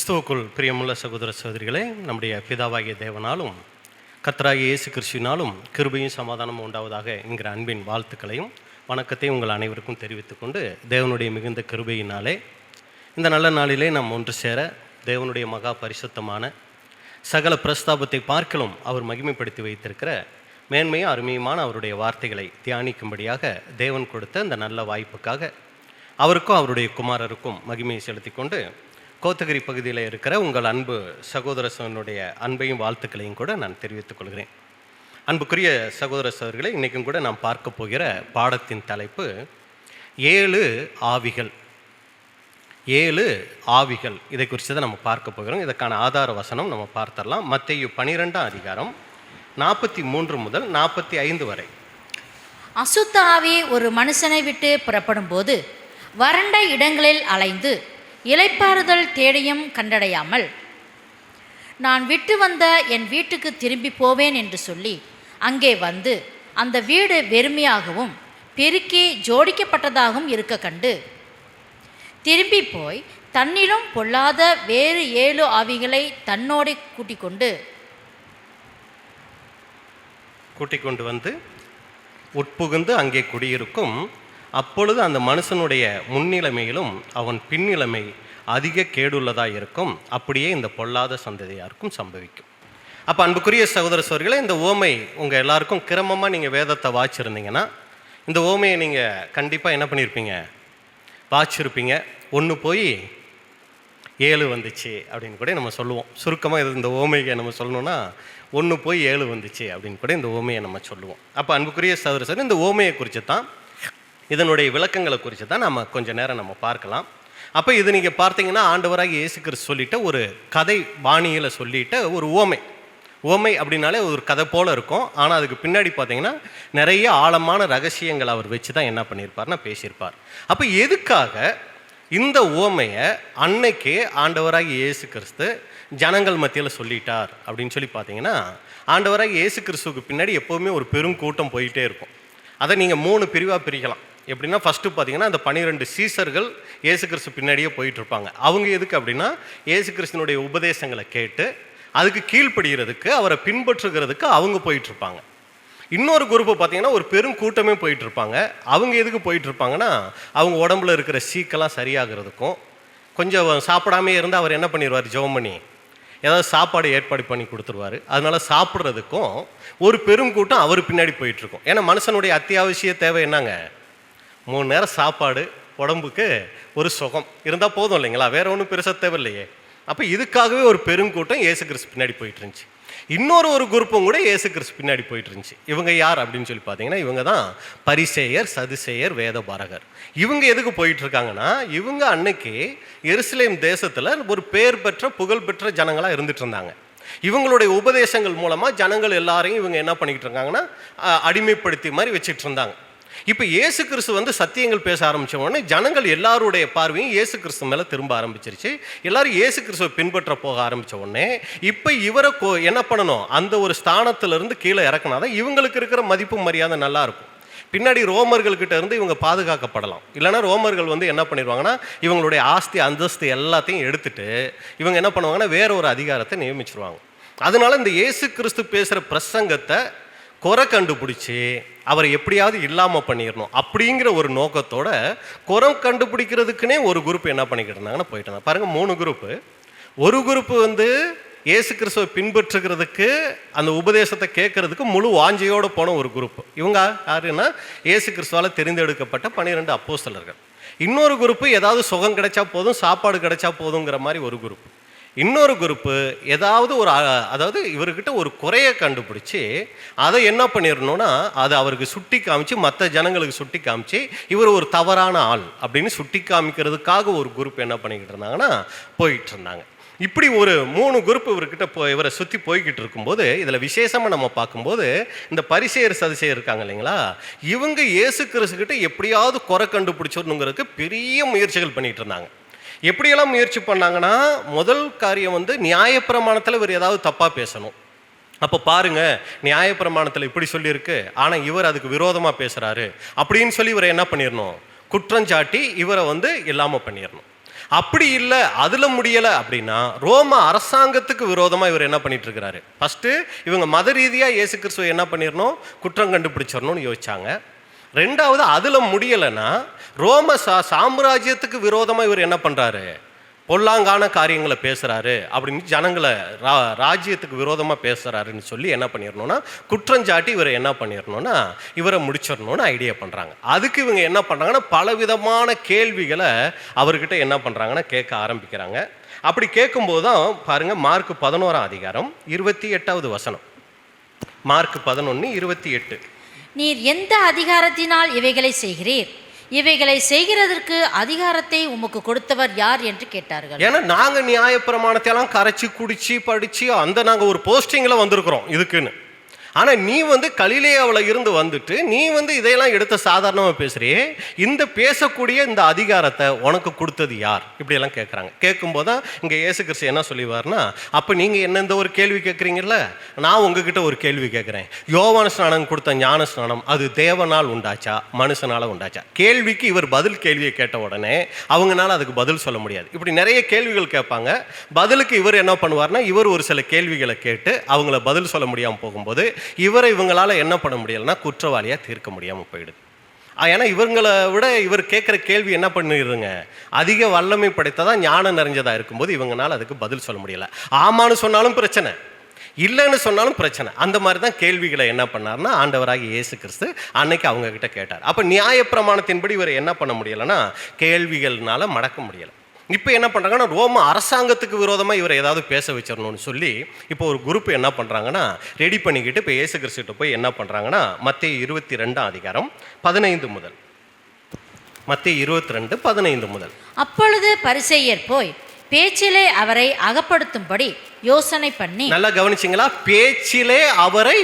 கிறிஸ்துவுக்குள் பிரியமுள்ள சகோதர சகோதரிகளே, நம்முடைய பிதாவாகிய தேவனாலும் கர்த்தராகிய இயேசு கிறிஸ்துவினாலும் கிருபையும் சமாதானமும் உண்டாவதாக என்கிற அன்பின் வாழ்த்துக்களையும் வணக்கத்தையும் உங்கள் அனைவருக்கும் தெரிவித்துக்கொண்டு, தேவனுடைய மிகுந்த கிருபையினாலே இந்த நல்ல நாளிலே நாம் ஒன்று சேர தேவனுடைய மகா பரிசுத்தமான சகல பிரஸ்தாபத்தை பார்க்கலும் அவர் மகிமைப்படுத்தி வைத்திருக்கிற மேன்மையும் அருமையுமான அவருடைய வார்த்தைகளை தியானிக்கும்படியாக தேவன் கொடுத்த இந்த நல்ல வாய்ப்புக்காக அவருக்கும் அவருடைய குமாரருக்கும் மகிமையை செலுத்தி கொண்டு, கோத்தகிரி பகுதியில் இருக்கிற உங்கள் அன்பு சகோதர சகோதரனுடைய அன்பையும் வாழ்த்துக்களையும் கூட நான் தெரிவித்துக் கொள்கிறேன். அன்புக்குரிய சகோதர சகோதரிகளை, இன்றைக்கும் கூட நாம் பார்க்க போகிற பாடத்தின் தலைப்பு 7 ஆவிகள். 7 ஆவிகள், இதை குறித்து தான் நம்ம பார்க்க போகிறோம். இதற்கான ஆதார வசனம் நம்ம பார்த்தரலாம். மத்தேயு 12ஆம் அதிகாரம் 43 முதல் 45 வரை. அசுத்த ஆவி ஒரு மனுஷனை விட்டு புறப்படும் போது வறண்ட இடங்களில் அலைந்து இளைப்பாறுதல் தேடியும் கண்டடையாமல், நான் விட்டு வந்த என் வீட்டுக்கு திரும்பி போவேன் என்று சொல்லி அங்கே வந்து அந்த வீடு வெறுமையாகவும் பெருக்கி ஜோடிக்கப்பட்டதாகவும் இருக்க கண்டு திரும்பி போய் தன்னிலும் பொல்லாத வேறு 7 ஆவிகளை தன்னோடு கூட்டிக் கொண்டு வந்து உட்புகுந்து அங்கே குடியிருக்கும். அப்பொழுது அந்த மனுஷனுடைய முன்னிலைமையிலும் அவன் பின்னிலைமை அதிக கேடுள்ளதாக இருக்கும். அப்படியே இந்த பொல்லாத சந்ததியாருக்கும் சம்பவிக்கும். அப்போ அன்புக்குரிய சகோதர சகோதரிகளே, இந்த ஓமை உங்கள் எல்லாருக்கும் கிரமமாக நீங்கள் வேதத்தை வாய்ச்சிருந்தீங்கன்னா இந்த ஓமையை நீங்கள் கண்டிப்பாக என்ன பண்ணியிருப்பீங்க, வாய்ச்சிருப்பீங்க. 1 போய் 7 வந்துச்சு அப்படின்னு கூட நம்ம சொல்லுவோம். சுருக்கமாக இந்த ஓமையை நம்ம சொல்லணும்னா 1 போய் 7 வந்துச்சு அப்படின்னு கூட இந்த ஓமையை நம்ம சொல்லுவோம். அப்போ அன்புக்குரிய சகோதர சகோதரி, இந்த ஓமையை குறித்து தான், இதனுடைய விளக்கங்களை குறித்து தான் நம்ம கொஞ்சம் நேரம் நம்ம பார்க்கலாம். அப்போ இது நீங்கள் பார்த்தீங்கன்னா ஆண்டவராக இயேசு கிறிஸ்து சொல்லிட்ட ஒரு கதை பாணியில் சொல்லிட்ட ஒரு ஓமை அப்படின்னாலே ஒரு கதை போல் இருக்கும். ஆனால் அதுக்கு பின்னாடி பார்த்தீங்கன்னா நிறைய ஆழமான ரகசியங்கள் அவர் வச்சு தான் என்ன பண்ணியிருப்பார்னா பேசியிருப்பார். அப்போ எதுக்காக இந்த ஓமையை அன்னைக்கே ஆண்டவராக இயேசு கிறிஸ்து ஜனங்கள் மத்தியில் சொல்லிட்டார் அப்படின்னு சொல்லி பார்த்தீங்கன்னா, ஆண்டவராக இயேசு கிறிஸ்துவுக்கு பின்னாடி எப்போவுமே ஒரு பெரும் கூட்டம் போயிட்டே இருக்கும். அதை நீங்கள் 3 பிரிவாக பிரிக்கலாம். எப்படின்னா, ஃபஸ்ட்டு பார்த்தீங்கன்னா அந்த 12 சீசர்கள் இயேசு கிறிஸ்து பின்னாடியே போயிட்டுருப்பாங்க. அவங்க எதுக்கு அப்படின்னா, இயேசு கிறிஸ்துனுடைய உபதேசங்களை கேட்டு அதுக்கு கீழ்ப்படுகிறதுக்கு, அவரை பின்பற்றுகிறதுக்கு அவங்க போயிட்டுருப்பாங்க. இன்னொரு குரூப்பு பார்த்தீங்கன்னா ஒரு பெரும் கூட்டமே போயிட்டுருப்பாங்க. அவங்க எதுக்கு போயிட்டுருப்பாங்கன்னா, அவங்க உடம்புல இருக்கிற சீக்கெல்லாம் சரியாகிறதுக்கும், கொஞ்சம் சாப்பிடாமே இருந்து அவர் என்ன பண்ணிடுவார், ஜெபம் பண்ணி ஏதாவது சாப்பாடு ஏற்பாடு பண்ணி கொடுத்துருவார். அதனால சாப்பிட்றதுக்கும் ஒரு பெருங்கூட்டம் அவர் பின்னாடி போயிட்டுருக்கும். ஏன்னா மனுஷனுடைய அத்தியாவசிய தேவை என்னங்க, 3 நேரம் சாப்பாடு, உடம்புக்கு ஒரு சுகம் இருந்தால் போதும் இல்லைங்களா, வேற ஒன்றும் பெருசாக தேவை இல்லையே. அப்போ இதுக்காகவே ஒரு பெருங்கூட்டம் இயேசு கிறிஸ்து பின்னாடி போயிட்டு இருந்துச்சு. இன்னொரு குரூப்பும் கூட இயேசு கிறிஸ்து பின்னாடி போயிட்டு இருந்துச்சு. இவங்க யார் அப்படின்னு சொல்லி பார்த்தீங்கன்னா, இவங்க தான் பரிசேயர், சதுசேயர், வேத பாரகர். இவங்க எதுக்கு போயிட்டு இருக்காங்கன்னா, இவங்க அன்னைக்கு எருசலேம் தேசத்தில் ஒரு பேர் பெற்ற புகழ்பெற்ற ஜனங்களாக இருந்துட்டு இருந்தாங்க. இவங்களுடைய உபதேசங்கள் மூலமாக ஜனங்கள் எல்லாரையும் இவங்க என்ன பண்ணிக்கிட்டு இருக்காங்கன்னா, அடிமைப்படுத்தி மாதிரி வச்சுட்டு இருந்தாங்க. இப்போ இயேசு கிறிஸ்து வந்து சத்தியங்கள் பேச ஆரம்பித்த உடனே ஜனங்கள் எல்லாருடைய பார்வையும் இயேசு கிறிஸ்து மேலே திரும்ப ஆரம்பிச்சிருச்சு. எல்லாரும் இயேசு கிறிஸ்துவை பின்பற்ற போக ஆரம்பித்த உடனே இப்போ இவரை என்ன பண்ணணும், அந்த ஒரு ஸ்தானத்திலிருந்து கீழே இறக்குனாதான் இவங்களுக்கு இருக்கிற மதிப்பு மரியாதை நல்லா இருக்கும். பின்னாடி ரோமர்கள்கிட்ட இருந்து இவங்க பாதுகாக்கப்படலாம். இல்லைனா ரோமர்கள் வந்து என்ன பண்ணிடுவாங்கன்னா, இவங்களுடைய ஆஸ்தி அந்தஸ்து எல்லாத்தையும் எடுத்துட்டு இவங்க என்ன பண்ணுவாங்கன்னா வேற ஒரு அதிகாரத்தை நியமிச்சிருவாங்க. அதனால இந்த இயேசு கிறிஸ்து பேசுகிற பிரசங்கத்தை குறை கண்டுபிடிச்சி அவரை எப்படியாவது இல்லாமல் பண்ணிடணும் அப்படிங்கிற ஒரு நோக்கத்தோட குறை கண்டுபிடிக்கிறதுக்குன்னே ஒரு குரூப் என்ன பண்ணிக்கிட்டு இருந்தாங்கன்னா போயிட்டு இருந்தாங்க. பாருங்கள், 3 குரூப்பு. ஒரு குரூப்பு வந்து இயேசு கிறிஸ்துவை பின்பற்றுகிறதுக்கு, அந்த உபதேசத்தை கேட்கறதுக்கு முழு வாஞ்சையோடு போன ஒரு குரூப். இவங்க யாருன்னா இயேசு கிறிஸ்துவால் தெரிந்தெடுக்கப்பட்ட 12 அப்போஸ்தலர்கள். இன்னொரு குரூப்பு ஏதாவது சுகம் கிடைச்சா போதும், சாப்பாடு கிடைச்சா போதுங்கிற மாதிரி ஒரு குரூப். இன்னொரு குரூப்பு ஏதாவது அதாவது இவர்கிட்ட ஒரு குறையை கண்டுபிடிச்சி அதை என்ன பண்ணிடணும்னா அதை அவருக்கு சுட்டி காமிச்சு, மற்ற ஜனங்களுக்கு சுட்டி காமிச்சு இவர் ஒரு தவறான ஆள் அப்படின்னு சுட்டி காமிக்கிறதுக்காக ஒரு குரூப் என்ன பண்ணிக்கிட்டு இருந்தாங்கன்னா போயிட்டு இருந்தாங்க. இப்படி ஒரு 3 குரூப் இவர்கிட்ட இவரை சுற்றி போய்கிட்டு இருக்கும்போது, இதில் விசேஷமாக நம்ம பார்க்கும்போது இந்த பரிசேயர் சதுசேயர் இருக்காங்க இல்லைங்களா, இவங்க இயேசு கிறிஸ்துக்கிட்ட எப்படியாவது குறை கண்டுபிடிச்சிடணுங்கிறதுக்கு பெரிய முயற்சிகள் பண்ணிகிட்டு இருந்தாங்க. எப்படியெல்லாம் முயற்சி பண்ணாங்கன்னா, முதல் காரியம் வந்து நியாயப்பிரமாணத்தில் இவர் ஏதாவது தப்பாக பேசணும். அப்போ பாருங்க, நியாயப்பிரமாணத்தில் இப்படி சொல்லியிருக்கு, ஆனால் இவர் அதுக்கு விரோதமாக பேசுகிறாரு அப்படின்னு சொல்லி இவரை என்ன பண்ணிடணும், குற்றஞ்சாட்டி இவரை வந்து இல்லாமல் பண்ணிடணும். அப்படி இல்லை அதுல முடியலை அப்படின்னா ரோம அரசாங்கத்துக்கு விரோதமாக இவர் என்ன பண்ணிட்டு இருக்கிறாரு. ஃபர்ஸ்ட் இவங்க மத ரீதியாக இயேசு கிறிஸ்துவை என்ன பண்ணிடணும், குற்றம் கண்டுபிடிச்சிடணும்னு யோசிச்சாங்க. ரெண்டாவது அதுல முடியலைன்னா ரோம சாம்ராஜ்யத்துக்கு விரோதமாக இவர் என்ன பண்றாரு, பொல்லாங்கான காரியங்களை பேசுறாரு அப்படின்னு ஜனங்களை ராஜ்யத்துக்கு விரோதமாக பேசுறாருன்னு சொல்லி என்ன பண்ணிடணும்னா குற்றஞ்சாட்டி இவரை என்ன பண்ணிடணும்னா இவரை முடிச்சிடணும்னு ஐடியா பண்றாங்க. அதுக்கு இவங்க என்ன பண்றாங்கன்னா பலவிதமான கேள்விகளை அவர்கிட்ட என்ன பண்றாங்கன்னா கேட்க ஆரம்பிக்கிறாங்க. அப்படி கேட்கும்போது தான் பாருங்க, மார்க் 11:28 வசனம். மார்க் 11:28. நீர் எந்த அதிகாரத்தினால் இவைகளை செய்கிறீர், இவைகளை செய்கிறதற்கு அதிகாரத்தை உமக்கு கொடுத்தவர் யார் என்று கேட்டார்கள். ஏன்னா நாங்க நியாயப்பிரமாணத்தை எல்லாம் கரைச்சி குடிச்சு படிச்சு நாங்க ஒரு போஸ்டிங்ல வந்திருக்கிறோம் இதுக்குன்னு. ஆனா நீ கலிலேயாவுல இருந்து வந்துட்டு நீ இதையெல்லாம் எடுத்த சாதாரணமா பேசுறியே, இந்த பேசக்கூடிய இந்த அதிகாரத்தை உனக்கு கொடுத்தது யார், இப்படி எல்லாம் கேட்கறாங்க. கேட்கும்போது தான் இங்க இயேசு கிறிஸ்து என்ன சொல்லிவார்னா, அப்ப நீங்க என்ன இந்த ஒரு கேள்வி கேட்கறீங்கல்ல, நான் உங்ககிட்ட ஒரு கேள்வி கேட்கிறேன். யோவான் ஸ்நானம் கொடுத்த ஞான ஸ்நானம் அது தேவனால் உண்டாச்சா மனுஷனால உண்டாச்சா? கேள்விக்கு இவர் பதில் கேள்வியை கேட்ட உடனே அவங்கனால அதுக்கு பதில் சொல்ல முடியாது. இப்படி நிறைய கேள்விகள் கேட்பாங்க. பதிலுக்கு இவர் என்ன பண்ணுவார்னா, இவர் ஒரு சில கேள்விகளை கேட்டு அவங்கள பதில் சொல்ல முடியாம போகும்போது இவரை இவங்களால என்ன பண்ண முடியலன்னா குற்றவாளியா தீர்க்க முடியாம போயிடுது. ஏன்னா இவங்களை விட இவர் கேட்குற கேள்வி என்ன பண்ணிடுதுங்க, அதிக வல்லமை படைத்ததா ஞானம் நிறைஞ்சதா இருக்கும்போது இவங்களால அதுக்கு பதில் சொல்ல முடியல. ஆமான்னு சொன்னாலும் பிரச்சனை, இல்லைன்னு சொன்னாலும் பிரச்சனை. அந்த மாதிரி தான் கேள்விகளை என்ன பண்ணார்னா ஆண்டவராகி இயேசு கிறிஸ்து அன்னைக்கு அவங்க கிட்ட கேட்டார். அப்போ நியாயப்பிரமாணத்தின்படி இவர் என்ன பண்ண முடியலைன்னா கேள்விகள்னால மடக்க முடியலை. இப்போ என்ன பண்ணுறாங்கன்னா ரோம அரசாங்கத்துக்கு விரோதமாக இவரை ஏதாவது பேச வச்சிடணும்னு சொல்லி இப்போ ஒரு குரூப் என்ன பண்ணுறாங்கன்னா ரெடி பண்ணிக்கிட்டு இப்போ இயேசு கிறிஸ்துட்ட போய் என்ன பண்ணுறாங்கன்னா மத்தேயு 22:15 முதல். மத்தேயு 22:15 முதல். அப்பொழுது பரிசேயர் போய் பேச்சிலே அவரை அகப்படுத்தும்படி யோசனை பண்ணி. நல்லா கவனிச்சிங்களா, பேச்சிலே அவரை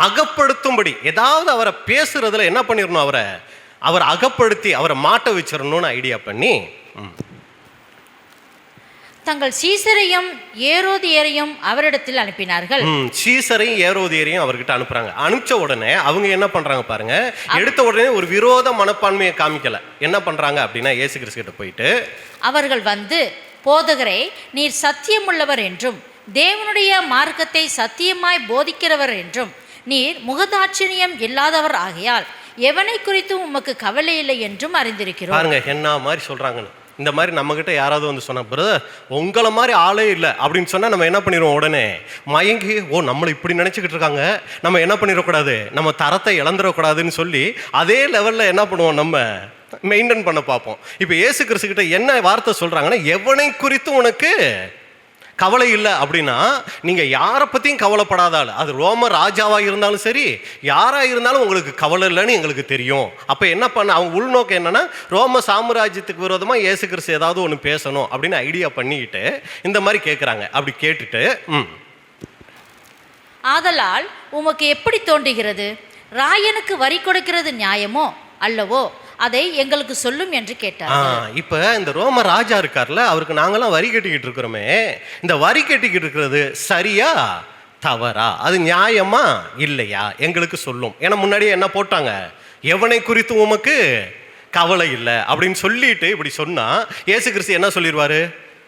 அகப்படுத்தும்படி, ஏதாவது அவரை பேசுறதுல என்ன பண்ணிடணும், அவரை அகப்படுத்தி அவரை மாட்ட வச்சிடணும்னு ஐடியா பண்ணி தங்கள் சீசரையும் ஏரோதியரையும் அவரிடத்தில் அனுப்பினார்கள். சீசரையும் ஏரோதியரையும் அவர்கிட்ட அனுப்புறாங்க. அனுப்பிச்ச உடனே அவங்க என்ன பண்றாங்க பாருங்க, எடுத்த உடனே ஒரு விரோத மனப்பான்மையை காமிக்கல. என்ன பண்றாங்க அப்படின்னா இயேசு கிறிஸ்து கிட்ட போயிட்டு அவர்கள் வந்து, போதகரே நீர் சத்தியமுள்ளவர் என்றும் தேவனுடைய மார்க்கத்தை சத்தியமாய் போதிக்கிறவர் என்றும் நீர் முகதாட்சிணியம் இல்லாதவர் ஆகையால் எவனை குறித்து உமக்கு கவலை இல்லை என்றும் அறிந்திருக்கிறோம். பாருங்க என்ன மாதிரி சொல்றாங்கன்னு. இந்த மாதிரி நம்மகிட்ட யாராவது சொன்னா, பிரதர் உங்களை மாதிரி ஆளே இல்லை அப்படின்னு சொன்னா நம்ம என்ன பண்ணிடுவோம், உடனே மயங்கி நம்மளை இப்படி நினைச்சுக்கிட்டு இருக்காங்க, நம்ம என்ன பண்ணிடக்கூடாது, நம்ம தரத்தை இழந்துடக்கூடாதுன்னு சொல்லி அதே லெவல்ல என்ன பண்ணுவோம், நம்ம மெயின்டைன் பண்ண பார்ப்போம். இப்போ இயேசு கிறிஸ்து கிட்ட என்ன வார்த்தை சொல்றாங்கன்னா, எவனை குறித்து உனக்கு கவலை இல்லை அப்படின்னா நீங்க யாரை பத்தியும் கவலைப்படாதாள், அது ரோம ராஜாவா இருந்தாலும் சரி யாரா இருந்தாலும் உங்களுக்கு கவலை இல்லைன்னு எங்களுக்கு தெரியும். அப்ப என்ன பண்ண அவங்க உள்நோக்கம் என்னன்னா, ரோம சாம்ராஜ்யத்துக்கு விரோதமா இயேசு கிறிஸ்து ஏதாவது ஒன்று பேசணும் அப்படின்னு ஐடியா பண்ணிக்கிட்டு இந்த மாதிரி கேட்குறாங்க. அப்படி கேட்டுட்டு ஆதலால் உமக்கு எப்படி தோன்றுகிறது, ராயனுக்கு வரி கொடுக்கிறது நியாயமோ அல்லவோ, அதை எங்களுக்கு சொல்லும் என்று கேட்டார். இப்ப இந்த ரோம ராஜா இருக்கார்ல, அவருக்கு நாங்கெல்லாம் வரி கட்டிக்கிட்டு இருக்கிறோமே, இந்த வரி கட்டிக்கிட்டு இருக்கிறது சரியா தவறா, அது நியாயமா இல்லையா எங்களுக்கு சொல்லும். ஏன்னா முன்னாடியே என்ன போட்டாங்க, எவனை குறித்து உமக்கு கவலை இல்லை அப்படின்னு சொல்லிட்டு இப்படி சொன்னா இயேசு கிறிஸ்து என்ன சொல்லிடுவாரு,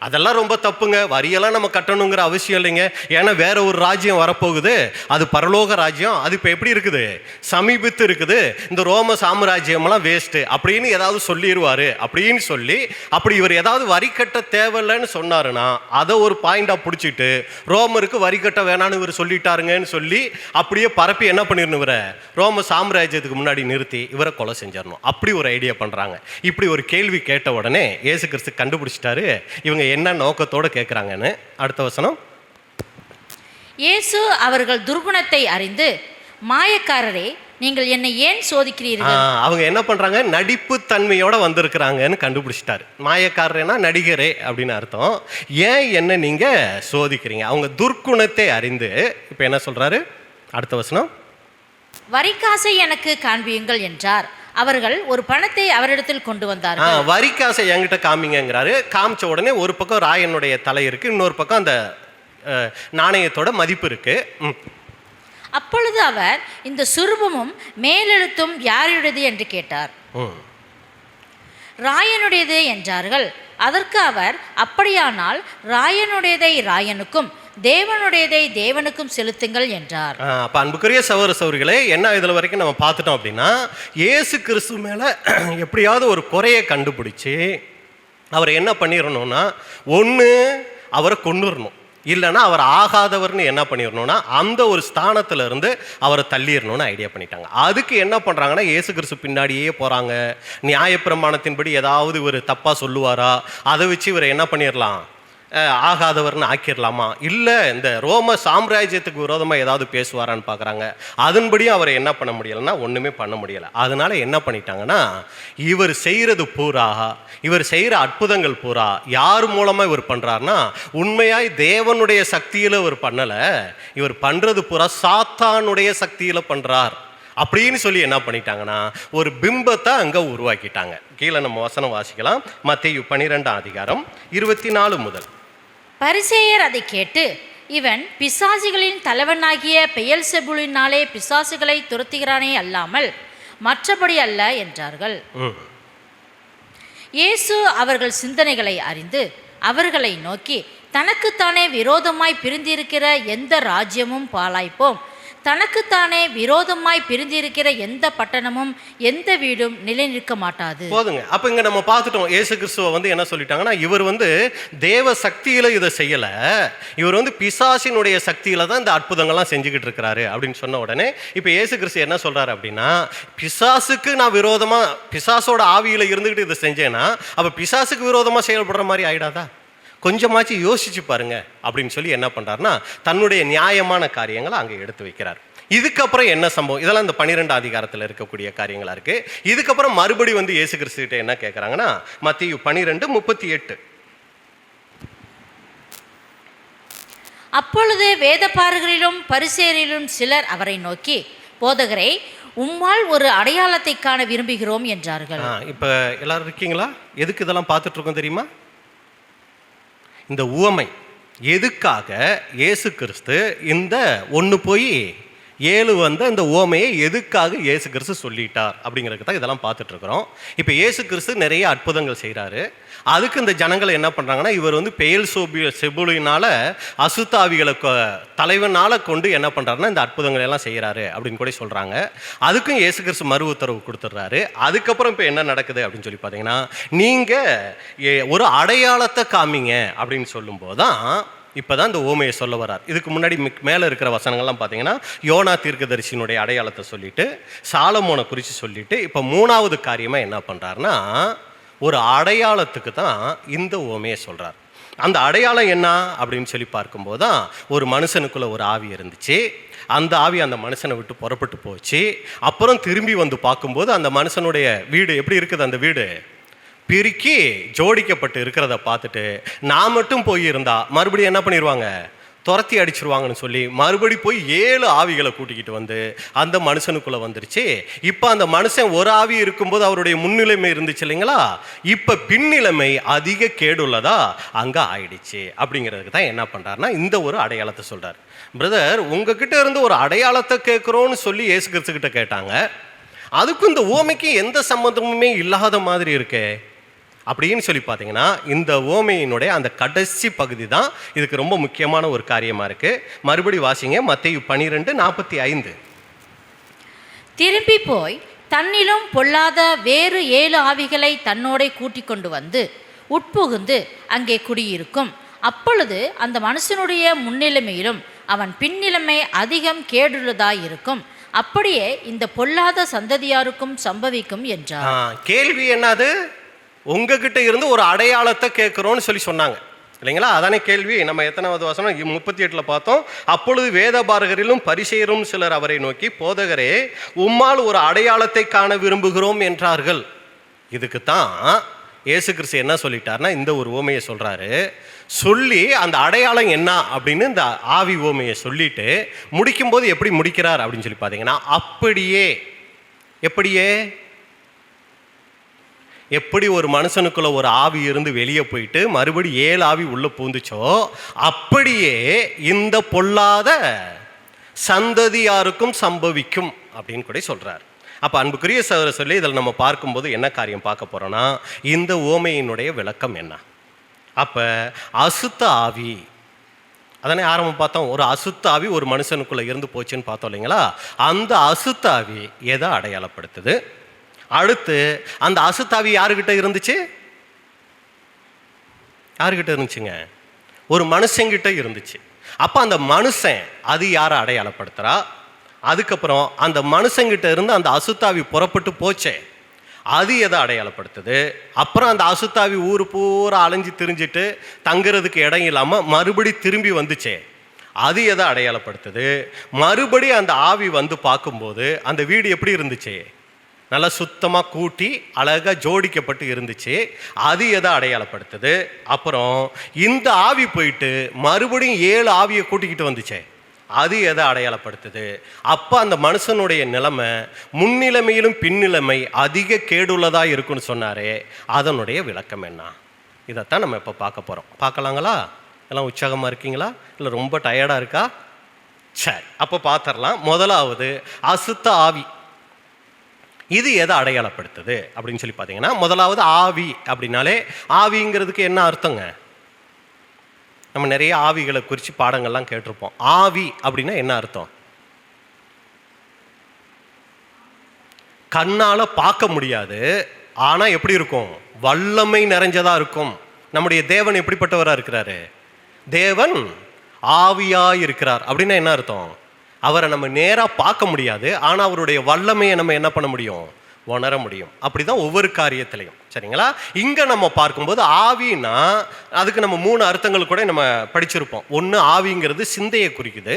அதெல்லாம் ரொம்ப தப்புங்க, வரியெல்லாம் நம்ம கட்டணுங்கிற அவசியம் இல்லைங்க, ஏன்னா வேற ஒரு ராஜ்யம் வரப்போகுது, அது பரலோக ராஜ்யம், அது இப்போ எப்படி இருக்குது, சமீபித்து இருக்குது, இந்த ரோம சாம்ராஜ்யமெல்லாம் வேஸ்ட்டு அப்படின்னு ஏதாவது சொல்லிடுவாரு அப்படின்னு சொல்லி, அப்படி இவர் ஏதாவது வரி கட்ட தேவையில்லைன்னு சொன்னாருன்னா அதை ஒரு பாயிண்டாக பிடிச்சிட்டு ரோமருக்கு வரி கட்ட வேணான்னு இவர் சொல்லிட்டாருங்கன்னு சொல்லி அப்படியே பரப்பி என்ன பண்ணிடணும், இவரை ரோம சாம்ராஜ்யத்துக்கு முன்னாடி நிறுத்தி இவரை கொலை செஞ்சிடணும். அப்படி ஒரு ஐடியா பண்ணுறாங்க. இப்படி ஒரு கேள்வி கேட்ட உடனே இயேசு கிறிஸ்து கண்டுபிடிச்சிட்டாரு இவங்க என்ன நோக்கத்தோட கேட்குறாங்கன்னு. அடுத்த வசனம். இயேசு அவர்கள் துர்குணத்தை அறிந்து, மாயக்காரரே நீங்கள் என்னை ஏன் சோதிக்கிறீர்கள்? அவங்க என்ன பண்றாங்க, நடிப்பு தன்மையோட வந்திருக்கிறாங்கன்னு கண்டுபிடிச்சிட்டாரு. மாயக்காரரேனா நடிகரே அப்படின்னு அர்த்தம். ஏன் என்ன நீங்க சோதிக்கிறீங்க? அவங்க துர்குணத்தை அறிந்து இப்ப என்ன சொல்றாரு, அடுத்த வசனம். வரிக்காசை எனக்கு காண்பியுங்கள் என்றார். அவர்கள் ஒரு பணத்தை அவரிடத்தில் கொண்டு வந்தார்கள். வரிக்காசை என்கிட்ட காமிங்கிறாரு. காமிச்ச உடனே ஒரு பக்கம் ராயனுடைய தலை இருக்கு, இன்னொரு பக்கம் அந்த நாணயத்தோட மதிப்பு இருக்கு. அப்பொழுது அவர், இந்த சுரூபமும் மேலெழுத்தும் யாருடையது என்று கேட்டார். ராயனுடையது என்றார்கள். அதற்கு அவர், அப்படியானால் ராயனுடையதை ராயனுக்கும் தேவனுடையதை தேவனுக்கும் செலுத்துங்கள் என்றார். அப்போ அன்புக்குரிய சகோதர சகோதரிகளே, என்ன இதில் வரைக்கும் நம்ம பார்த்துட்டோம் அப்படின்னா, இயேசு கிறிஸ்து மேலே எப்படியாவது ஒரு குறையை கண்டுபிடிச்சி அவர் என்ன பண்ணிடணும்னா, ஒன்று அவரை கொன்னுடணும், இல்லைன்னா அவர் ஆகாதவர்னு என்ன பண்ணிடணும்னா அந்த ஒரு ஸ்தானத்துல இருந்து அவரை தள்ளிடணும்னு ஐடியா பண்ணிட்டாங்க. அதுக்கு என்ன பண்ணுறாங்கன்னா, இயேசு கிறிஸ்து பின்னாடியே போகிறாங்க. நியாயப்பிரமாணத்தின்படி ஏதாவது ஒரு தப்பாக சொல்லுவாரா, அதை வச்சு இவரை என்ன பண்ணிடலாம், ஆகாதவர்னு ஆக்கிடலாமா, இல்லை இந்த ரோம சாம்ராஜ்யத்துக்கு விரோதமாக ஏதாவது பேசுவாரான்னு பார்க்குறாங்க. அதன்படியும் அவரை என்ன பண்ண முடியலைன்னா ஒன்றுமே பண்ண முடியலை. அதனால என்ன பண்ணிட்டாங்கன்னா, இவர் செய்கிறது பூரா, இவர் செய்கிற அற்புதங்கள் பூரா யார் மூலமாக இவர் பண்ணுறாருனா, உண்மையாய் தேவனுடைய சக்தியில் இவர் பண்ணலை, இவர் பண்ணுறது பூரா சாத்தானுடைய சக்தியில் பண்ணுறார் அப்படின்னு சொல்லி என்ன பண்ணிட்டாங்கன்னா ஒரு பிம்பத்தை அங்கே உருவாக்கிட்டாங்க. கீழே நம்ம வசனம் வாசிக்கலாம். மத்தேயு 12:24 முதல். பரிசேயர் அதை கேட்டு, இவன் பிசாசுகளின் தலைவனாகிய பெயல்செபூலினாலே பிசாசுகளை துரத்துகிறானே அல்லாமல் மற்றபடி அல்ல என்றார்கள். இயேசு அவர்கள் சிந்தனைகளை அறிந்து அவர்களை நோக்கி, தனக்குத்தானே விரோதமாய் பிரிந்திருக்கிற எந்த ராஜ்யமும் பாழாய்ப்போம், தனக்குத்தானே விரோதமாய் பிரிந்திருக்கிற எந்த பட்டணமும் எந்த வீடும் நிலை நிற்க மாட்டாது. போதுங்க. அப்போ இங்கே நம்ம பார்த்துட்டோம், இயேசு கிறிஸ்துவை என்ன சொல்லிட்டாங்கன்னா, இவர் தேவ சக்தியில் இதை செய்யலை, இவர் பிசாசினுடைய சக்தியில் தான் இந்த அற்புதங்கள்லாம் செஞ்சுக்கிட்டு இருக்கிறாரு அப்படின்னு சொன்ன உடனே இப்போ இயேசு கிறிஸ்து என்ன சொல்கிறாரு அப்படின்னா, பிசாசுக்கு நான் விரோதமாக பிசாசோட ஆவியில் இருந்துக்கிட்டு இதை செஞ்சேன்னா அப்போ பிசாசுக்கு விரோதமாக செயல்படுற மாதிரி ஆயிடாதா? கொஞ்சமாச்சு யோசிச்சு பாருங்க அப்படின்னு சொல்லி என்ன பண்றாருன்னா, தன்னுடைய நியாயமான காரியங்களை அங்கே எடுத்து வைக்கிறார். இதுக்கப்புறம் என்ன சம்பவம், இதெல்லாம் இந்த 12 அதிகாரத்தில் இருக்கக்கூடிய காரியங்களா இருக்கு. இதுக்கப்புறம் மறுபடி இயேசு கிறிஸ்து கிட்ட என்ன கேட்குறாங்கன்னா, மத்தேயு 12:38. அப்பொழுது வேதபாரகரிலும் பரிசேயரிலும் சிலர் அவரை நோக்கி, போதகரே, உம்மால் ஒரு அடையாளத்தை காண விரும்புகிறோம் என்றார்கள். இப்போ எல்லாரும் இருக்கீங்களா? எதுக்கு இதெல்லாம் பார்த்துட்டு இருக்கோம் தெரியுமா? இந்த உவமை எதுக்காக இயேசு கிறிஸ்து இந்த 1:7 இந்த உவமையை எதுக்காக இயேசு கிறிஸ்து சொல்லிட்டார் அப்படிங்கிறதுக்கு தான் இதெல்லாம் பார்த்துட்டு இருக்கிறோம். இப்போ இயேசு கிறிஸ்து நிறைய அற்புதங்கள் செய்கிறாரு. அதுக்கு இந்த ஜனங்கள் என்ன பண்ணுறாங்கன்னா, இவர் பெயல்செபூலினால அசுத்தாவிகளை தலைவனால் கொண்டு என்ன பண்ணுறாருன்னா இந்த அற்புதங்கள் எல்லாம் செய்கிறாரு அப்படின்னு கூட சொல்கிறாங்க. அதுக்கும் இயேசு கிறிஸ்து மறு உத்தரவு கொடுத்துட்றாரு. அதுக்கப்புறம் இப்போ என்ன நடக்குது அப்படின்னு சொல்லி பார்த்தீங்கன்னா, நீங்கள் ஒரு அடையாளத்தை காமிங்க அப்படின்னு சொல்லும்போது தான் இப்போ தான் இந்த ஓமையை சொல்ல வர்றார். இதுக்கு முன்னாடி மேலே இருக்கிற வசனங்கள்லாம் பார்த்தீங்கன்னா, யோனா தீர்க்கதரிசியினுடைய அடையாளத்தை சொல்லிட்டு, சாலமோனை குறித்து சொல்லிட்டு, இப்போ 3வது காரியமாக என்ன பண்ணுறாருன்னா, ஒரு அடையாளத்துக்கு தான் இந்த ஓமையை சொல்கிறார். அந்த அடையாளம் என்ன அப்படின்னு சொல்லி பார்க்கும்போது தான், ஒரு மனுஷனுக்குள்ளே ஒரு ஆவி இருந்துச்சு, அந்த ஆவி அந்த மனுஷனை விட்டு புறப்பட்டு போச்சு. அப்புறம் திரும்பி பார்க்கும்போது அந்த மனுஷனுடைய வீடு எப்படி இருக்குது, அந்த வீடு பிரிக்கி ஜோடிக்கப்பட்டு இருக்கிறத பார்த்துட்டு, நான் மட்டும் போயிருந்தா மறுபடியும் என்ன பண்ணிடுவாங்க, துரத்தி அடிச்சிருவாங்கன்னு சொல்லி மறுபடி போய் 7 ஆவிகளை கூட்டிக்கிட்டு அந்த மனுஷனுக்குள்ளே வந்துருச்சு. இப்போ அந்த மனுஷன் ஒரு ஆவி இருக்கும்போது அவருடைய முன்னிலைமை இருந்துச்சு இல்லைங்களா, இப்போ பின்னிலைமை அதிக கேடுள்ளதா அங்கே ஆயிடுச்சு. அப்படிங்கிறதுக்கு தான் என்ன பண்ணுறாருன்னா இந்த ஒரு அடையாளத்தை சொல்கிறார். பிரதர், உங்ககிட்ட இருந்து ஒரு அடையாளத்தை கேட்குறோன்னு சொல்லி இயேசு கிறிஸ்துக்கிட்ட கேட்டாங்க, அதுக்கும் இந்த ஓமைக்கு எந்த சம்மந்தமுமே இல்லாத மாதிரி இருக்கே அப்படின்னு சொல்லி பார்த்தீங்கன்னா, இந்த ஓமையினுடைய அந்த கடைசி பகுதி தான் இதுக்கு ரொம்ப முக்கியமான ஒரு காரியமாக இருக்குது. மறுபடி வாசிங்க, மத்தேயு 12:45. திரும்பி போய் தன்னிலும் பொல்லாத வேறு 7 ஆவிகளை தன்னோட கூட்டி கொண்டு உட்புகுந்து அங்கே குடியிருக்கும். அப்பொழுது அந்த மனுஷனுடைய முன்னிலைமையிலும் அவன் பின்னிலைமை அதிகம் கேடுள்ளதாயிருக்கும். அப்படியே இந்த பொல்லாத சந்ததியாருக்கும் சம்பவிக்கும் என்றார். கேள்வி என்னது, உங்ககிட்ட இருந்து ஒரு அடையாளத்தை கேட்குறோன்னு சொல்லி சொன்னாங்க இல்லைங்களா, அதானே கேள்வி. நம்ம எத்தனாவது வசனம் 38 பார்த்தோம். அப்பொழுது வேதபாரகரிலும் பரிசேயரும் சிலர் அவரை நோக்கி, போதகரே, உம்மால் ஒரு அடையாளத்தை காண விரும்புகிறோம் என்றார்கள். இதுக்கு தான் இயேசு கிறிஸ்து என்ன சொல்லிட்டார்னா இந்த ஒரு ஓமையை சொல்கிறாரு. சொல்லி அந்த அடையாளம் என்ன அப்படின்னு இந்த ஆவி ஓமையை சொல்லிட்டு முடிக்கும்போது எப்படி முடிக்கிறார் அப்படின்னு சொல்லி பார்த்தீங்கன்னா, எப்படி ஒரு மனுஷனுக்குள்ள ஒரு ஆவி இருந்து வெளியே போயிட்டு மறுபடி 7 ஆவி உள்ள பூந்துச்சோ, அப்படியே இந்த பொல்லாத சந்ததியாருக்கும் சம்பவிக்கும் அப்படின்னு கூட சொல்றார். அப்போ அன்புக்குரிய சகோதரர் சொல்லி இதில் நம்ம பார்க்கும்போது என்ன காரியம் பார்க்க போறோம்னா, இந்த ஓமையினுடைய விளக்கம் என்ன? அப்போ அசுத்த ஆவி, அதனே ஆரம்பம் பார்த்தோம், ஒரு அசுத்த ஆவி ஒரு மனுஷனுக்குள்ளே இருந்து போச்சுன்னு பார்த்தோம் இல்லைங்களா? அந்த அசுத்த ஆவி எதை அடையாளப்படுத்துது? அடுத்து அந்த அசுத்தாவி யாருக்கிட்ட இருந்துச்சு? யாருக்கிட்ட இருந்துச்சுங்க? ஒரு மனுஷங்கிட்ட இருந்துச்சு. அப்போ அந்த மனுஷன் அது யாரை அடையாளப்படுத்துகிறா? அதுக்கப்புறம் அந்த மனுஷங்கிட்ட இருந்து அந்த அசுத்தாவி புறப்பட்டு போச்சே, அது எதை அடையாளப்படுத்துது? அப்புறம் அந்த அசுத்தாவி ஊர் பூரா அலைஞ்சு திரிஞ்சிட்டு தங்குறதுக்கு இடம் இல்லாமல் மறுபடி திரும்பி வந்துச்சே, அது எதை அடையாளப்படுத்துது? மறுபடி அந்த ஆவி வந்து பார்க்கும்போது அந்த வீடு எப்படி இருந்துச்சு? நல்லா சுத்தமாக கூட்டி அழகாக ஜோடிக்கப்பட்டு இருந்துச்சு. அது எதை அடையாளப்படுத்துது? அப்புறம் இந்த ஆவி போயிட்டு மறுபடியும் 7 ஆவியை கூட்டிக்கிட்டு வந்துச்சே, அது எதை அடையாளப்படுத்துது? அப்போ அந்த மனுஷனுடைய நிலைமை முன்னிலைமையிலும் பின்னிலைமை அதிக கேடுள்ளதாக இருக்குன்னு சொன்னாரே, அதனுடைய விளக்கம் என்ன? இதைத்தான் நம்ம இப்போ பார்க்க போகிறோம். பார்க்கலாங்களா? எல்லாம் உற்சாகமாக இருக்கீங்களா? இல்லை ரொம்ப டயர்டாக இருக்கா? சரி, அப்போ பார்த்துடலாம். முதலாவது அசுத்த ஆவி, இது எதை அடையாளப்படுத்துது அப்படின்னு சொல்லி பார்த்தீங்கன்னா, முதலாவது ஆவி அப்படின்னாலே ஆவிங்கிறதுக்கு என்ன அர்த்தங்க? நம்ம நிறைய ஆவிகளை குறித்து பாடங்கள்லாம் கேட்டிருப்போம். ஆவி அப்படின்னா என்ன அர்த்தம்? கண்ணால் பார்க்க முடியாது, ஆனால் எப்படி இருக்கும்? வல்லமை நிறைஞ்சதாக இருக்கும். நம்முடைய தேவன் எப்படிப்பட்டவராக இருக்கிறாரு? தேவன் ஆவியாக இருக்கிறார். அப்படின்னா என்ன அர்த்தம்? அவரை நம்ம நேராக பார்க்க முடியாது, ஆனால் அவருடைய வல்லமையை நம்ம என்ன பண்ண முடியும்? உணர முடியும். அப்படி தான் ஒவ்வொரு காரியத்திலையும். சரிங்களா? இங்கே நம்ம பார்க்கும்போது ஆவின்னா அதுக்கு நம்ம 3 அர்த்தங்கள் கூட நம்ம படிச்சிருப்போம். ஒன்று, ஆவிங்கிறது சிந்தையை குறிக்குது.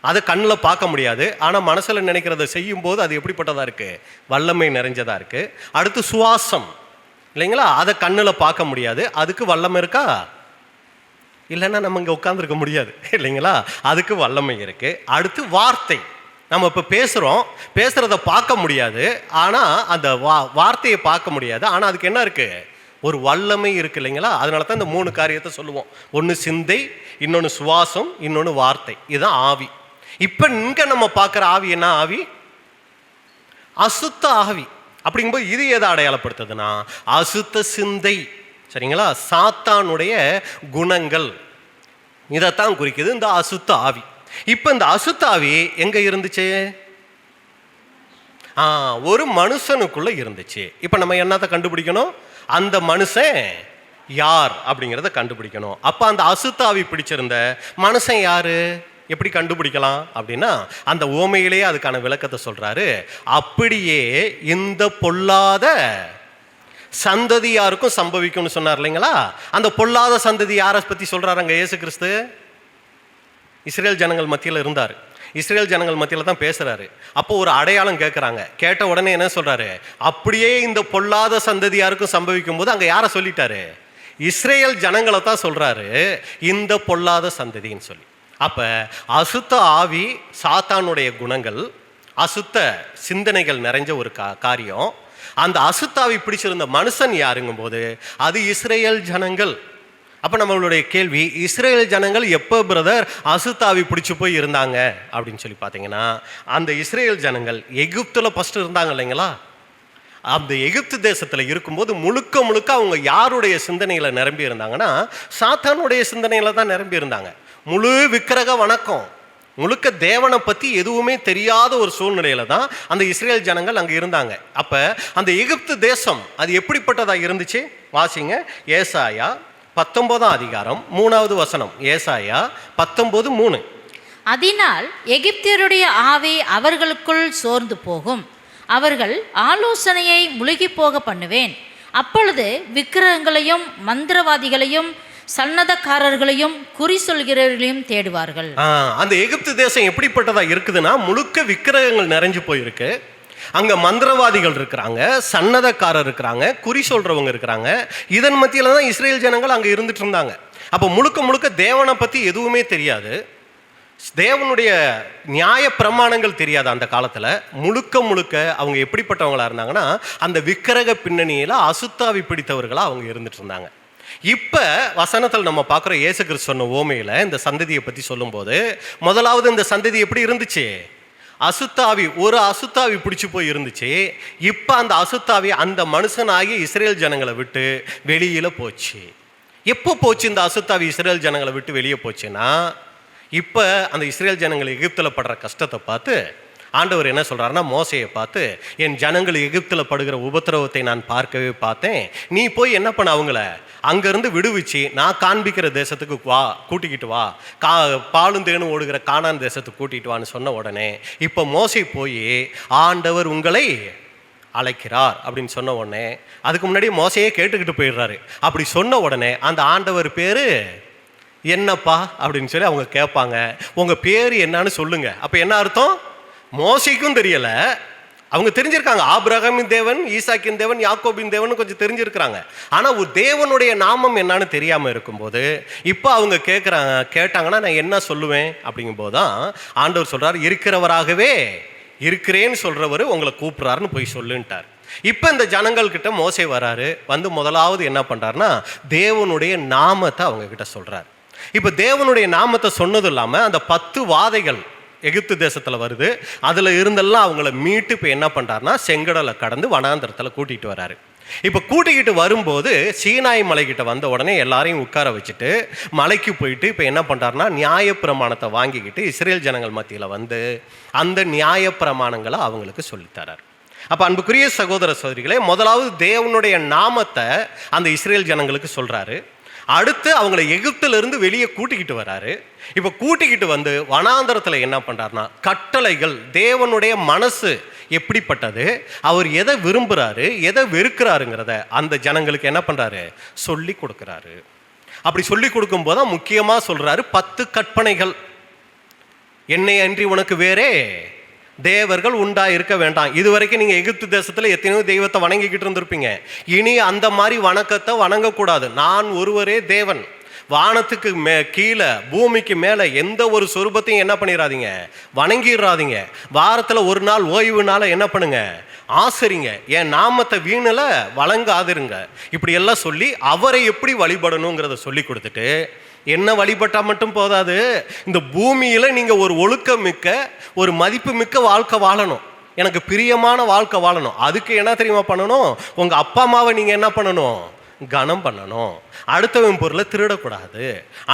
அதை கண்ணில் பார்க்க முடியாது, ஆனால் மனசில் நினைக்கிறத செய்யும்போது அது எப்படிப்பட்டதாக இருக்குது? வல்லமை நிறைஞ்சதாக இருக்குது. அடுத்து சுவாசம் இல்லைங்களா? அதை கண்ணில் பார்க்க முடியாது, அதுக்கு வல்லமை இருக்கா? இல்லைன்னா நம்ம இங்கே உட்காந்துருக்க முடியாது இல்லைங்களா? அதுக்கு வல்லமை இருக்குது. அடுத்து வார்த்தை, நம்ம இப்போ பேசுகிறத பார்க்க முடியாது, ஆனால் அந்த வார்த்தையை பார்க்க முடியாது, ஆனால் அதுக்கு என்ன இருக்குது? ஒரு வல்லமை இருக்குது இல்லைங்களா? அதனால தான் இந்த 3 காரியத்தை சொல்லுவோம். ஒன்று சிந்தை, இன்னொன்று சுவாசம், இன்னொன்று வார்த்தை. இதுதான் ஆவி. இப்போ இங்கே நம்ம பார்க்குற ஆவி என்ன ஆவி? அசுத்த ஆவி. அப்படிங்கும்போது இது எதை அடையாளப்படுத்துதுன்னா அசுத்த சிந்தை. சரிங்களா? சாத்தானுடைய குணங்கள் இதைத்தான் குறிக்குது இந்த அசுத்த ஆவி. இப்போ இந்த அசுத்த ஆவி எங்கே இருந்துச்சு? ஒரு மனுஷனுக்குள்ள இருந்துச்சு. இப்போ நம்ம என்னத்தை கண்டுபிடிக்கணும்? அந்த மனுஷன் யார் அப்படிங்கிறத கண்டுபிடிக்கணும். அப்போ அந்த அசுத்த ஆவி பிடிச்சிருந்த மனுஷன் யாரு? எப்படி கண்டுபிடிக்கலாம் அப்படின்னா, அந்த ஓமையிலேயே அதுக்கான விளக்கத்தை சொல்றாரு. அப்படியே இந்த பொல்லாத சந்ததி யாருக்கும் சம்பவிக்கும்னு சொன்னார் இல்லைங்களா? அந்த பொல்லாத சந்ததி யாரை பற்றி சொல்றாருங்க? இயேசு கிறிஸ்து இஸ்ரேல் ஜனங்கள் மத்தியில் இருந்தார். இஸ்ரேல் ஜனங்கள் மத்தியில் தான் பேசுறாரு. அப்போ ஒரு அடையாளம் கேட்குறாங்க. கேட்ட உடனே என்ன சொல்றாரு? அப்படியே இந்த பொல்லாத சந்ததி யாருக்கும் சம்பவிக்கும் போது அங்கே யாரை சொல்லிட்டாரு? இஸ்ரேல் ஜனங்களை தான் சொல்றாரு, இந்த பொல்லாத சந்ததின்னு சொல்லி. அப்போ அசுத்த ஆவி, சாத்தானுடைய குணங்கள், அசுத்த சிந்தனைகள் நிறைஞ்ச ஒரு காரியம். அந்த அசுத்தாவி பிடிச்சிருந்த மனுஷன் யாருங்கும் போது அது இஸ்ரேல் ஜனங்கள். அப்போ நம்மளுடைய கேள்வி, இஸ்ரேல் ஜனங்கள் எப்போ பிரதர் அசுத்தாவி பிடிச்சி போய் இருந்தாங்க அப்படின்னு சொல்லி பார்த்தீங்கன்னா, அந்த இஸ்ரேல் ஜனங்கள் எகிப்தில் ஃபஸ்ட்டு இருந்தாங்க இல்லைங்களா? அந்த எகிப்து தேசத்தில் இருக்கும்போது முழுக்க முழுக்க அவங்க யாருடைய சிந்தனையில் நிரம்பி இருந்தாங்கன்னா சாத்தானுடைய சிந்தனையில் தான் நிரம்பி இருந்தாங்க. முழு விக்கிரக வணக்கம், முழுக்க தேவனை பற்றி எதுவுமே தெரியாத ஒரு சூழ்நிலையில தான் அந்த இஸ்ரேல் ஜனங்கள் அங்கே இருந்தாங்க. அப்போ அந்த எகிப்து தேசம் அது எப்படிப்பட்டதாக இருந்துச்சு? வாசிங்க, ஏசாயா 19ஆம் அதிகாரம் 3வது வசனம். ஏசாயா 19:3. அதனால் எகிப்தியருடைய ஆவி அவர்களுக்குள் சோர்ந்து போகும், அவர்கள் ஆலோசனையை முழுகி போக பண்ணுவேன். அப்பொழுது விக்கிரகங்களையும் மந்திரவாதிகளையும் சன்னதக்காரர்களையும் குறி சொல்கிறவர்களையும் தேடுவார்கள். அந்த எகிப்து தேசம் எப்படிப்பட்டதா இருக்குதுன்னா முழுக்க விக்கிரகங்கள் நிறைஞ்சு போயிருக்கு. அங்க மந்திரவாதிகள் இருக்கிறாங்க, சன்னதக்காரர் இருக்கிறாங்க, குறி சொல்றவங்க இருக்கிறாங்க. இதன் மத்தியில தான் இஸ்ரேல் ஜனங்கள் அங்க இருந்துட்டு இருந்தாங்க. அப்போ முழுக்க முழுக்க தேவனை பத்தி எதுவுமே தெரியாது, தேவனுடைய நியாய பிரமாணங்கள் தெரியாது. அந்த காலத்துல முழுக்க முழுக்க அவங்க எப்படிப்பட்டவங்களா இருந்தாங்கன்னா அந்த விக்கிரக பின்னணியில அசுத்தாவி பிடித்தவர்களா அவங்க இருந்துட்டு இருந்தாங்க. இப்ப வசனத்தில் நம்ம பார்க்குற இயேசு கிறிஸ்து சொன்ன ஓமையில இந்த சந்ததியை பத்தி சொல்லும்போது, முதலாவது இந்த சந்ததி எப்படி இருந்துச்சு? அசுத்தாவி, ஒரு அசுத்தாவி பிடிச்சி போய் இருந்துச்சு. இப்ப அந்த அசுத்தாவி அந்த மனுஷனாகி இஸ்ரேல் ஜனங்களை விட்டு வெளியில போச்சு. எப்போ போச்சு இந்த அசுத்தாவி இஸ்ரேல் ஜனங்களை விட்டு வெளியே போச்சுன்னா, இப்போ அந்த இஸ்ரேல் ஜனங்கள் எகிப்தில் படுற கஷ்டத்தை பார்த்து ஆண்டவர் என்ன சொல்கிறாருன்னா, மோசையை பார்த்து, என் ஜனங்கள் எகிப்தில் படுகிற உபத்திரவத்தை நான் பார்க்கவே பார்த்தேன். நீ போய் என்ன பண்ண, அவங்கள அங்கேருந்து விடுவிச்சு நான் காண்பிக்கிற தேசத்துக்கு வா, கூட்டிக்கிட்டு வா, பாலும் தேனும் ஓடுகிற கானான் தேசத்துக்கு கூட்டிகிட்டு வான்னு சொன்ன உடனே இப்போ மோசை போய் ஆண்டவர் உங்களை அழைக்கிறார் அப்படின்னு சொன்ன உடனே, அதுக்கு முன்னாடி மோசையே கேட்டுக்கிட்டு போயிடுறாரு. அப்படி சொன்ன உடனே அந்த ஆண்டவர் பேர் என்னப்பா அப்படின்னு சொல்லி அவங்க கேட்பாங்க. உங்கள் பேர் என்னன்னு சொல்லுங்க. அப்போ என்ன அர்த்தம்? மோசைக்கும் தெரியலை, அவங்க தெரிஞ்சிருக்காங்க. ஆபிரகாமின் தேவன், ஈசாக்கின் தேவன், யாக்கோபின் தேவன் கொஞ்சம் தெரிஞ்சிருக்கிறாங்க. ஆனால் ஒரு தேவனுடைய நாமம் என்னன்னு தெரியாமல் இருக்கும்போது இப்போ அவங்க கேட்டாங்கன்னா நான் என்ன சொல்லுவேன் அப்படிங்கும்போது தான் ஆண்டவர் சொல்கிறார், இருக்கிறவராகவே இருக்கிறேன்னு சொல்கிறவர் உங்களை கூப்பிட்றாருன்னு போய் சொல்லுன்ட்டார். இப்போ இந்த ஜனங்கள்கிட்ட மோசே வராரு. வந்து முதலாவது என்ன பண்ணுறாருன்னா, தேவனுடைய நாமத்தை அவங்க கிட்ட சொல்கிறார். இப்போ தேவனுடைய நாமத்தை சொன்னதும் இல்லாமல் அந்த 10 வாதைகள் எகிப்து தேசத்தில் வருது. அதில் இருந்தெல்லாம் அவங்கள மீட்டு இப்போ என்ன பண்ணுறாருனா, செங்கடலை கடந்து வனாந்தரத்தில் கூட்டிகிட்டு வராரு. இப்போ கூட்டிக்கிட்டு வரும்போது சீனாய் மலைக்கிட்ட வந்த உடனே எல்லாரையும் உட்கார வச்சுட்டு மலைக்கு போயிட்டு இப்போ என்ன பண்ணுறாருனா, நியாயப்பிரமாணத்தை வாங்கிக்கிட்டு இஸ்ரேல் ஜனங்கள் மத்தியில் வந்து அந்த நியாயப்பிரமாணங்களை அவங்களுக்கு சொல்லித்தரார். அப்போ அன்புக்குரிய சகோதர சகோதரிகளே, முதலாவது தேவனுடைய நாமத்தை அந்த இஸ்ரேல் ஜனங்களுக்கு சொல்கிறாரு. அடுத்து அவங்கள எகிப்திலிருந்து வெளியே கூட்டிக்கிட்டு வராரு. இப்போ கூட்டிக்கிட்டு வந்து வனாந்தரத்தில் என்ன பண்ணுறாருனா, கட்டளைகள், தேவனுடைய மனசு எப்படிப்பட்டது, அவர் எதை விரும்புகிறாரு, எதை வெறுக்கிறாருங்கிறத அந்த ஜனங்களுக்கு என்ன பண்ணுறாரு, சொல்லி கொடுக்குறாரு. அப்படி சொல்லி கொடுக்கும்போது தான் முக்கியமாக சொல்கிறாரு 10 கற்பனைகள். என்னை அன்றி உனக்கு வேறே தேவர்கள் உண்டா இருக்க வேண்டாம். இது வரைக்கும் நீங்கள் எகிப்து தேசத்தில் எத்தனையோ தெய்வத்தை வணங்கிக்கிட்டு இருந்திருப்பீங்க. இனி அந்த மாதிரி வணக்கத்தை வணங்கக்கூடாது. நான் ஒருவரே தேவன். வானத்துக்கு கீழே பூமிக்கு மேலே எந்த ஒரு சொரூபத்தையும் என்ன பண்ணிடாதீங்க, வணங்கிடாதீங்க. வாரத்தில் ஒரு நாள் ஓய்வு நாளை என்ன பண்ணுங்க, ஆசரிங்க. என் நாமத்தை வீணில் வழங்காதிருங்க. இப்படி எல்லாம் சொல்லி அவரை எப்படி வழிபடணுங்கிறத சொல்லி கொடுத்துட்டு, என்ன வழிபட்டால் மட்டும் போதாது, இந்த பூமியில் நீங்கள் ஒரு ஒழுக்கமிக்க, ஒரு மதிப்பு மிக்க வாழ்க்கை வாழணும், எனக்கு பிரியமான வாழ்க்கை வாழணும். அதுக்கு என்ன தெரியுமா பண்ணணும், உங்கள் அப்பா அம்மாவை நீங்கள் என்ன பண்ணணும், கனம் பண்ணணும். அடுத்தவன் பொருளை திருடக்கூடாது,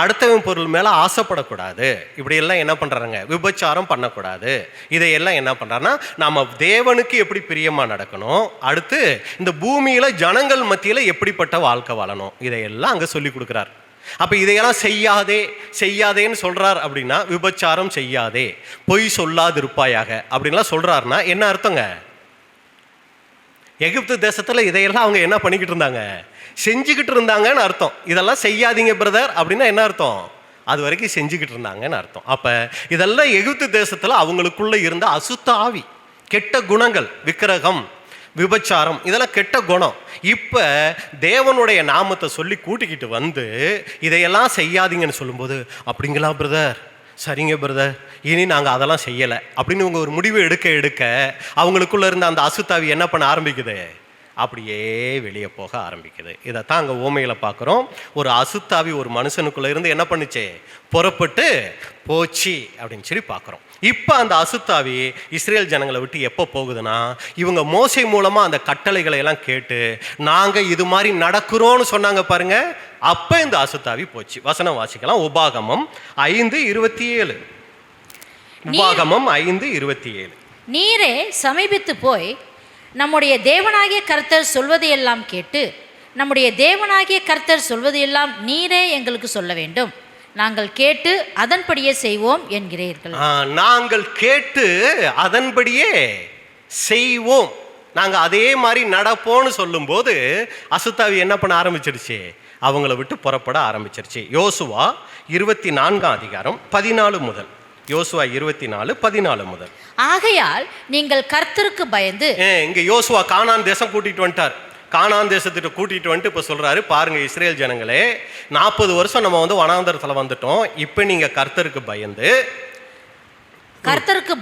அடுத்தவன் பொருள் மேலே ஆசைப்படக்கூடாது. இப்படியெல்லாம் என்ன பண்ணுறாங்க, விபச்சாரம் பண்ணக்கூடாது. இதையெல்லாம் என்ன பண்ணுறாருன்னா, நம்ம தேவனுக்கு எப்படி பிரியமாக நடக்கணும், அடுத்து இந்த பூமியில் ஜனங்கள் மத்தியில் எப்படிப்பட்ட வாழ்க்கை வாழணும், இதையெல்லாம் அங்கே சொல்லி கொடுக்குறார். அப்போ இதையெல்லாம் செய்யாதேன்னு சொல்கிறார். அப்படின்னா விபச்சாரம் செய்யாதே, பொய் சொல்லாதிருப்பாயாக அப்படின்லாம் சொல்கிறாருன்னா என்ன அர்த்தங்க? எகிப்து தேசத்தில் இதையெல்லாம் அவங்க என்ன பண்ணிக்கிட்டு இருந்தாங்க, செஞ்சுக்கிட்டு இருந்தாங்கன்னு அர்த்தம். இதெல்லாம் செய்யாதீங்க பிரதர் அப்படின்னா என்ன அர்த்தம், அது வரைக்கும் செஞ்சுக்கிட்டு இருந்தாங்கன்னு அர்த்தம். அப்போ இதெல்லாம் எகிப்து தேசத்தில் அவங்களுக்குள்ள இருந்த அசுத்த ஆவி, கெட்ட குணங்கள், விக்கிரகம், விபச்சாரம், இதெல்லாம் கெட்ட குணம். இப்போ தேவனுடைய நாமத்தை சொல்லி கூட்டிக்கிட்டு வந்து இதையெல்லாம் செய்யாதீங்கன்னு சொல்லும்போது, அப்படிங்களா பிரதர், சரிங்க பிரதர், இனி நாங்கள் அதெல்லாம் செய்யலை அப்படின்னு இவங்க ஒரு முடிவு எடுக்க அவங்களுக்குள்ள இருந்த அந்த அசுத்தாவி என்ன பண்ண ஆரம்பிக்குது, அப்படியே வெளியே போக ஆரம்பிக்குது. இதைத்தான் அங்கே ஓமையில் பார்க்குறோம். ஒரு அசுத்தாவி ஒரு மனுஷனுக்குள்ளே இருந்து என்ன பண்ணுச்சு, புறப்பட்டு போச்சு அப்படின்னு சொல்லி பார்க்குறோம். இப்போ அந்த அசுத்தாவி இஸ்ரேல் ஜனங்களை விட்டு எப்போ போகுதுன்னா, இவங்க மோசை மூலமாக அந்த கட்டளைகளை எல்லாம் கேட்டு நாங்கள் இது மாதிரி நடக்கிறோன்னு சொன்னாங்க பாருங்க, அப்போ இந்த அசுத்தாவி போச்சு. வசனம் வாசிக்கலாம். உபாகமம் 5:27. உபாகமம் 5:27. நீரே சமீபித்து போய் நம்முடைய தேவனாகிய கர்த்தர் சொல்வதையெல்லாம் கேட்டு, நம்முடைய தேவனாகிய கர்த்தர் சொல்வதையெல்லாம் நீரே எங்களுக்கு சொல்ல வேண்டும், நாங்கள் கேட்டு அதன்படியே செய்வோம் என்கிறீர்கள். நாங்கள் கேட்டு அதன்படியே செய்வோம், நாங்கள் அதே மாதிரி நடப்போம்னு சொல்லும்போது அசுத்தாவி என்ன பண்ண ஆரம்பிச்சிருச்சு, அவங்கள விட்டு புறப்பட ஆரம்பிச்சிருச்சு. யோசுவா 24:14 முதல். யோசுவா 24:14 முதல். ஆகையால் நீங்கள் கர்த்தருக்கு பயந்து, இங்க யோசுவா கானான் தேசம் கூட்டிட்டு வந்துட்டார். கானான் தேசத்திட்ட கூட்டிட்டு வந்துட்டு இப்போ சொல்றாரு, பாருங்க இஸ்ரேல் ஜனங்களே, 40 வருஷம் நம்ம வந்து வனாந்தரத்தில் வந்துட்டோம். இப்போ நீங்க கர்த்தருக்கு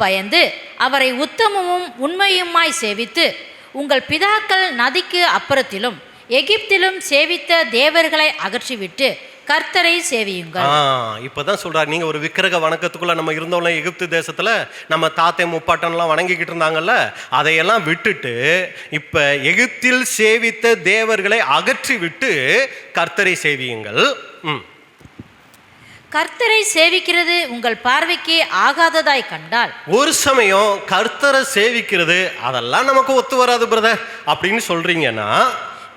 பயந்து அவரை உத்தமமும் உண்மையுமாய் சேவித்து, உங்கள் பிதாக்கள் நதிக்கு அப்புறத்திலும் எகிப்திலும் சேவித்த தேவர்களை அகற்றிவிட்டு கர்த்தரை சேவியுங்கள். இப்பதான் சொல்றாரு, நீங்க ஒரு விக்கிரக வணக்கத்துக்குள்ள நம்ம இருந்தோம்ல எகிப்து தேசத்துல, நம்ம தாத்தை முப்பாட்டன்லாம் வணங்கிக்கிட்டு இருந்தாங்கல்ல, அதையெல்லாம் விட்டுட்டு இப்ப எகிப்தில் சேவித்த தேவர்களை அகற்றி விட்டு கர்த்தரை சேவியுங்கள். கர்த்தரை சேவிக்கிறது உங்கள் பார்வைக்கு ஆகாததாய் கண்டால், ஒரு சமயம் கர்த்தரை சேவிக்கிறது அதெல்லாம் நமக்கு ஒத்து வராது பிரதர் அப்படின்னு சொல்றீங்கன்னா,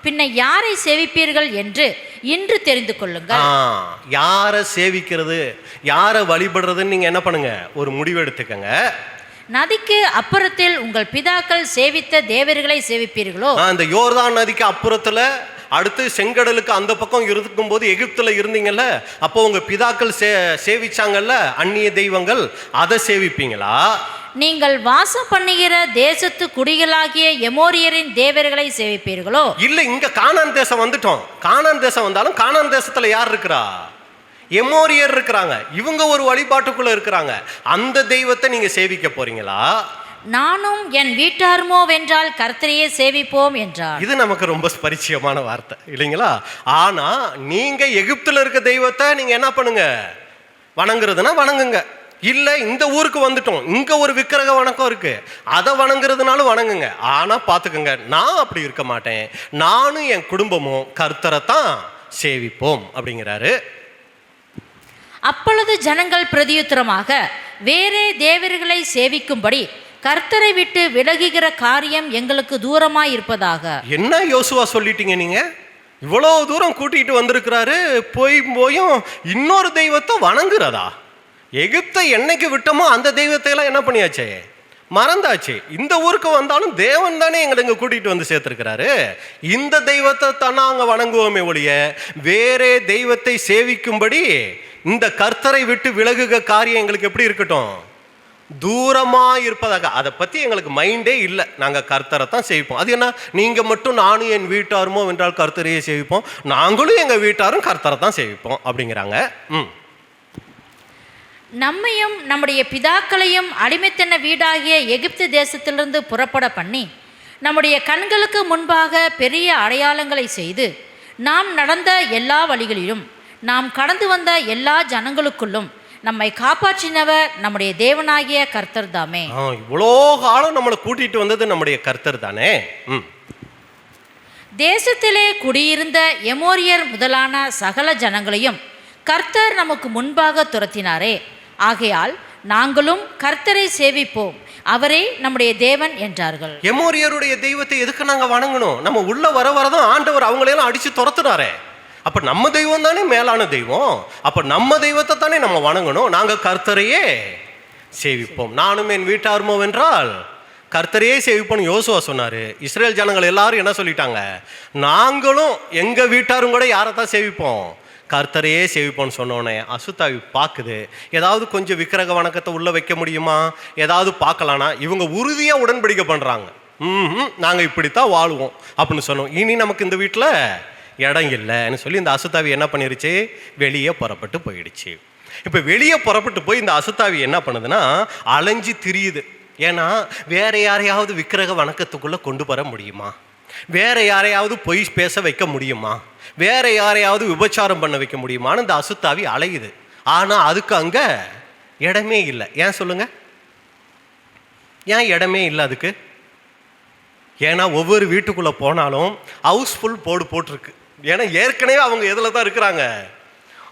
பின்ன யாரை சேவிப்பீர்கள் என்று இன்று தெரிந்து கொள்ளுங்கள். யாரை சேவிக்கிறது, யாரை வழிபடுறதுன்னு நீங்க என்ன பண்ணுங்க, ஒரு முடிவு எடுத்துக்கங்க. நதிக்கு அப்புறத்தில் உங்கள் பிதாக்கள் சேவித்த தேவர்களை சேவிப்பீர்களோ? அந்த யோர்தான் நதிக்கு அப்புறத்துல, அடுத்து செங்கடலுக்கு அந்த பக்கம் இருக்கும்போது எகிப்துல இருந்தீங்கல்ல, அப்போ உங்க பிதாக்கள் சேவிச்சாங்கல்ல அந்நிய தெய்வங்கள், அதை சேவிப்பீங்களா? நீங்கள் வாசம் பண்ணுகிற தேசத்து குடிகளாகிய எமோரியரின் தேவர்களை சேவிப்பீர்களோ? இல்ல, இங்க கானான் தேசம் வந்துட்டோம். கானான் தேசம் வந்தாலும் கானான் தேசத்துல யார் இருக்கிறா? எமோரியர் இருக்கிறாங்க. இவங்க ஒரு வழிபாட்டுக்குள்ள இருக்கிறாங்க. அந்த தெய்வத்தை நீங்க சேவிக்க போறீங்களா? நானும் என் வீட்டாருமோ வென்றால் கர்த்தரையே சேவிப்போம் என்றார். இது நமக்கு ரொம்ப பரிச்சயமான வார்த்தை இல்லைங்களா? ஆனா நீங்க எகிப்துல இருக்க தெய்வத்தை நீங்க என்ன பண்ணுங்க, வணங்குறதுன்னா வணங்குங்க. இல்ல, இந்த ஊருக்கு வந்துட்டோம், இங்க ஒரு விக்கிரக வணக்கம் இருக்கு, அதை வணங்குறதுனாலும் வணங்குங்க. ஆனா பாத்துக்கங்க, நான் அப்படி இருக்க மாட்டேன், நானும் என் குடும்பமும் கர்த்தரை தான் சேவிப்போம் அப்படிங்கிறாரு. அப்பொழுது ஜனங்கள் பிரதியுத்தரமாக, வேறே தேவர்களை சேவிக்கும்படி கர்த்தரை விட்டு விலகுகிற காரியம் எங்களுக்கு தூரமாய் இருப்பதாக. என்ன யோசுவா சொல்லிட்டீங்க நீங்க? இவ்வளவு தூரம் கூட்டிட்டு வந்திருக்கிறாரு, போயும் இன்னொரு தெய்வத்தை வணங்குறதா? எகிப்தை என்னைக்கு விட்டோமோ அந்த தெய்வத்தை எல்லாம் என்ன பண்ணியாச்சே, மறந்தாச்சு. இந்த ஊருக்கு வந்தாலும் தேவன் தானே எங்களை இங்க கூட்டிட்டு வந்து சேர்த்திருக்கிறாரு. இந்த தெய்வத்தை தானே அங்க வணங்குவோமே ஒழிய வேறே தெய்வத்தை சேவிக்கும்படி இந்த கர்த்தரை விட்டு விலகுக காரியம் எங்களுக்கு எப்படி இருக்கட்டும், தூரமா இருப்பதாக. அதை பத்தி எங்களுக்கு மைண்டே இல்லை, நாங்க கர்த்தரை தான் சேவிப்போம். அது என்ன, நீங்க மட்டும் நானும் என் வீட்டாருமோ வென்றால் கர்த்தரையே சேவிப்போம், நாங்களும் எங்க வீட்டாரும் கர்த்தரை தான் சேவிப்போம் அப்படிங்கிறாங்க. நம்மையும் நம்முடைய பிதாக்களையும் அடிமைத்தன வீடாகிய எகிப்து தேசத்திலிருந்து புறப்பட பண்ணி நம்முடைய கண்களுக்கு முன்பாக பெரிய அடையாளங்களை செய்து நாம் நடந்த எல்லா வழிகளிலும் நாம் கடந்து வந்த எல்லா ஜனங்களுக்குள்ளும் நம்மை காப்பாற்றினவர் நம்முடைய தேவனாகிய கர்த்தர் தாமே. இவ்வளோ காலம் நம்மளை கூட்டிட்டு வந்தது நம்முடைய கர்த்தர் தானே. தேசத்திலே குடியிருந்த எமோரியர் முதலான சகல ஜனங்களையும் கர்த்தர் நமக்கு முன்பாக துரத்தினாரே, ஆகையால் நாங்களும் கர்த்தரை சேவிப்போம், அவரே நம்முடைய தேவன் என்றார்கள். எமோரியருடைய தெய்வத்தை எதுக்கு நாங்க வணங்கணும்? நம்ம உள்ள வரதான் ஆண்டவர் அவங்களையெல்லாம் அடிச்சு துரத்துனாரே. அப்ப நம்ம தெய்வம் தானே மேலான தெய்வம், அப்ப நம்ம தெய்வத்தை தானே நம்ம வணங்கணும். நாங்க கர்த்தரையே சேவிப்போம், நானும் என் வீட்டாருமோ வென்றால் கர்த்தரையே சேவிப்போம் யோசுவா சொன்னாரு. இஸ்ரேல் ஜனங்கள் எல்லாரும் என்ன சொல்லிட்டாங்க, நாங்களும் எங்க வீட்டாரும் கூட யாரை தான் சேவிப்போம், கர்த்தரையே சேவிப்போம்னு சொன்னோன்னே அசுத்தாவி பார்க்குது, ஏதாவது கொஞ்சம் விக்கிரக வணக்கத்தை உள்ள வைக்க முடியுமா, ஏதாவது பார்க்கலானா. இவங்க உறுதியா உடன்படிக்கை பண்றாங்க, நாங்க இப்படித்தான் வாழ்வோம் அப்படின்னு சொன்னோம். இனி நமக்கு இந்த வீட்டில் இடம் இல்லைன்னு சொல்லி இந்த அசுத்தாவி என்ன பண்ணிருச்சு, வெளியே புறப்பட்டு போயிடுச்சு. இப்போ வெளியே புறப்பட்டு போய் இந்த அசுத்தாவி என்ன பண்ணுதுன்னா அலைஞ்சு திரியுது. ஏன்னா வேற யாரையாவது விக்கிரக வணக்கத்துக்குள்ள கொண்டு வர முடியுமா, வேற யாரையாவது பொய் பேச வைக்க முடியுமா, வேற யாரையாவது விபச்சாரம் பண்ண வைக்க முடியுமான்னு இந்த அசுத்தாவி அலையுது. ஆனா அதுக்கு அங்க இடமே இல்லை. ஏன் சொல்லுங்க, ஏன் இடமே இல்லை அதுக்கு? ஏன்னா ஒவ்வொரு வீட்டுக்குள்ள போனாலும் ஹவுஸ்ஃபுல் போட்டிருக்கு. ஏன்னா ஏற்கனவே அவங்க எதுல தான் இருக்கிறாங்க,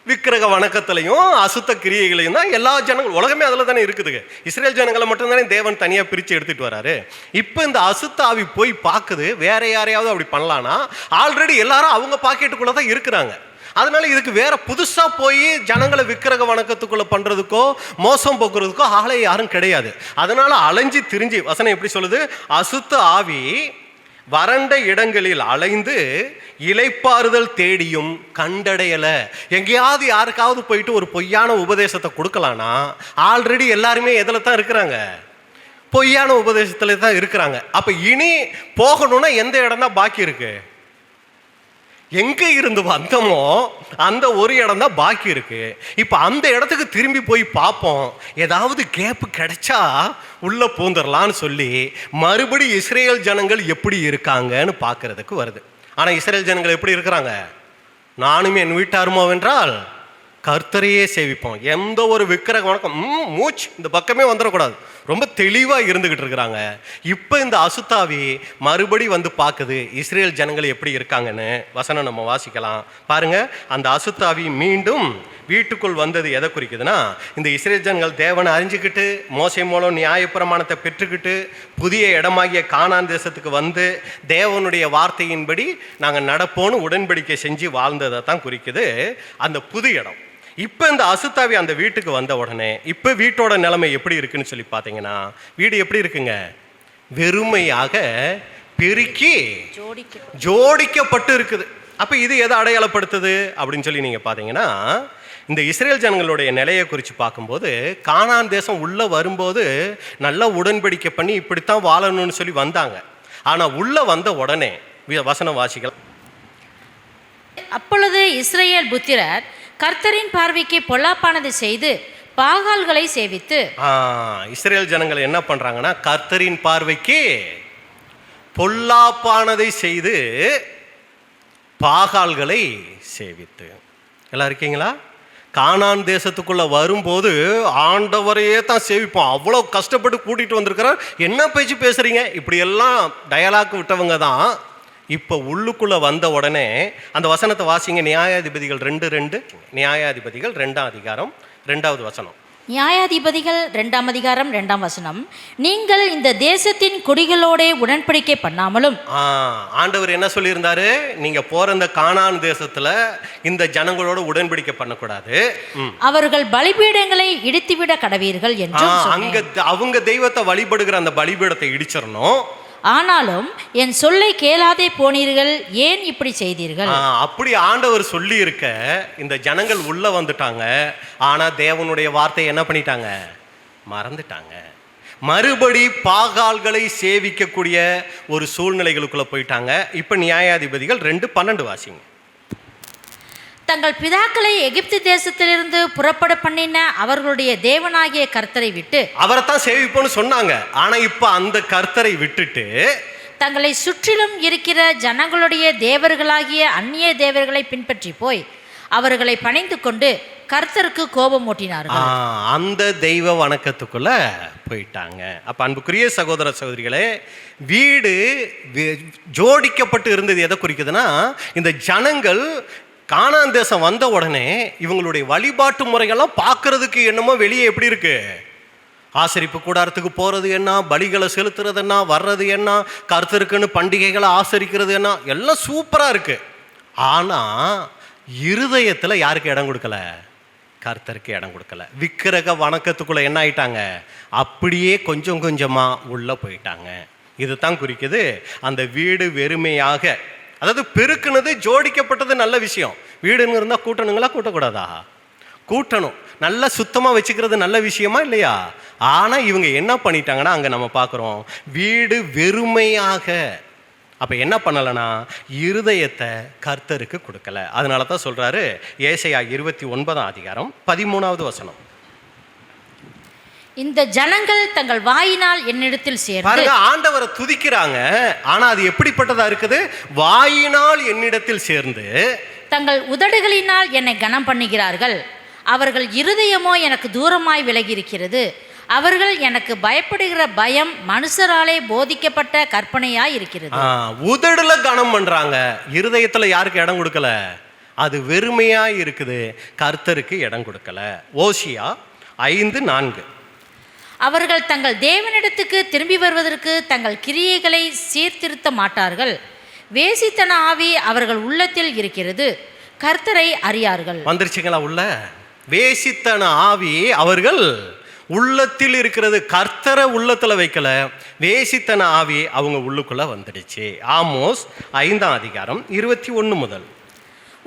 விக்கிரக வணக்கத்திலையும் அசுத்த கிரியைகளையும் தான் எல்லா ஜனங்களும், உலகமே அதில் தானே இருக்குது. இஸ்ரேல் ஜனங்களை மட்டும்தானே தேவன் தனியாக பிரித்து எடுத்துகிட்டு வராரு. இப்போ இந்த அசுத்த ஆவி போய் பார்க்குது, வேற யாரையாவது அப்படி பண்ணலான்னா ஆல்ரெடி எல்லாரும் அவங்க பாக்கெட்டுக்குள்ளே தான் இருக்கிறாங்க. அதனால இதுக்கு வேற புதுசா போய் ஜனங்களை விக்கிரக வணக்கத்துக்குள்ள பண்றதுக்கோ மோசம் போக்குறதுக்கோ ஆளே யாரும் கிடையாது. அதனால அலைஞ்சு திரிஞ்சு, வசனம் எப்படி சொல்லுது, அசுத்த ஆவி வறண்ட இடங்களில் அலைந்து இளைப்பாறுதல் தேடியும் கண்டடையல. எங்கேயாவது யாருக்காவது போயிட்டு ஒரு பொய்யான உபதேசத்தை கொடுக்கலான்னா ஆல்ரெடி எல்லாருமே எதில் தான் இருக்கிறாங்க, பொய்யான உபதேசத்துல தான் இருக்கிறாங்க. அப்ப இனி போகணும்னா எந்த இடம் தான் பாக்கி இருக்கு, எங்க இருந்து வந்தோமோ அந்த ஒரு இடம் தான் பாக்கி இருக்கு. இப்ப அந்த இடத்துக்கு திரும்பி போய் பார்ப்போம், ஏதாவது கேப் கிடைச்சா உள்ள பூந்துடலான்னு சொல்லி மறுபடி இஸ்ரேல் ஜனங்கள் எப்படி இருக்காங்கன்னு பார்க்கறதுக்கு வருது. ஆனா இஸ்ரேல் ஜனங்கள் எப்படி இருக்கிறாங்க, நானும் என் வீட்டாருமோ என்றால் கர்த்தரையே சேவிப்போம். எந்த ஒரு விக்கிரக வணக்கம் மூச்சு இந்த பக்கமே வந்துடக்கூடாது. ரொம்ப தெளிவாக இருந்துகிட்டு இருக்கிறாங்க. இப்போ இந்த அசுத்தாவி மறுபடி வந்து பார்க்குது இஸ்ரேல் ஜனங்கள் எப்படி இருக்காங்கன்னு. வசனம் நம்ம வாசிக்கலாம் பாருங்க. அந்த அசுத்தாவி மீண்டும் வீட்டுக்குள் வந்தது எதை குறிக்குதுன்னா, இந்த இஸ்ரேல் ஜனங்கள் தேவனை அறிஞ்சிக்கிட்டு மோசே மூலம் நியாயப்பிரமாணத்தை பெற்றுக்கிட்டு புதிய இடமாகிய கானான் தேசத்துக்கு வந்து தேவனுடைய வார்த்தையின்படி நாங்கள் நடப்போன்னு உடன்படிக்கை செஞ்சு வாழ்ந்ததை தான் குறிக்குது அந்த புது இடம். இப்போ இந்த அசுத்தாவி அந்த வீட்டுக்கு வந்த உடனே இப்போ வீட்டோட நிலைமை எப்படி இருக்குன்னு சொல்லி பார்த்தீங்கன்னா, வீடு எப்படி இருக்குங்க? வெறுமையாக பெருக்கி ஜோடிக்கப்பட்டு இருக்குது. அப்போ இது எதை அடையாளப்படுத்துது அப்படின்னு சொல்லி நீங்கள் பார்த்தீங்கன்னா, இந்த இஸ்ரேல் ஜனங்களுடைய நிலையை குறித்து பார்க்கும்போது கானான் தேசம் உள்ளே வரும்போது நல்லா உடன்படிக்கை பண்ணி இப்படித்தான் வாழணும்னு சொல்லி வந்தாங்க. ஆனால் உள்ளே வந்த உடனே வசனம் வாசிக்கலாம். அப்பொழுது இஸ்ரேல் புத்திரர் கர்த்தரின் பார்வைக்கு பொல்லாப்பானது செய்து பாகால்களை சேவித்து. இஸ்ரேல் ஜனங்கள் என்ன பண்றாங்கன்னா, கர்த்தரின் பார்வைக்கு பொல்லாப்பானதை செய்து பாகால்களை சேவித்து. எல்லாம் இருக்கீங்களா? கானான் தேசத்துக்குள்ள வரும்போது ஆண்டவரையே தான் சேவிப்போம். அவ்வளோ கஷ்டப்பட்டு கூட்டிட்டு வந்திருக்கிறார். என்ன பேச்சு பேசுறீங்க? இப்படியெல்லாம் டயலாக் விட்டவங்க தான் இப்போ உள்ளுக்குள்ளே வந்த உடனே அந்த வசனத்தை வாசிங்க. நியாயாதிபதிகள் 2:2. நியாயாதிபதிகள் 2ஆம் அதிகாரம் 2வது வசனம். நியாயாதிபதிகள் 2ஆம் அதிகாரம் 2ஆம் வசனம். நீங்கள் இந்த தேசத்தின் குடிகளோட உடன்படிக்கை பண்ணாமலும். ஆண்டவர் என்ன சொல்லியிருந்தாரு? நீங்க போற இந்த கானான் தேசத்துல இந்த ஜனங்களோட உடன்படிக்கை பண்ணக்கூடாது, அவர்கள் பலிபீடங்களை இடித்துவிட கடவீர்கள் என்று. அங்க அவங்க தெய்வத்தை வழிபடுகிற அந்த பலிபீடத்தை இடிச்சிடணும். ஆனாலும் என் சொல்லை கேளாதே போனீர்கள், ஏன் இப்படி செய்தீர்கள்? அப்படி ஆண்டவர் சொல்லி இருக்க இந்த ஜனங்கள் உள்ள வந்துட்டாங்க. ஆனா தேவனுடைய வார்த்தையை என்ன பண்ணிட்டாங்க? மறந்துட்டாங்க. மறுபடி பாகால்களை சேவிக்கக்கூடிய ஒரு சூழ்நிலைகளுக்குள்ள போயிட்டாங்க. இப்ப நியாயாதிபதிகள் 2:12 வாசிங்க. தங்கள் பிதாக்களை எகிப்து தேசத்திலிருந்து புறப்பட பண்ணின அவர்களுடைய தேவனாகிய கர்த்தரை விட்டு, அவரைத்தான் சேவிப்போன்னு சொன்னாங்க. ஆனா இப்ப அந்த கர்த்தரை விட்டுட்டு தங்களை சுற்றிலும் இருக்கிற ஜனங்களுடைய தேவர்களாகிய அந்நிய தேவர்களை பின்பற்றி போய் அவர்களை பணிந்து கொண்டு கர்த்தருக்கு கோபம் ஊட்டினார்கள். அந்த தெய்வ வணக்கத்துக்குள்ள போயிட்டாங்க. அப்ப அன்புக்குரிய சகோதர சகோதரிகளே, வீடு ஜோடிக்கப்பட்டு இருந்தது எதை குறிக்குதுன்னா, இந்த ஜனங்கள் கானான் தேசம் வந்த உடனே இவங்களுடைய வழிபாட்டு முறைகள்லாம் பார்க்கறதுக்கு என்னமோ வெளியே எப்படி இருக்கு? ஆசரிப்பு கூடாரத்துக்கு போகிறது என்ன, பலிகளை செலுத்துறது என்ன, வர்றது என்ன, கர்த்தருக்குன்னு பண்டிகைகளை ஆசரிக்கிறது என்ன, எல்லாம் சூப்பராக இருக்கு. ஆனால் இருதயத்தில் யாருக்கு இடம் கொடுக்கல? கர்த்தருக்கு இடம் கொடுக்கல. விக்கிரக வணக்கத்துக்குள்ள என்ன ஆயிட்டாங்க? அப்படியே கொஞ்சம் கொஞ்சமாக உள்ளே போயிட்டாங்க. இதுதான் குறிக்குது அந்த வீடு வெறுமையாக. அதாவது பெருக்குனது ஜோடிக்கப்பட்டது நல்ல விஷயம். வீடுன்னு இருந்தால் கூட்டணுங்களா கூட்டக்கூடாதா? கூட்டணும். நல்லா சுத்தமாக வச்சுக்கிறது நல்ல விஷயமா இல்லையா? ஆனால் இவங்க என்ன பண்ணிட்டாங்கன்னா, அங்கே நம்ம பார்க்குறோம் வீடு வெறுமையாக. அப்போ என்ன பண்ணலைன்னா இருதயத்தை கர்த்தருக்கு கொடுக்கல. அதனால தான் சொல்கிறாரு ஏசாயா 29ஆம் அதிகாரம் 13வது வசனம். இந்த ஜனங்கள் தங்கள் வாயினால் என்னிடத்தில் சேர்ந்து. பாருங்க, ஆண்டவரை துதிக்கிறாங்க. ஆனா அது எப்படிப்பட்டதா இருக்குது? வாயினால் என்னிடத்தில் சேர்ந்து தங்கள் உதடுகளினால் என்னை கனம் பண்ணுகிறார்கள், அவர்கள் இருதயமோ எனக்கு தூரமாய் விலகி இருக்கிறது. அவர்கள் எனக்கு பயப்படுகிற பயம் மனுஷராலே போதிக்கப்பட்ட கற்பனையாய் இருக்கிறது. உதடுல கனம் பண்றாங்க, இருதயத்துல யாருக்கு இடம் கொடுக்கல? அது வெறுமையா இருக்குது, கர்த்தருக்கு இடம் கொடுக்கல. ஓசியா 5:4. அவர்கள் தங்கள் தேவனிடத்துக்கு திரும்பி வருவதற்கு தங்கள் கிரியைகளை சீர்திருத்த மாட்டார்கள். வேசித்தன ஆவி அவர்கள் உள்ளத்தில் இருக்கிறது, கர்த்தரை அறியார்கள். வந்துருச்சுங்களா உள்ள? வேசித்தன ஆவி அவர்கள் உள்ளத்தில் இருக்கிறது, கர்த்தரை உள்ளத்துல வைக்கல. வேசித்தன ஆவி அவங்க உள்ளுக்குள்ள வந்துடுச்சு. ஆமோஸ் 5ஆம் அதிகாரம் 21 முதல்.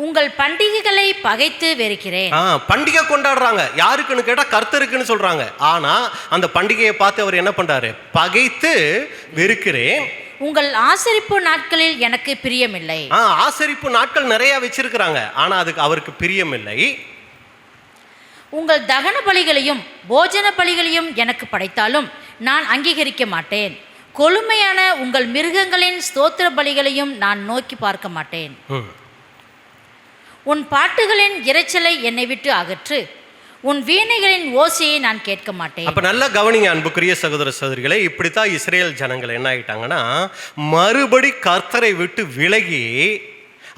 உங்கள் பண்டிகைகளை பகைத்து வெறுக்கிறேன். பண்டிகை கொண்டாடுறாங்க, யாருக்குன்னு கேட்டா கர்த்தருக்குன்னு சொல்றாங்க. ஆனா அந்த பண்டிகையை பார்த்து அவர் என்ன பண்றாரு? பகைத்து வெறுக்கிறேன். உங்கள் ஆசரிப்பு நாட்களில் எனக்கு பிரியமில்லை. ஆசரிப்பு நாட்கள் நிறைய வச்சிருக்கிறாங்க, ஆனா அதுக்கு அவருக்கு பிரியமில்லை. உங்கள் தகன பலிகளையும் போஜன பலிகளையும் எனக்கு படைத்தாலும் நான் அங்கீகரிக்க மாட்டேன். கொழுமையான உங்கள் மிருகங்களின் ஸ்தோத்திர பலிகளையும் நான் நோக்கி பார்க்க மாட்டேன். உன் பாட்டுகளின் இரைச்சலை என்னை விட்டு அகற்று, உன் வீணைகளின் ஓசையை நான் கேட்க மாட்டேன். அப்ப நல்லா கவனிங்க அன்புக்குரிய சகோதர சகோதரிகளே, இப்படித்தான் இஸ்ரேல் ஜனங்கள் என்ன ஆயிட்டாங்கன்னா, மறுபடி கர்த்தரை விட்டு விலகி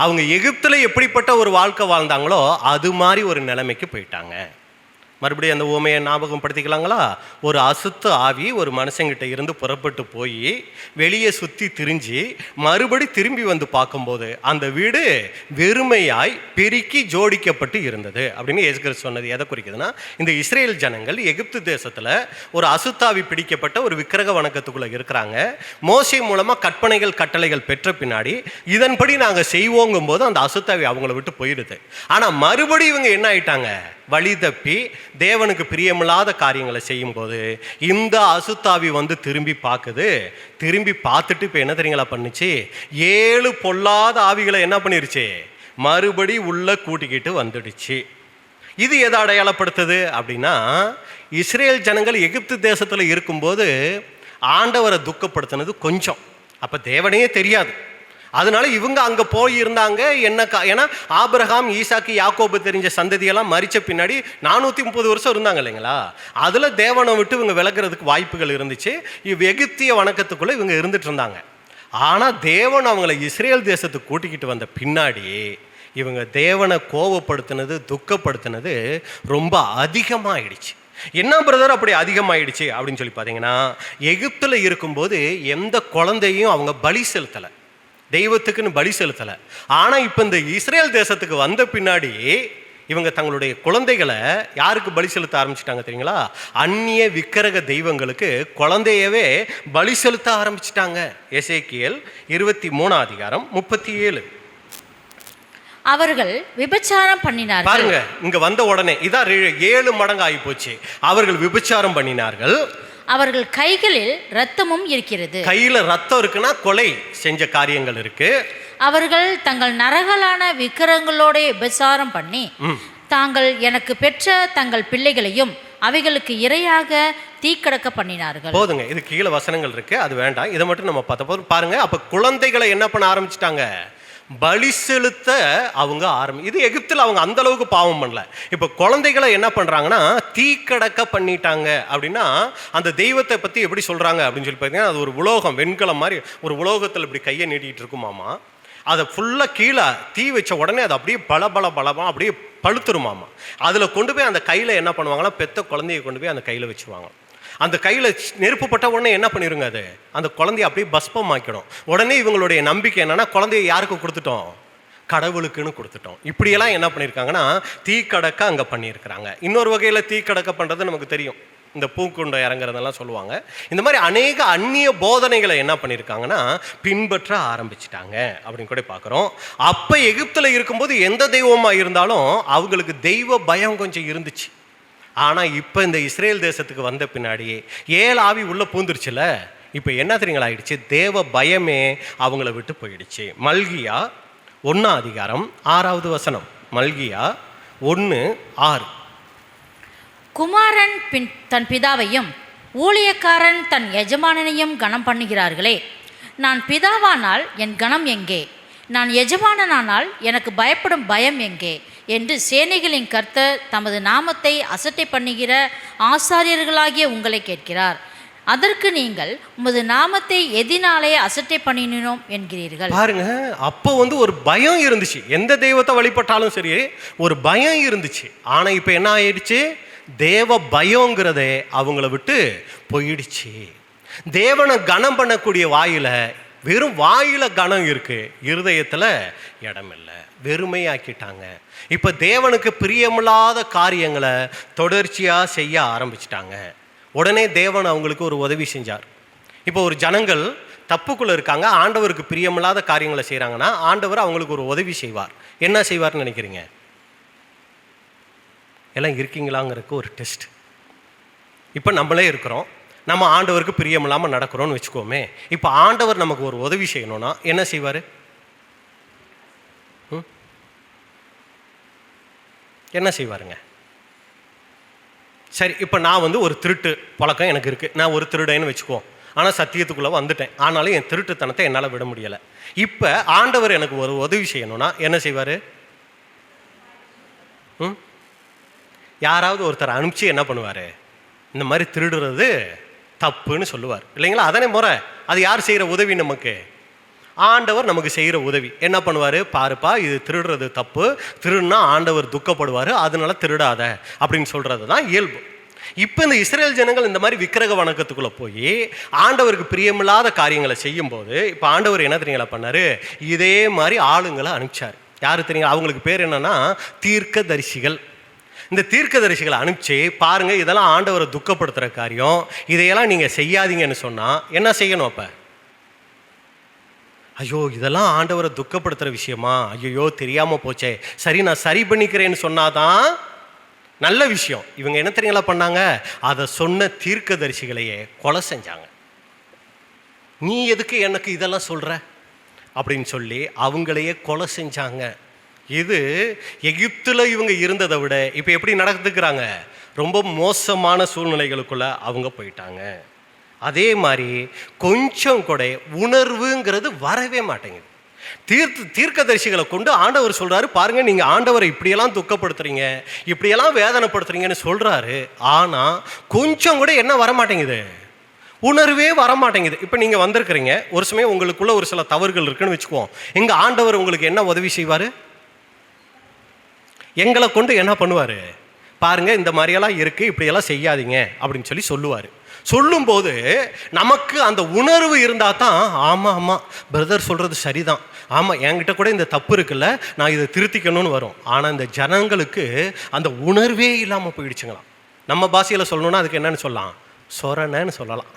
அவங்க எகிப்துல எப்படிப்பட்ட ஒரு வாழ்க்கை வாழ்ந்தாங்களோ அது மாதிரி ஒரு நிலைமைக்கு போயிட்டாங்க. மறுபடியும் அந்த உவமையை ஞாபகம் படுத்திக்கலாங்களா? ஒரு அசுத்த ஆவி ஒரு மனுஷங்கிட்ட இருந்து புறப்பட்டு போய் வெளியே சுற்றி திரிஞ்சு மறுபடி திரும்பி வந்து பார்க்கும்போது அந்த வீடு வெறுமையாய் பெருக்கி ஜோடிக்கப்பட்டு இருந்தது அப்படின்னு இயேசு கிறிஸ்து சொன்னது எதை குறிக்குதுன்னா, இந்த இஸ்ரேல் ஜனங்கள் எகிப்து தேசத்தில் ஒரு அசுத்தாவி பிடிக்கப்பட்ட ஒரு விக்கிரக வணக்கத்துக்குள்ளே இருக்கிறாங்க. மோசே மூலமாக கற்பனைகள் கட்டளைகள் பெற்ற பின்னாடி இதன்படி நாங்கள் செய்வோங்கும் போது அந்த அசுத்தாவி அவங்கள விட்டு போயிடுது. ஆனால் மறுபடி இவங்க என்ன ஆயிட்டாங்க? வழி தப்பி தேவனுக்கு பிரியமில்லாத காரியங்களை செய்யும்போது இந்த அசுத்தாவி வந்து திரும்பி பார்க்குது. திரும்பி பார்த்துட்டு இப்போ என்ன தெரியுங்களா பண்ணுச்சு? 7 பொல்லாத ஆவிகளை என்ன பண்ணிருச்சு? மறுபடி உள்ள கூட்டிக்கிட்டு வந்துடுச்சு. இது எதை அடையாளப்படுத்துது அப்படின்னா, இஸ்ரேல் ஜனங்கள் எகிப்து தேசத்தில் இருக்கும்போது ஆண்டவரை துக்கப்படுத்தினது கொஞ்சம், அப்போ தேவனையே தெரியாது. அதனால இவங்க அங்கே போயிருந்தாங்க. ஏன்னா ஆபிரகாம், ஈசாக்கு, யாக்கோபு தெரிஞ்ச சந்ததியெல்லாம் மரிச்ச பின்னாடி 430 வருஷம் இருந்தாங்க இல்லைங்களா? அதில் தேவனை விட்டு இவங்க விலகிறதுக்கு வாய்ப்புகள் இருந்துச்சு. எகிப்திய வணக்கத்துக்குள்ளே இவங்க இருந்துட்டு இருந்தாங்க. ஆனால் தேவன் அவங்கள இஸ்ரேல் தேசத்துக்கு கூட்டிக்கிட்டு வந்த பின்னாடி இவங்க தேவனை கோபப்படுத்தினது, துக்கப்படுத்தினது ரொம்ப அதிகமாகிடுச்சு. என்ன பிரதர் அப்படி அதிகமாகிடுச்சு அப்படின்னு சொல்லி பார்த்தீங்கன்னா, எகிப்தில் இருக்கும்போது எந்த குழந்தையும் அவங்க பலி செலுத்தலை, தெய்வத்துக்குன்னு பலி செலுத்தலை. ஆனால் இப்போ இந்த இஸ்ரேல் தேசத்துக்கு வந்த பின்னாடி இவங்க தங்களுடைய குழந்தைகளை யாருக்கு பலி செலுத்த ஆரம்பிச்சிட்டாங்க தெரியுங்களா? அந்நிய விக்கிரக தெய்வங்களுக்கு குழந்தையவே பலி செலுத்த ஆரம்பிச்சிட்டாங்க. எசேக்கியேல் 23:37. அவர்கள் விபச்சாரம் பண்ணினார்கள். பாருங்க, இங்க வந்த உடனே இதான் 7 மடங்கு ஆகி போச்சு. அவர்கள் விபச்சாரம் பண்ணினார்கள். அவர்கள் கைகளில் இரத்தமும் இருக்கிறது. கையில ரத்தம் இருக்குன்னா கொலை செஞ்ச காரியங்கள் இருக்கு. அவர்கள் தங்கள் நரகலான விக்கிரங்களோட விபச்சாரம் பண்ணி தாங்கள் எனக்கு பெற்ற தங்கள் பிள்ளைகளையும் அவைகளுக்கு இரையாக தீக்கடக்க பண்ணினார்கள். போதுங்க, இது கீழே வசனங்கள் இருக்கு, அது வேண்டாம். இதை மட்டும் நம்ம பார்த்த போது பாருங்க. அப்ப குழந்தைகளை என்ன பண்ண ஆரம்பிச்சிட்டாங்க? பலி செலுத்த அவங்க இது எகிப்தில் அவங்க அந்த அளவுக்கு பாவம் பண்ணல. இப்போ குழந்தைகளை என்ன பண்றாங்கன்னா தீக்கடக்க பண்ணிட்டாங்க. அப்படின்னா அந்த தெய்வத்தை பத்தி எப்படி சொல்றாங்க அப்படின்னு சொல்லி பார்த்தீங்கன்னா, அது ஒரு உலோகம், வெண்கலம் மாதிரி ஒரு உலோகத்தில் இப்படி கையை நீட்டிட்டு இருக்குமாமா. அதை ஃபுல்லாக கீழே தீ வச்ச உடனே அது அப்படியே பலமா அப்படியே பழுத்துருமாமா. அதில் கொண்டு போய் அந்த கையில் என்ன பண்ணுவாங்கன்னா, பெத்த குழந்தைய கொண்டு போய் அந்த கையில் வச்சுருவாங்க. அந்த கையில் நெருப்பு பட்ட உடனே என்ன பண்ணிருங்க, அது அந்த குழந்தைய அப்படியே பஸ்பம் ஆக்கிடும். உடனே இவங்களுடைய நம்பிக்கை என்னன்னா, குழந்தைய யாருக்கு கொடுத்துட்டோம்? கடவுளுக்குன்னு கொடுத்துட்டோம். இப்படியெல்லாம் என்ன பண்ணியிருக்காங்கன்னா தீக்கடக்க அங்கே பண்ணியிருக்கிறாங்க. இன்னொரு வகையில் தீக்கடக்க பண்ணுறது நமக்கு தெரியும், இந்த பூக்குண்டை இறங்குறதெல்லாம் சொல்லுவாங்க. இந்த மாதிரி அநேக அந்நிய போதனைகளை என்ன பண்ணியிருக்காங்கன்னா பின்பற்ற ஆரம்பிச்சிட்டாங்க அப்படின்னு கூட பார்க்குறோம். அப்போ எகிப்தில் இருக்கும்போது எந்த தெய்வமாக இருந்தாலும் அவங்களுக்கு தெய்வ பயம் கொஞ்சம் இருந்துச்சு. ஆனால் இப்போ இந்த இஸ்ரேல் தேசத்துக்கு வந்த பின்னாடி 7 ஆவி உள்ளே பூந்துருச்சுல, இப்போ என்ன தெரியுங்களா ஆயிடுச்சு? தேவ பயமே அவங்கள விட்டு போயிடுச்சு. மல்கியா 1:6. மல்கியா 1:6. குமாரன் தன் பிதாவையும் ஊழியக்காரன் தன் எஜமானனையும் கனம் பண்ணுகிறார்களே, நான் பிதாவானால் என் கனம் எங்கே? நான் எஜமானனானால் எனக்கு பயப்படும் பயம் எங்கே என்று சேனைகளின் கர்த்தர் தமது நாமத்தை அசட்டை பண்ணுகிற ஆசாரியர்களாகிய உங்களை கேட்கிறார். அதற்கு நீங்கள் உமது நாமத்தை எதினாலே அசட்டை பண்ணினோம் என்கிறீர்கள். பாருங்க, அப்போ ஒரு பயம் இருந்துச்சு. எந்த தெய்வத்தை வழிபட்டாலும் சரி ஒரு பயம் இருந்துச்சு. ஆனா இப்ப என்ன ஆயிடுச்சு? தேவ பயங்கிறதே அவங்கள விட்டு போயிடுச்சு. தேவனை கனம் பண்ணக்கூடிய வாயில வெறும் வாயில கனம் இருக்கு, இருதயத்துல இடம் இல்லை, வெறுமையாக்கிட்டாங்க. இப்ப தேவனுக்கு பிரியமில்லாத காரியங்களை தொடர்ச்சியா செய்ய ஆரம்பிச்சிட்டாங்க. உடனே தேவன் அவங்களுக்கு ஒரு உதவி செஞ்சார். இப்போ ஒரு ஜனங்கள் தப்புக்குள்ள இருக்காங்க, ஆண்டவருக்கு பிரியமில்லாத காரியங்களை செய்யறாங்கன்னா ஆண்டவர் அவங்களுக்கு ஒரு உதவி செய்வார். என்ன செய்வார்னு நினைக்கிறீங்க? எல்லாம் இருக்கீங்களாங்கிறதுக்கு ஒரு டெஸ்ட். இப்போ நம்மளே இருக்கிறோம், நம்ம ஆண்டவருக்கு பிரியமில்லாமல் நடக்கிறோன்னு வச்சுக்கோமே. இப்போ ஆண்டவர் நமக்கு ஒரு உதவி செய்யணும்னா என்ன செய்வார்? என்ன செய்வாருங்க? சரி, இப்போ நான் ஒரு திருட்டு பழக்கம் எனக்கு இருக்குது, நான் ஒரு திருடன்னு வச்சுக்குவோம். ஆனால் சத்தியத்துக்குள்ளே வந்துட்டேன், ஆனாலும் என் திருட்டுத்தனத்தை என்னால் விட முடியலை. இப்போ ஆண்டவர் எனக்கு ஒரு உதவி செய்யணும்னா என்ன செய்வார்? யாராவது ஒருத்தர் அனுப்பிச்சு என்ன பண்ணுவார்? இந்த மாதிரி திருடுறது தப்புன்னு சொல்லுவார் இல்லைங்களா? அதானே முறை. அது யார் செய்கிற உதவி? நமக்கு ஆண்டவர் நமக்கு செய்கிற உதவி. என்ன பண்ணுவார்? பாருப்பா, இது திருடுறது தப்பு, திருடுனா ஆண்டவர் துக்கப்படுவார், அதனால திருடாத அப்படின்னு சொல்கிறது தான் இயல்பு. இப்போ இந்த இஸ்ரேல் ஜனங்கள் இந்த மாதிரி விக்கிரக வணக்கத்துக்குள்ளே போய் ஆண்டவருக்கு பிரியமில்லாத காரியங்களை செய்யும்போது இப்போ ஆண்டவர் என்ன தெரியுங்களா பண்ணார்? இதே மாதிரி ஆளுங்களை அனுப்பிச்சார். யார் தெரியுங்களா? அவங்களுக்கு பேர் என்னன்னா தீர்க்கதரிசிகள். இந்த தீர்க்கதரிசிகளை அனுப்பிச்சு பாருங்க, இதெல்லாம் ஆண்டவரை துக்கப்படுத்துகிற காரியம், இதையெல்லாம் நீங்கள் செய்யாதீங்கன்னு சொன்னால் என்ன செய்யணும்? அப்போ ஐயோ இதெல்லாம் ஆண்டவரை துக்கப்படுத்துகிற விஷயமா, ஐயோ தெரியாமல் போச்சே, சரி நான் சரி பண்ணிக்கிறேன்னு சொன்னாதான் நல்ல விஷயம். இவங்க என்ன தெரியுங்களா பண்ணாங்க? அதை சொன்ன தீர்க்கதரிசிகளையே கொலை செஞ்சாங்க. நீ எதுக்கு எனக்கு இதெல்லாம் சொல்கிற அப்படின்னு சொல்லி அவங்களையே கொலை செஞ்சாங்க. இது எகிப்தில் இவங்க இருந்ததை விட இப்போ எப்படி நடந்துக்கிறாங்க? ரொம்ப மோசமான சூழ்நிலைகளுக்குள்ள அவங்க போயிட்டாங்க. அதே மாதிரி கொஞ்சம் கூட உணர்வுங்கிறது வரவே மாட்டேங்குது. தீர்க்கதரிசிகளை கொண்டு ஆண்டவர் சொல்கிறாரு, பாருங்க நீங்கள் ஆண்டவரை இப்படியெல்லாம் துக்கப்படுத்துறீங்க, இப்படியெல்லாம் வேதனைப்படுத்துறீங்கன்னு சொல்கிறாரு. ஆனால் கொஞ்சம் கூட என்ன வரமாட்டேங்குது? உணர்வே வரமாட்டேங்குது. இப்போ நீங்கள் வந்திருக்கிறீங்க, ஒரு சமயம் உங்களுக்குள்ள ஒரு சில தவறுகள் இருக்குன்னு வச்சுக்குவோம். எங்கள் ஆண்டவர் உங்களுக்கு என்ன உதவி செய்வார்? எங்களை கொண்டு என்ன பண்ணுவார்? பாருங்க இந்த மாதிரியெல்லாம் இருக்குது, இப்படியெல்லாம் செய்யாதீங்க அப்படின்னு சொல்லி சொல்லுவார். சொல்லும்போது நமக்கு அந்த உணர்வு இருந்தால் தான் ஆமாம் ஆமாம் பிரதர் சொல்கிறது சரிதான், ஆமாம் என்கிட்ட கூட இந்த தப்பு இருக்குல்ல, நான் இதை திருத்திக்கணும்னு வரும். ஆனால் இந்த ஜனங்களுக்கு அந்த உணர்வே இல்லாமல் போயிடுச்சுங்களாம். நம்ம பாஷையில் சொல்லணும்னா அதுக்கு என்னன்னு சொல்லலாம்? சொரணன்னு சொல்லலாம்.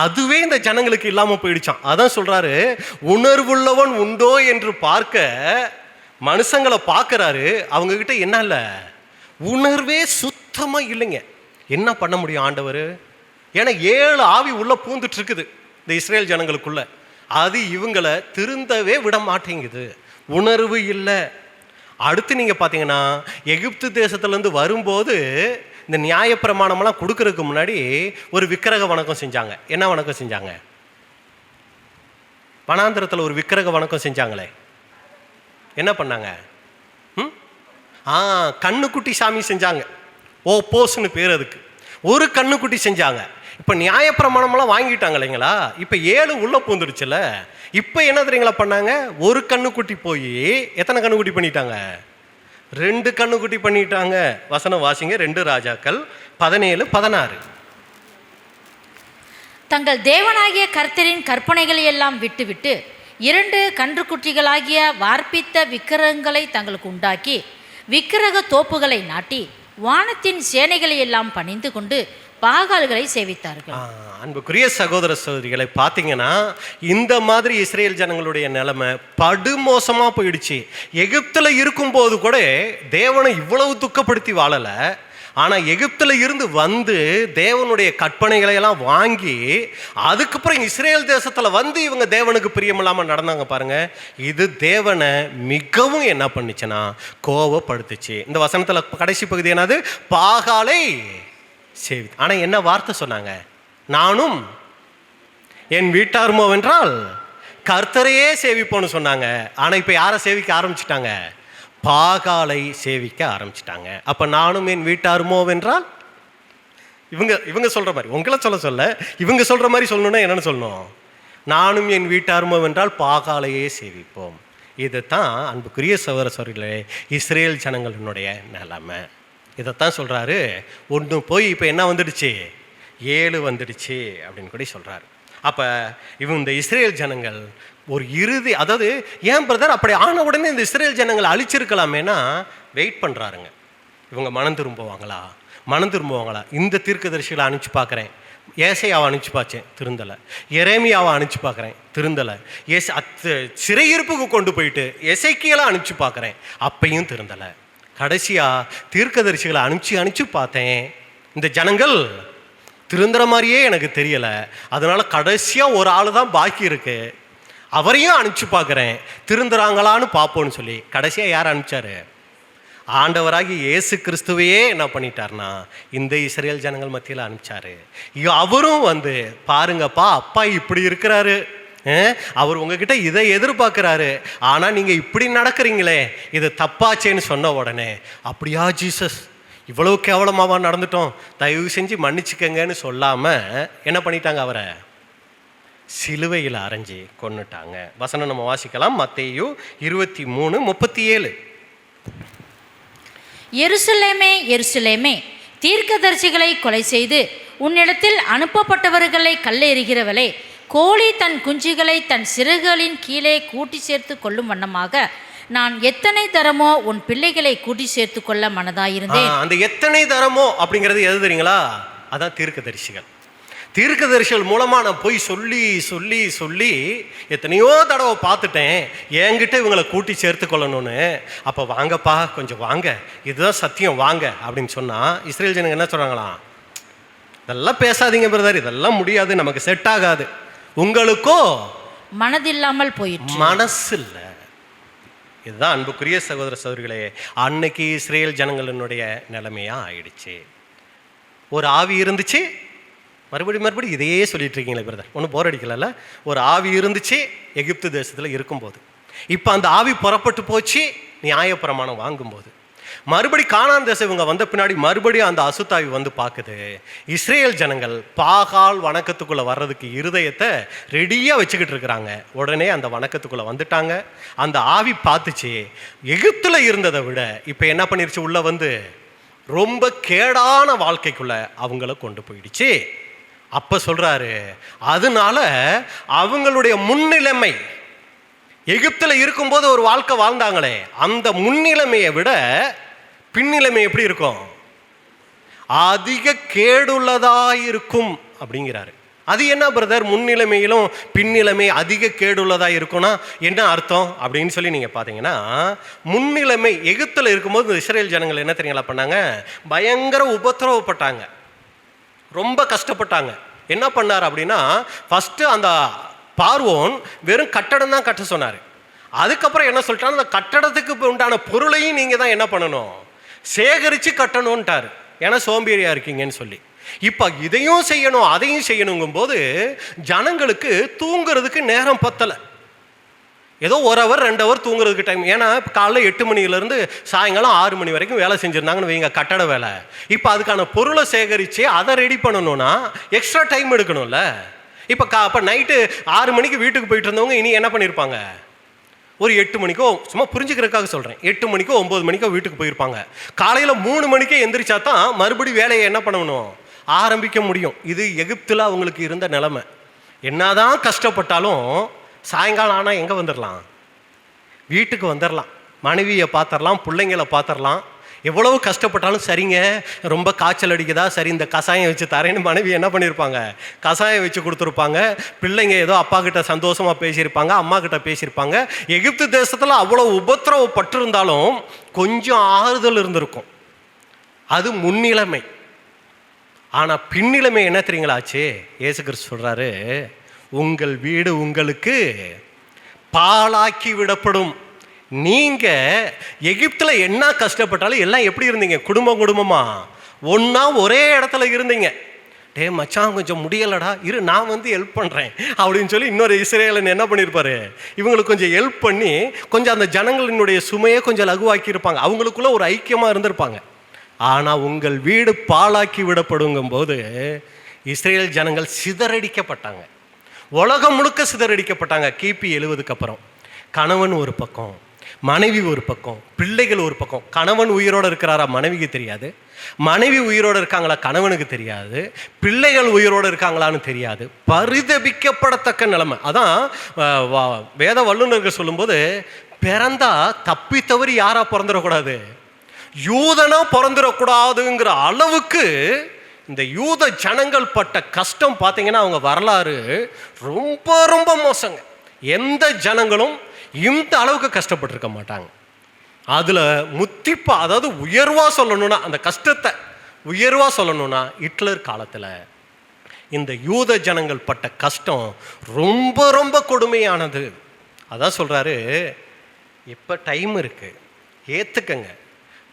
அதுவே இந்த ஜனங்களுக்கு இல்லாமல் போயிடுச்சான். அதான் சொல்கிறாரு, உணர்வுள்ளவன் உண்டோ என்று பார்க்க மனுஷங்களை பார்க்குறாரு, அவங்கக்கிட்ட என்ன இல்லை? உணர்வே சுத்தமாக இல்லைங்க. என்ன பண்ண முடியும் ஆண்டவர்? ஏன்னா 7 ஆவி உள்ளே பூந்துட்டு இருக்குது இந்த இஸ்ரேல் ஜனங்களுக்குள்ள. அது இவங்களை திருந்தவே விட மாட்டேங்குது. உணர்வு இல்லை. அடுத்து நீங்கள் பார்த்தீங்கன்னா எகிப்து தேசத்துலேருந்து வரும்போது இந்த நியாயப்பிரமாணமெல்லாம் கொடுக்கறதுக்கு முன்னாடி ஒரு விக்கிரக வணக்கம் செஞ்சாங்க. என்ன வணக்கம் செஞ்சாங்க? வனாந்திரத்தில் ஒரு விக்கிரக வணக்கம் செஞ்சாங்களே, என்ன பண்ணாங்க? கண்ணுக்குட்டி சாமி செஞ்சாங்க. போஸ்ன்னு பேர் அதுக்கு. ஒரு கண்ணுக்குட்டி செஞ்சாங்க. இப்போ நியாயப்பிரமாணமெல்லாம் வாங்கிட்டாங்க இல்லைங்களா? இப்போ 7 உள்ள பூந்துடுச்சுல. இப்போ என்ன தெரியுங்களா பண்ணாங்க? ஒரு கண்ணுக்குட்டி போய் எத்தனை கண்ணுக்குட்டி பண்ணிட்டாங்க? 2 கண்ணுக்குட்டி பண்ணிட்டாங்க. வசனம் வாசிங்க, 2 ராஜாக்கள் 17-16. தங்கள் தேவனாகிய கர்த்தரின் கற்பனைகளை எல்லாம் விட்டுவிட்டு 2 கன்றுக்குட்டிகளாகிய வார்ப்பித்த விக்கிரகங்களை தங்களுக்கு உண்டாக்கி விக்கிரக தோப்புகளை நாட்டி வானத்தின் சேனைகளை எல்லாம் பணிந்து கொண்டு பாகால்களை சேவித்தார்கள். அன்புக்குரிய சகோதர சகோதரிகளை பார்த்தீங்கன்னா இந்த மாதிரி இஸ்ரேல் ஜனங்களுடைய நிலைமை படுமோசமாக போயிடுச்சு. எகிப்தில் இருக்கும்போது கூட தேவனை இவ்வளவு துக்கப்படுத்தி வாழலை. ஆனால் எகிப்தில் இருந்து வந்து தேவனுடைய கற்பனைகளை எல்லாம் வாங்கி அதுக்கப்புறம் இஸ்ரேல் தேசத்தில் வந்து இவங்க தேவனுக்கு பிரியமில்லாமல் நடந்தாங்க பாருங்க. இது தேவனை மிகவும் என்ன பண்ணுச்சுன்னா கோபப்படுத்துச்சு. இந்த வசனத்தில் கடைசி பகுதி என்னது? பாகாலை சேவி. ஆனால் என்ன வார்த்தை சொன்னாங்க? நானும் என் வீட்டாருமோ வென்றால் கர்த்தரையே சேவிப்போன்னு சொன்னாங்க. ஆனால் இப்போ யாரை சேவிக்க ஆரம்பிச்சிட்டாங்க? பாகாலை சேவிக்க ஆரம்பிச்சிட்டாங்க. அப்போ நானும் என் வீட்டாருமோ வென்றால் இவங்க சொல்கிற மாதிரி உங்களை சொல்ல இவங்க சொல்கிற மாதிரி சொல்லணும்னா என்னென்னு சொல்லணும்? நானும் என் வீட்டாருமோ வென்றால் பாகாலையே சேவிப்போம். இதுதான் அன்புக்குரிய சகோதர சகோதரிகளே இஸ்ரேல் ஜனங்களினுடைய நிலைமை. இதைத்தான் சொல்கிறாரு. ஒன்று போய் இப்போ என்ன வந்துடுச்சு? 7 வந்துடுச்சு அப்படின்னு கூட சொல்கிறாரு. அப்போ இந்த இஸ்ரேல் ஜனங்கள் ஒரு இறுதி, அதாவது ஏன் பிரதர் அப்படி ஆன உடனே இந்த இஸ்ரேல் ஜனங்களை அழிச்சிருக்கலாமேனா வெயிட் பண்ணுறாருங்க. இவங்க மனம் திரும்புவாங்களா? இந்த தீர்க்கதரிசிகளை அனுப்பிச்சு பார்க்குறேன், ஏசையாவை அனுப்பிச்சு பார்த்தேன், திருந்தலை. எரேமியாவை அனுப்பிச்சு பார்க்குறேன், திருந்தலை. சிறையிருப்புக்கு கொண்டு போயிட்டு எசேக்கியேலை அனுப்பிச்சு பார்க்குறேன், அப்பையும் திருந்தலை. கடைசியாக தீர்க்கதரிசிகளை அனுப்பிச்சு பார்த்தேன், இந்த ஜனங்கள் திருந்துற மாதிரியே எனக்கு தெரியலை. அதனால கடைசியாக ஒரு ஆள் தான் பாக்கி இருக்கு, அவரையும் அனுப்பிச்சு பார்க்குறேன், திருந்துறாங்களான்னு பார்ப்போன்னு சொல்லி கடைசியாக யார் அனுப்பிச்சாரு? ஆண்டவராகி இயேசு கிறிஸ்துவையே என்ன பண்ணிட்டார்னா இந்த இஸ்ரேல் ஜனங்கள் மத்தியில் அனுப்பிச்சாரு. அவரும் வந்து பாருங்கப்பா அப்பா இப்படி இருக்கிறாரு, அவர் உங்ககிட்ட இதை எதிர்பார்க்குறாரு, ஆனால் நீங்கள் இப்படி நடக்கிறீங்களே, இது தப்பாச்சேன்னு சொன்ன உடனே, அப்படியா ஜீசஸ், இவ்வளவு கேவலமாவா நடந்துட்டோம், தயவு செஞ்சு மன்னிச்சுக்கங்கன்னு சொல்லாமல் என்ன பண்ணிட்டாங்க, அவரை சிலுவையில் அரைஞ்சி கொன்னுட்டாங்க. வசனம் நம்ம வாசிக்கலாம். மத்தேயு 23:37. எருசலேமே எருசலேமே, தீர்க்கதரிசிகளை கொலை செய்து உன்னிடத்தில் அனுப்பப்பட்டவர்களை கல்லெறிகிறவளே, கோழி தன் குஞ்சுகளை தன் சிறகுகளின் கீழே கூட்டி சேர்த்து கொள்ளும் வண்ணமாக நான் எத்தனை தரமோ உன் பிள்ளைகளை கூட்டி சேர்த்து கொள்ள மனதாயிருந்தேன். அந்த எத்தனை தரமோ அப்படிங்கிறது எது தெரியுங்களா? அதான் தீர்க்கதரிசிகள். தீர்க்கதரிசிகள் மூலமா நான் போய் சொல்லி சொல்லி சொல்லி எத்தனையோ தடவை பார்த்துட்டேன், என்கிட்ட இவங்களை கூட்டி சேர்த்து கொள்ளணும்னு. அப்போ வாங்கப்பா, கொஞ்சம் வாங்க, இதுதான் சத்தியம், வாங்க அப்படின்னு சொன்னா இஸ்ரேல் ஜனங்க என்ன சொல்றாங்களாம், இதெல்லாம் பேசாதீங்க பிரதர், இதெல்லாம் முடியாது, நமக்கு செட் ஆகாது. உங்களுக்கோ மனதில்லாமல் போயிடுச்சு, மனசு இல்லை. இதுதான் அன்புக்குரிய சகோதர சகோதரிகளே, அன்னைக்கு இஸ்ரேல் ஜனங்களினுடைய நிலைமையா ஆயிடுச்சு. ஒரு ஆவி இருந்துச்சு, மறுபடி இதையே சொல்லிட்டு இருக்கீங்களே பிரதர், ஒன்றும் போர் அடிக்கல. ஒரு ஆவி இருந்துச்சு எகிப்து தேசத்தில் இருக்கும்போது, இப்போ அந்த ஆவி புறப்பட்டு போச்சு நியாயப்பிரமாணம் வாங்கும்போது. மறுபடி கானான் தேசம் இவங்க வந்த பின்னாடி மறுபடியும் அந்த அசுத்தாவி வந்து பார்க்குது. இஸ்ரேல் ஜனங்கள் பாகால் வணக்கத்துக்குள்ளே வர்றதுக்கு இருதயத்தை ரெடியாக வச்சுக்கிட்டு இருக்கிறாங்க. உடனே அந்த வணக்கத்துக்குள்ளே வந்துட்டாங்க. அந்த ஆவி பார்த்துச்சு, எகிப்தில் இருந்ததை விட இப்போ என்ன பண்ணிருச்சு, உள்ளே வந்து ரொம்ப கேடான வாழ்க்கைக்குள்ளே அவங்கள கொண்டு போயிடுச்சு. அப்போ சொல்கிறாரு, அதனால அவங்களுடைய முன்னிலைமை, எகிப்தில் இருக்கும்போது ஒரு வாழ்க்கை வாழ்ந்தாங்களே, அந்த முன்னிலைமையை விட பின்னிலைமை எப்படி இருக்கும், அதிக கேடுள்ளதாயிருக்கும் அப்படிங்கிறாரு. அது என்ன பிரதர், முன்னிலைமையிலும் பின்னிலைமை அதிக கேடுள்ளதாக இருக்கும்னா என்ன அர்த்தம் அப்படின்னு சொல்லி நீங்கள் பார்த்தீங்கன்னா, முன்னிலைமை எகிப்தில் இருக்கும்போது இஸ்ரேல் ஜனங்கள் என்ன தெரியுங்களா பண்ணாங்க, பயங்கர உபத்திரவப்பட்டாங்க, ரொம்ப கஷ்டப்பட்டாங்க. என்ன பண்ணார் அப்படின்னா, ஃபஸ்ட்டு அந்த பார்வோன் வெறும் கட்டடம் தான் கட்ட சொன்னார். அதுக்கப்புறம் என்ன சொல்லிட்டாங்க, அந்த கட்டடத்துக்கு உண்டான பொருளையும் நீங்கள் தான் என்ன பண்ணணும், சேகரித்து கட்டணும்ட்டார். ஏன்னா சோம்பேறியாக இருக்கீங்கன்னு சொல்லி. இப்போ இதையும் செய்யணும் அதையும் செய்யணுங்கும் போது ஜனங்களுக்கு தூங்குறதுக்கு நேரம் பத்தலை. ஏதோ 1 hour 2 hour தூங்குறதுக்கு டைம். ஏன்னா காலைல 8 மணிலேருந்து சாயங்காலம் 6 மணி வரைக்கும் வேலை செஞ்சுருந்தாங்கன்னு வைங்க, கட்டட வேலை. இப்போ அதுக்கான பொருளை சேகரித்து அதை ரெடி பண்ணணும்னா எக்ஸ்ட்ரா டைம் எடுக்கணும்ல. இப்போ நைட்டு 6 மணிக்கு வீட்டுக்கு போயிட்டு இருந்தவங்க இனி என்ன பண்ணியிருப்பாங்க, ஒரு 8 மணிக்கோ, சும்மா புரிஞ்சுக்கிறதுக்காக சொல்கிறேன், 8 மணிக்கோ 9 மணிக்கோ வீட்டுக்கு போயிருப்பாங்க. காலையில் 3 மணிக்கே எந்திரிச்சா தான் மறுபடி வேலையை என்ன பண்ணணும், ஆரம்பிக்க முடியும். இது எகிப்தில் அவங்களுக்கு இருந்த நிலைமை. என்னதான் கஷ்டப்பட்டாலும் சாயங்காலம் ஆனால் எங்கே வந்துடலாம், வீட்டுக்கு வந்துடலாம், மனைவியை பார்த்துடலாம், பிள்ளைங்களை பார்த்துடலாம். எவ்வளவு கஷ்டப்பட்டாலும் சரிங்க, ரொம்ப காய்ச்சல் அடிக்குதா, சரி இந்த கஷாயம் வச்சு தரேன்னு மனைவி என்ன பண்ணியிருப்பாங்க, கஷாயம் வச்சு கொடுத்துருப்பாங்க. பிள்ளைங்க ஏதோ அப்பா கிட்ட சந்தோஷமாக பேசியிருப்பாங்க, அம்மா கிட்ட பேசியிருப்பாங்க. எகிப்து தேசத்தில் அவ்வளோ உபத்திரவப்பட்டிருந்தாலும் கொஞ்சம் ஆறுதல் இருந்திருக்கும். அது முன்னிலைமை. ஆனால் பின்னிலைமை என்ன தெரியுங்களாச்சு, இயேசு கிறிஸ்து சொல்கிறாரு, உங்கள் வீடு உங்களுக்கு பாழாக்கி விடப்படும். நீங்கள் எகிப்தில் என்ன கஷ்டப்பட்டாலும் எல்லாம் எப்படி இருந்தீங்க, குடும்பமா ஒன்றா ஒரே இடத்துல இருந்தீங்க. டே மச்சான் கொஞ்சம் முடியலடா, இரு நான் வந்து ஹெல்ப் பண்ணுறேன் அப்படின்னு சொல்லி இன்னொரு இஸ்ரேலன் என்ன பண்ணியிருப்பாரு, இவங்களுக்கு கொஞ்சம் ஹெல்ப் பண்ணி கொஞ்சம் அந்த ஜனங்களினுடைய சுமையை கொஞ்சம் லகுவாக்கி இருப்பாங்க. அவங்களுக்குள்ள ஒரு ஐக்கியமாக இருந்திருப்பாங்க. ஆனால் உங்கள் வீடு பாழாக்கி விடப்படுங்கும் போது இஸ்ரேல் ஜனங்கள் சிதறடிக்கப்பட்டாங்க, உலகம் முழுக்க சிதறடிக்கப்பட்டாங்க. கிபி 70க்கு அப்புறம் கணவன் ஒரு பக்கம், மனைவி ஒரு பக்கம், பிள்ளைகள் ஒரு பக்கம். கணவன் உயிரோடு இருக்கிறாரா மனைவிக்கு தெரியாது, மனைவி உயிரோடு இருக்காங்களா கணவனுக்கு தெரியாது, பிள்ளைகள் உயிரோடு இருக்காங்களான்னு தெரியாது. பரிதபிக்கப்படத்தக்க நிலைமை. அதான் வேத வல்லுநர்கள் சொல்லும்போது, பிறந்தா தப்பி தவறி யாரா பிறந்துடக்கூடாது, யூதனா பிறந்துடக்கூடாதுங்கிற அளவுக்கு இந்த யூத ஜனங்கள் பட்ட கஷ்டம் பார்த்தீங்கன்னா அவங்க வரலாறு ரொம்ப ரொம்ப மோசங்க. எந்த ஜனங்களும் இந்த அளவுக்கு கஷ்டப்பட்டிருக்க மாட்டாங்க. அதில் முத்திப்பா, அதாவது உயர்வாக சொல்லணும்னா, அந்த கஷ்டத்தை உயர்வாக சொல்லணும்னா, ஹிட்லர் காலத்தில் இந்த யூத ஜனங்கள் பட்ட கஷ்டம் ரொம்ப ரொம்ப கொடுமையானது. அதான் சொல்கிறாரு, இப்போ டைம் இருக்குது, ஏற்றுக்கங்க,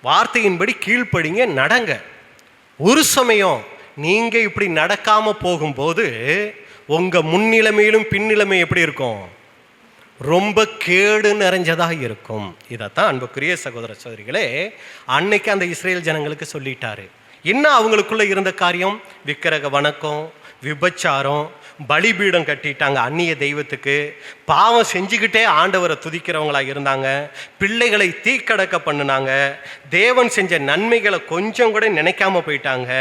வார்த்தையின்படி கீழ்ப்படிங்க, நடங்க. ஒரு சமயம் நீங்கள் இப்படி நடக்காமல் போகும்போது உங்கள் முன்னிலைமையிலும் பின்னிலைமை எப்படி இருக்கும்? ரொம்ப கேடு நிறைஞ்சதாக இருக்கும். இதைத்தான் அன்புக்குரிய சகோதர சகோதரிகளே அன்னைக்கு அந்த இஸ்ரேல் ஜனங்களுக்கு சொல்லிட்டாரு. என்ன அவங்களுக்குள்ள இருந்த காரியம்? விக்கிரக வணக்கம், விபச்சாரம், பலிபீடம் கட்டிட்டாங்க அந்நிய தெய்வத்துக்கு, பாவம் செஞ்சுக்கிட்டே ஆண்டவரை துதிக்கிறவங்களா இருந்தாங்க, பிள்ளைகளை தீக்கடக்க பண்ணினாங்க, தேவன் செஞ்ச நன்மைகளை கொஞ்சம் கூட நினைக்காம போயிட்டாங்க,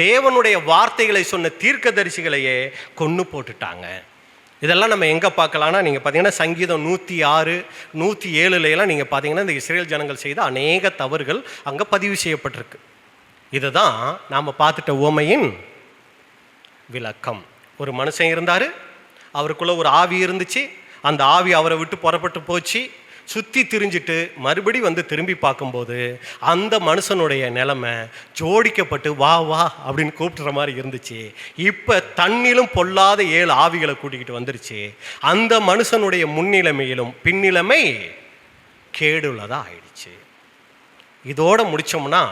தேவனுடைய வார்த்தைகளை சொன்ன தீர்க்கதரிசிகளையே கொன்று போட்டுட்டாங்க. இதெல்லாம் நம்ம எங்கே பார்க்கலாம்னா, நீங்கள் பார்த்தீங்கன்னா சங்கீதம் 106, 107 நீங்கள் பார்த்தீங்கன்னா இந்த இஸ்ரேல் ஜனங்கள் செய்த அநேக தவறுகள் அங்கே பதிவு செய்யப்பட்டிருக்கு. இதுதான் நாம் பார்த்துட்ட உவமையின் விளக்கம். ஒரு மனுஷன் இருந்தார், அவருக்குள்ள ஒரு ஆவி இருந்துச்சு, அந்த ஆவி அவரை விட்டு புறப்பட்டு போச்சு, சுற்றி திரிஞ்சிட்டு மறுபடி வந்து திரும்பி பார்க்கும்போது அந்த மனுஷனுடைய நிலைமை ஜோடிக்கப்பட்டு வா வா அப்படின்னு கூப்பிட்டுற மாதிரி இருந்துச்சு. இப்போ தண்ணிலும் பொல்லாத 7 ஆவிகளை கூட்டிக்கிட்டு வந்துருச்சு. அந்த மனுஷனுடைய முன்னிலைமையிலும் பின்னிலைமை கேடுள்ளதாக ஆயிடுச்சு. இதோட முடித்தோம்னா,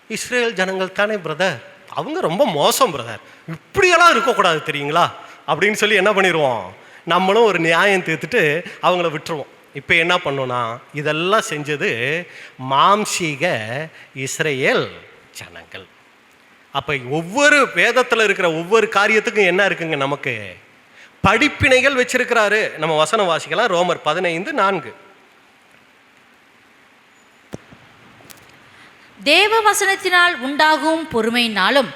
இஸ்ரேல் ஜனங்கள் தானே பிரதர், அவங்க ரொம்ப மோசம் பிரதர், இப்படியெல்லாம் இருக்கக்கூடாது தெரியுங்களா அப்படின்னு சொல்லி என்ன பண்ணிடுவோம், நம்மளும் ஒரு நியாயம் தீர்த்துட்டு அவங்கள விட்டுருவோம். இப்போ என்ன பண்ணோன்னா, இதெல்லாம் செஞ்சது மாம்சீக இஸ்ரேல் ஜனங்கள். அப்போ ஒவ்வொரு வேதத்தில் இருக்கிற ஒவ்வொரு காரியத்துக்கும் என்ன இருக்குங்க, நமக்கு படிப்பினைகள் வச்சிருக்கிறாரு. நம்ம வசனம் வாசிக்கலாம், ரோமர் 15:4. தேவ வசனத்தினால் உண்டாகும் பொறுமையினாலும்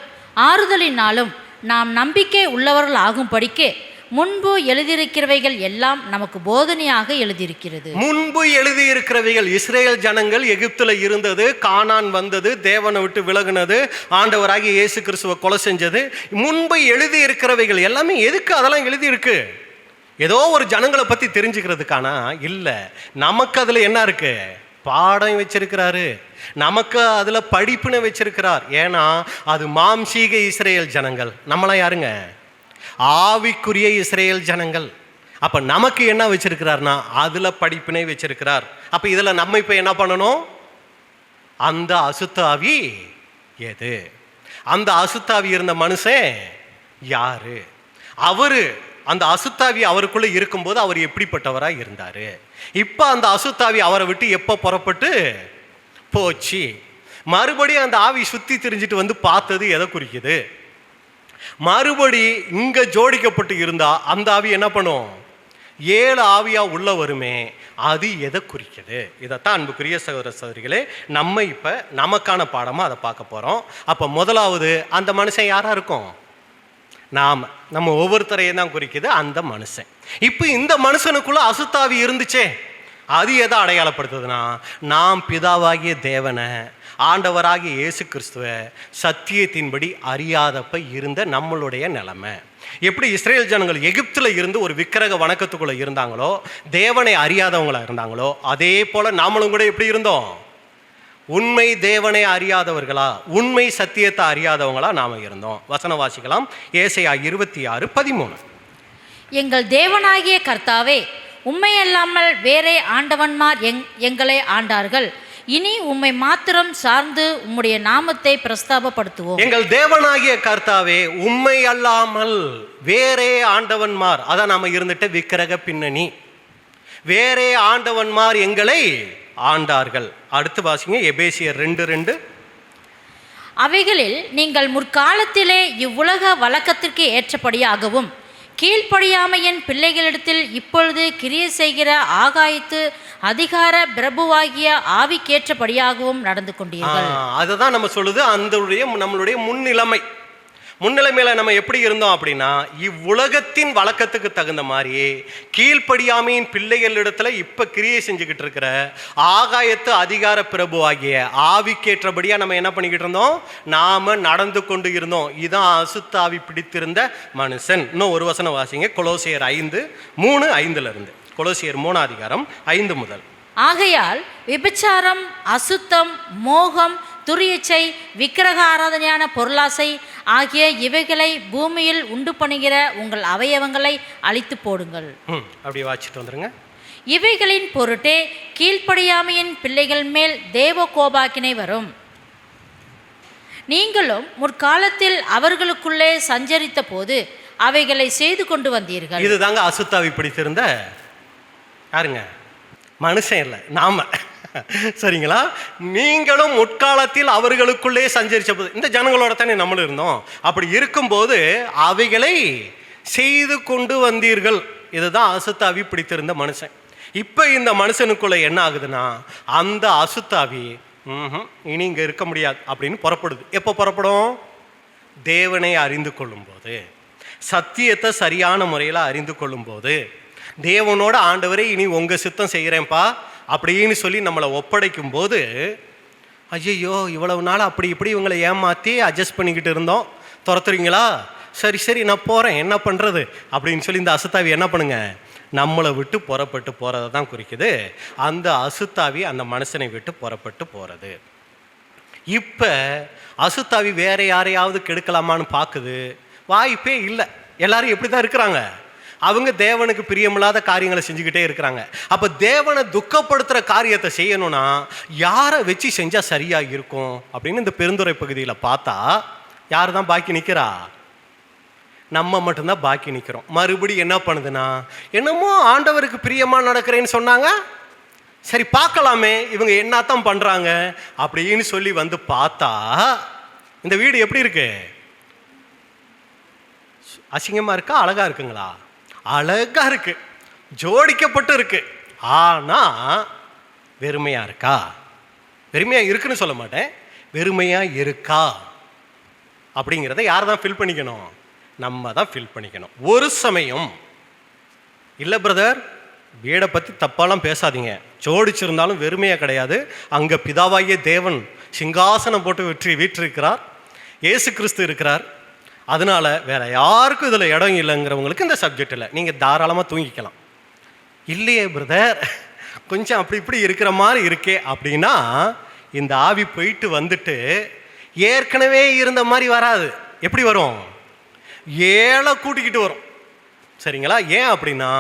ஆறுதலினாலும் நாம் நம்பிக்கை உள்ளவர்கள் ஆகும்படிக்கு முன்பு எழுதியிருக்கிறவைகள் எல்லாம் நமக்கு போதனையாக எழுதியிருக்கிறது. முன்பு எழுதியிருக்கிறவைகள், இஸ்ரேல் ஜனங்கள் எகிப்துல இருந்தது, கானான் வந்தது, தேவனை விட்டு விலகுனது, ஆண்டவராகிய இயேசு கிறிஸ்துவை கொலை செஞ்சது, முன்பு எழுதியிருக்கிறவைகள் எல்லாமே எதுக்கு அதெல்லாம் எழுதியிருக்கு? ஏதோ ஒரு ஜனங்களை பற்றி தெரிஞ்சுக்கிறதுக்கான இல்லை. நமக்கு அதில் என்ன இருக்கு? பாடம் வச்சிருக்கிறாரு, நமக்கு அதில் படிப்புன்னு வச்சிருக்கிறார். ஏன்னா அது மாம்சீக இஸ்ரேல் ஜனங்கள், நம்மளாம் யாருங்க? ஆவிக்குரிய இஸ்ரேல் ஜனங்கள். அப்போ நமக்கு என்ன வச்சிருக்கிறார்னா அதில் படிப்பினை வச்சிருக்கிறார். அப்போ இதில் நம்ம இப்போ என்ன பண்ணணும்? அந்த அசுத்தாவி எது? அந்த அசுத்தாவி இருந்த மனுஷன் யாரு? அவரு அந்த அசுத்தாவி அவருக்குள்ள இருக்கும்போது அவர் எப்படிப்பட்டவராக இருந்தார்? இப்போ அந்த அசுத்தாவி அவரை விட்டு எப்போ புறப்பட்டு போச்சு? மறுபடியும் அந்த ஆவி சுற்றி திரிஞ்சிட்டு வந்து பார்த்தது எதை குறிக்குது? மறுபடி இங்கே ஜோடிக்கப்பட்டு இருந்தா அந்த ஆவி என்ன பண்ணும்? 7 ஆவியா உள்ள வருமே, அது எதை குறிக்குது? இதைத்தான் அன்புக்குரிய சகோதர சகோதரிகளே நம்ம இப்போ நமக்கான பாடமாக அதை பார்க்க போகிறோம். அப்போ முதலாவது, அந்த மனுஷன் யாராக இருக்கும்? நம்ம ஒவ்வொருத்தரையும் தான் குறிக்குது அந்த மனுஷன். இப்போ இந்த மனுஷனுக்குள்ள அசுத்தாவி இருந்துச்சே, அது எதை அடையாளப்படுத்துதுன்னா, நாம் பிதாவாகிய தேவனை, ஆண்டவராகிய இயேசு கிறிஸ்துவ சத்தியத்தின்படி அறியாதப்ப இருந்த நம்மளுடைய நிலைமை. எப்படி இஸ்ரேல் ஜனங்கள் எகிப்தில் இருந்து ஒரு விக்கிரக வணக்கத்துக்குள்ளே இருந்தாங்களோ, தேவனை அறியாதவங்களா இருந்தாங்களோ, அதே போல் நாமளும் கூட எப்படி இருந்தோம்? உண்மை தேவனை அறியாதவர்களா, உண்மை சத்தியத்தை அறியாதவங்களா நாம் இருந்தோம். வசனம் வாசிக்கலாம், ஏசாயா 26:13. எங்கள் தேவனாகிய கர்த்தாவே, உம்மையல்லாமல் வேறே ஆண்டவன்மார் எங்களை ஆண்டார்கள். இனி உம்மை மாத்திரம் சார்ந்து உம்முடைய நாமத்தை பிரஸ்தாபப்படுத்துவோம். எங்கள் தேவனாகிய கர்த்தாவே, உம்மை அல்லாமல் வேறே ஆண்டவன்மார், அதான் நாம இருந்துட்டு விக்கிரக பின்னணி, வேறே ஆண்டவன்மார் எங்களை ஆண்டார்கள். அடுத்து வாசிங்க, எபேசியர் 2:2. அவைகளில் நீங்கள் முற்காலத்திலே இவ்வுலக வழக்கத்திற்கு ஏற்றபடியாகவும் கீழ்ப்படியாமையின் பிள்ளைகளிடத்தில் இப்பொழுது கிரியை செய்கிற ஆகாயத்து அதிகார பிரபுவாகிய ஆவிக்கேற்றபடியாகவும் நடந்து கொண்டீர்கள். அதுதான் நம்ம சொல்லுது, நம்மளுடைய முன்னிலைமையில நம்ம எப்படி இருந்தோம் அப்படின்னா, இவ்வுலகத்தின் வழக்கத்துக்கு தகுந்த மாதிரி கீழ்ப்படியாமையின் பிள்ளைகளிடத்துல இப்ப கிரியை செஞ்சுக்கிட்டு இருக்கிற ஆகாயத்து அதிகார பிரபு ஆகிய ஆவிக்கேற்றபடியா நம்ம என்ன பண்ணிக்கிட்டு இருந்தோம்? நாம நடந்து கொண்டு இருந்தோம். இதான் அசுத்தாவி பிடித்திருந்த மனுஷன். இன்னும் ஒரு வசனம் வாசிங்க, கொலோசியர் 5:3-5 கொலோசியர் 3:5 முதல். ஆகையால் விபச்சாரம், அசுத்தம், மோகம், துரியச்சை, விக்கிரக ஆராதனையான பொருளாசை ஆகிய இவைகளை பூமியில் உண்டு பண்ணுகிற உங்கள் அவயவங்களை அழித்து போடுங்கள். அப்படி வாசிட்டு வந்துருங்க. இவைகளின் பொருட்டே கீழ்ப்படியாமையின் பிள்ளைகள் மேல் தேவ கோபாக்கினை வரும். நீங்களும் முற்காலத்தில் அவர்களுக்குள்ளே சஞ்சரித்த போது அவைகளை செய்து கொண்டு வந்தீர்கள். இதுதாங்க அசுத்தாவி பிடித்திருந்த யாருங்க? மனுஷன் இல்லை, நாம. சரிங்களா? நீங்களும் முற்காலத்தில் அவர்களுக்குள்ளே சஞ்சரிச்ச போது இந்த ஜனங்களோட தானே நம்மளும் இருந்தோம். அப்படி இருக்கும்போது அவைகளை செய்து கொண்டு வந்தீர்கள். இதுதான் அசுத்தாவி பிடித்திருந்த மனுஷன். இப்போ இந்த மனுஷனுக்குள்ள என்ன ஆகுதுன்னா, அந்த அசுத்தாவி இனி இங்கே இருக்க முடியாது அப்படின்னு புறப்படுது. எப்போ புறப்படும்? தேவனை அறிந்து கொள்ளும்போது, சத்தியத்தை சரியான முறையில் அறிந்து கொள்ளும்போது, தேவனோட ஆண்டவரே இனி உங்கள் சித்தம் செய்கிறேன்ப்பா அப்படின்னு சொல்லி நம்மளை ஒப்படைக்கும் போது, ஐயோ இவ்வளவு நாள் அப்படி இப்படி இவங்களை ஏமாற்றி அட்ஜஸ்ட் பண்ணிக்கிட்டு இருந்தோம், துரத்துறீங்களா? சரி சரி நான் போகிறேன், என்ன பண்ணுறது அப்படின்னு சொல்லி இந்த அசுத்தாவி என்ன பண்ணுங்க, நம்மளை விட்டு புறப்பட்டு போகிறத தான் குறிக்குது. அந்த அசுத்தாவி அந்த மனுஷனை விட்டு புறப்பட்டு போகிறது. இப்போ அசுத்தாவி வேற யாரையாவது கெடுக்கலாமான்னு பார்க்குது, வாய்ப்பே இல்லை. எல்லாரும் எப்படி தான் இருக்கிறாங்க, அவங்க தேவனுக்கு பிரியமில்லாத காரியங்களை செஞ்சுக்கிட்டே இருக்கிறாங்க. அப்போ தேவனை துக்கப்படுத்துகிற காரியத்தை செய்யணும்னா யாரை வச்சு செஞ்சால் சரியாக இருக்கும் அப்படின்னு இந்த பெருந்துறை பகுதியில் பார்த்தா யார் தான் பாக்கி நிற்கிறா? நம்ம மட்டும்தான் பாக்கி நிற்கிறோம். மறுபடியும் என்ன பண்ணுதுன்னா, என்னமோ ஆண்டவருக்கு பிரியமாக நடக்கிறேன்னு சொன்னாங்க, சரி பார்க்கலாமே இவங்க என்னத்தான் பண்ணுறாங்க அப்படின்னு சொல்லி வந்து பார்த்தா இந்த வீடு எப்படி இருக்கு? அசிங்கமாக இருக்கா, அழகாக இருக்குங்களா? அழகாக இருக்கு, ஜோடிக்கப்பட்டு இருக்கு. ஆனால் வெறுமையாக இருக்கா? வெறுமையாக இருக்குன்னு சொல்ல மாட்டேன், வெறுமையாக இருக்கா அப்படிங்கிறத யார் தான் ஃபில் பண்ணிக்கணும்? நம்ம தான் ஃபில் பண்ணிக்கணும். ஒரு சமயம் இல்லை பிரதர், வீடை பற்றி தப்பாலாம் பேசாதீங்க, ஜோடிச்சிருந்தாலும் வெறுமையாக கிடையாது. அங்கே பிதாவாகிய தேவன் சிங்காசனம் போட்டு வீற்றிருக்கிறார், இயேசு கிறிஸ்து இருக்கிறார். அதனால வேற யாருக்கும் இதில் இடம் இல்லைங்கிறவங்களுக்கு இந்த சப்ஜெக்ட் இல்லை, நீங்கள் தாராளமாக தூங்கிக்கலாம். இல்லையே பிரதர், கொஞ்சம் அப்படி இப்படி இருக்கிற மாதிரி இருக்கே அப்படின்னா இந்த ஆவி போயிட்டு வந்துட்டு ஏற்கனவே இருந்த மாதிரி வராது. எப்படி வரும்? ஏழை கூட்டிக்கிட்டு வரும். சரிங்களா? ஏன் அப்படின்னா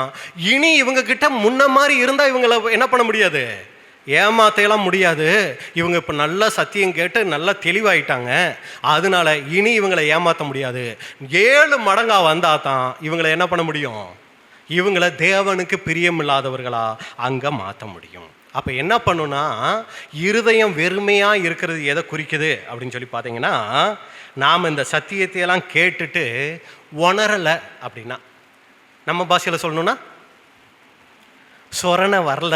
இனி இவங்க கிட்ட முன்ன மாதிரி இருந்தால் இவங்களை என்ன பண்ண முடியாது, ஏமாத்தையெல்லாம் முடியாது. இவங்க இப்போ நல்லா சத்தியம் கேட்டு நல்லா தெளிவாயிட்டாங்க, அதனால இனி இவங்களை ஏமாற்ற முடியாது. 7 மடங்கா வந்தால் தான் இவங்களை என்ன பண்ண முடியும், இவங்களை தேவனுக்கு பிரியமில்லாதவர்களா அங்கே மாற்ற முடியும். அப்போ என்ன பண்ணுன்னா, இருதயம் வெறுமையாக இருக்கிறது எதை குறிக்குது அப்படின்னு சொல்லி பார்த்தீங்கன்னா, நாம் இந்த சத்தியத்தையெல்லாம் கேட்டுட்டு உணரலை அப்படின்னா, நம்ம பாஷையில் சொல்லணும்னா சொரணை வரல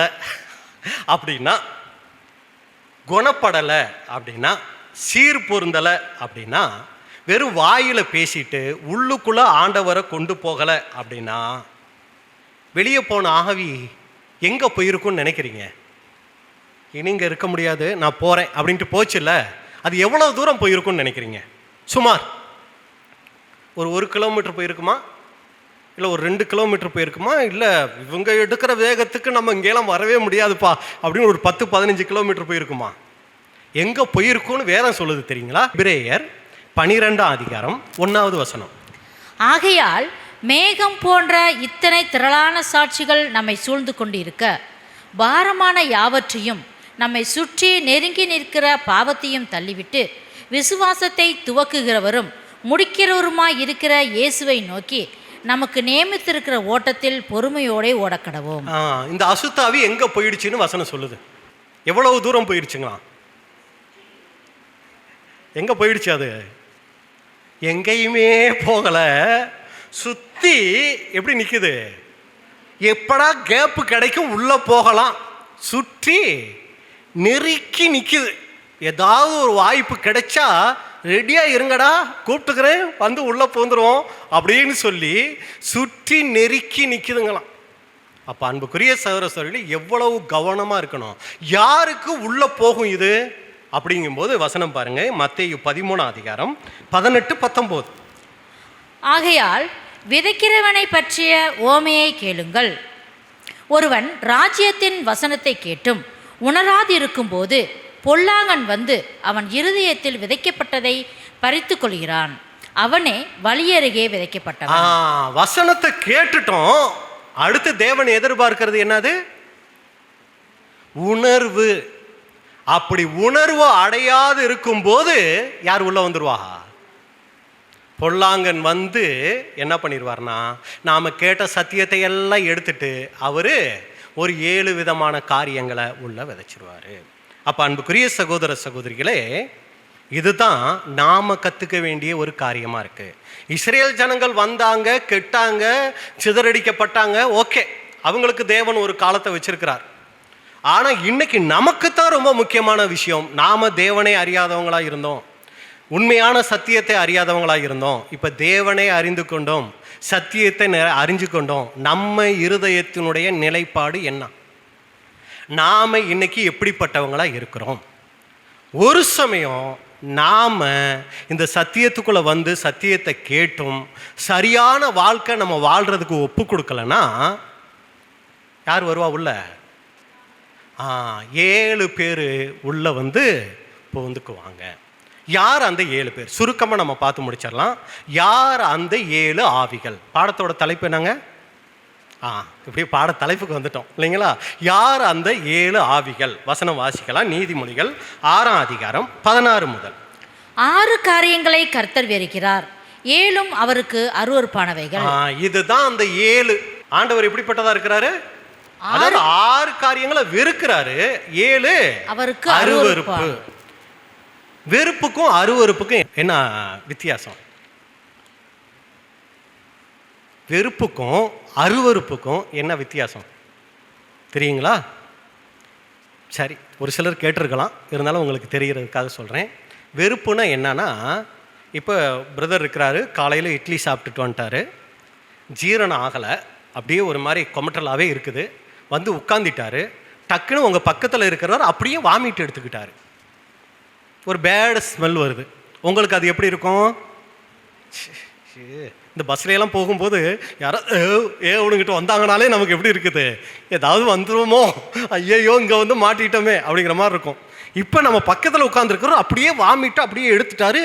அப்படின்னா, குணப்படலை அப்படின்னா, சீர் பொருந்தலை அப்படின்னா, வெறும் வாயில் பேசிட்டு உள்ளுக்குள்ளே ஆண்டவரை கொண்டு போகலை அப்படின்னா, வெளியே போன ஆவி எங்கே போயிருக்குன்னு நினைக்கிறீங்க? இனிங்க இருக்க முடியாது, நான் போகிறேன் அப்படின்ட்டு போச்சுல்ல, அது எவ்வளோ தூரம் போயிருக்குன்னு நினைக்கிறீங்க? சுமார் ஒரு 1 கிலோமீட்டர் போயிருக்குமா, இல்லை ஒரு 2 கிலோமீட்டர் போயிருக்குமா, இல்லை இவங்க எடுக்கிற வேகத்துக்கு நம்ம இங்கேலாம் வரவே முடியாதுப்பா அப்படின்னு ஒரு 10-15 கிலோமீட்டர் போயிருக்குமா? எங்கே போயிருக்குன்னு வேதம் சொல்லுது தெரியுங்களா? எபிரேயர் 12ஆம் அதிகாரம் 1வது வசனம். ஆகையால் மேகம் போன்ற இத்தனை திரளான சாட்சிகள் நம்மை சூழ்ந்து கொண்டு இருக்க, பாரமான யாவற்றையும் நம்மை சுற்றி நெருங்கி நிற்கிற பாவத்தையும் தள்ளிவிட்டு விசுவாசத்தை துவக்குகிறவரும் முடிக்கிறவருமாய் இருக்கிற இயேசுவை நோக்கி நமக்கு நியமித்திருக்கிற ஓட்டத்தில் பொறுமையோടെ ஓடக்கடவோம். இந்த அசுத்தாவி எங்க போயிடுச்சுன்னு வசனம் சொல்லுது. எவ்வளவு தூரம் போயிடுச்சுங்களா? எங்க போயிடுச்சு? அது எங்கேயுமே போகல, சுத்தி எப்படி நிக்குது? எப்படா கேப்பு கிடைக்கும் உள்ள போகலாம், சுற்றி நெருக்கி நிக்குது. ஏதாவது ஒரு வாய்ப்பு கிடைச்சா ரெடியா இருங்கடா, கூப்பிட்டுக்கிறேன், வந்து உள்ள போந்துருவோம் அப்படின்னு சொல்லி சுற்றி நெருக்கி நிக்குதுங்களாம். அப்ப அன்புக்குரிய சகோதர சகோதரிகளே, எவ்வளவு கவனமா இருக்கணும். யாருக்கு உள்ள போகும் இது அப்படிங்கும்போது வசனம் பாருங்க, மத்தேயு 13ஆம் அதிகாரம் 18-19. ஆகையால் விதைக்கிறவனை பற்றிய ஓமையை கேளுங்கள். ஒருவன் ராஜ்யத்தின் வசனத்தை கேட்டும் உணராதிருக்கும் போது பொல்லாங்கன் வந்து அவன் இருதயத்தில் விதைக்கப்பட்டதை பறித்து கொள்கிறான். அவனே வழியருகே விதைக்கப்பட்டவன். வசனத்தை கேட்டுட்டோம், அடுத்து தேவன் எதிர்பார்க்கிறது என்னது? உணர்வு. அப்படி உணர்வு அடையாது இருக்கும் போது யார் உள்ள வந்துருவா? பொல்லாங்கன் வந்து என்ன பண்ணிடுவார்னா, நாம் கேட்ட சத்தியத்தை எல்லாம் எடுத்துட்டு அவர் ஒரு 7 விதமான காரியங்களை உள்ள விதைச்சிருவார். அப்போ அன்புக்குரிய சகோதர சகோதரிகளே, இதுதான் நாம் கற்றுக்க வேண்டிய ஒரு காரியமாக இருக்குது. இஸ்ரேல் ஜனங்கள் வந்தாங்க, கெட்டாங்க, சிதறடிக்கப்பட்டாங்க, ஓகே, அவங்களுக்கு தேவன் ஒரு காலத்தை வச்சிருக்கிறார். ஆனால் இன்னைக்கு நமக்கு தான் ரொம்ப முக்கியமான விஷயம். நாம் தேவனை அறியாதவங்களாக இருந்தோம், உண்மையான சத்தியத்தை அறியாதவங்களாக இருந்தோம். இப்போ தேவனை அறிந்து கொண்டோம், சத்தியத்தை அறிஞ்சு கொண்டோம். நம்ம இருதயத்தினுடைய நிலைப்பாடு என்ன? நாம் இன்னைக்கு எப்படிப்பட்டவங்களாக இருக்கிறோம்? ஒரு சமயம் நாம் இந்த சத்தியத்துக்குள்ளே வந்து சத்தியத்தை கேட்டும் சரியான வாழ்க்கை நம்ம வாழ்கிறதுக்கு ஒப்பு கொடுக்கலன்னா யார் வருவா உள்ள? 7 பேர் உள்ள வந்து புகுந்துக்குவாங்க. யார் அந்த 7 பேர்? சுருக்கமாக நம்ம பார்த்து முடிச்சிடலாம். யார் அந்த 7 ஆவிகள்? பாடத்தோட தலைப்பு என்னங்க? இப்படி பாட தலைப்புக்கு வந்துட்டோம் இல்லைங்களா? யார் அந்த 7 ஆவிகள்? வசனம் வாசிக்கலாம். நீதிமொழிகள் 6ஆம் அதிகாரம் 16 முதல். 6 காரியங்களை கர்த்தர் வெறுக்கிறார், 7 அவருக்கு அருவருப்பானவைகள். இதுதான் அந்த 7. ஆண்டவர் எப்படிப்பட்டதா இருக்கிறாரு? அதாவது 6 காரியங்களை வெறுக்கிறாரு, 7 அவருக்கு அருவருப்பு. வெறுப்புக்கும் அருவருப்புக்கும் என்ன வித்தியாசம்? வெறுப்புக்கும் அருவருப்புக்கும் என்ன வித்தியாசம் தெரியுங்களா? சரி, ஒரு சிலர் கேட்டிருக்கலாம், இருந்தாலும் உங்களுக்கு தெரிகிறதுக்காக சொல்கிறேன். வெறுப்புனா என்னன்னா, இப்போ பிரதர் இருக்கிறாரு, காலையில் இட்லி சாப்பிட்டுட்டு வந்துட்டாரு, ஜீரணம் ஆகலை, அப்படியே ஒரு மாதிரி கொமட்டலாகவே இருக்குது, வந்து உட்காந்துட்டாரு, டக்குன்னு உங்கள் பக்கத்தில் இருக்கிறவர் அப்படியே வாமிட்டு எடுத்துக்கிட்டாரு, ஒரு பேட் ஸ்மெல் வருது. உங்களுக்கு அது எப்படி இருக்கும்? இந்த பஸ்லையெல்லாம் போகும்போது யாராவது ஒன்றுங்கிட்ட வந்தாங்கனாலே நமக்கு எப்படி இருக்குது? ஏதாவது வந்துருமோ, ஐயையோ இங்கே வந்து மாட்டிட்டோமே அப்படிங்கிற மாதிரி இருக்கும். இப்போ நம்ம பக்கத்தில் உட்காந்துருக்கிறோம், அப்படியே வாமிட்டு அப்படியே எடுத்துட்டாரு,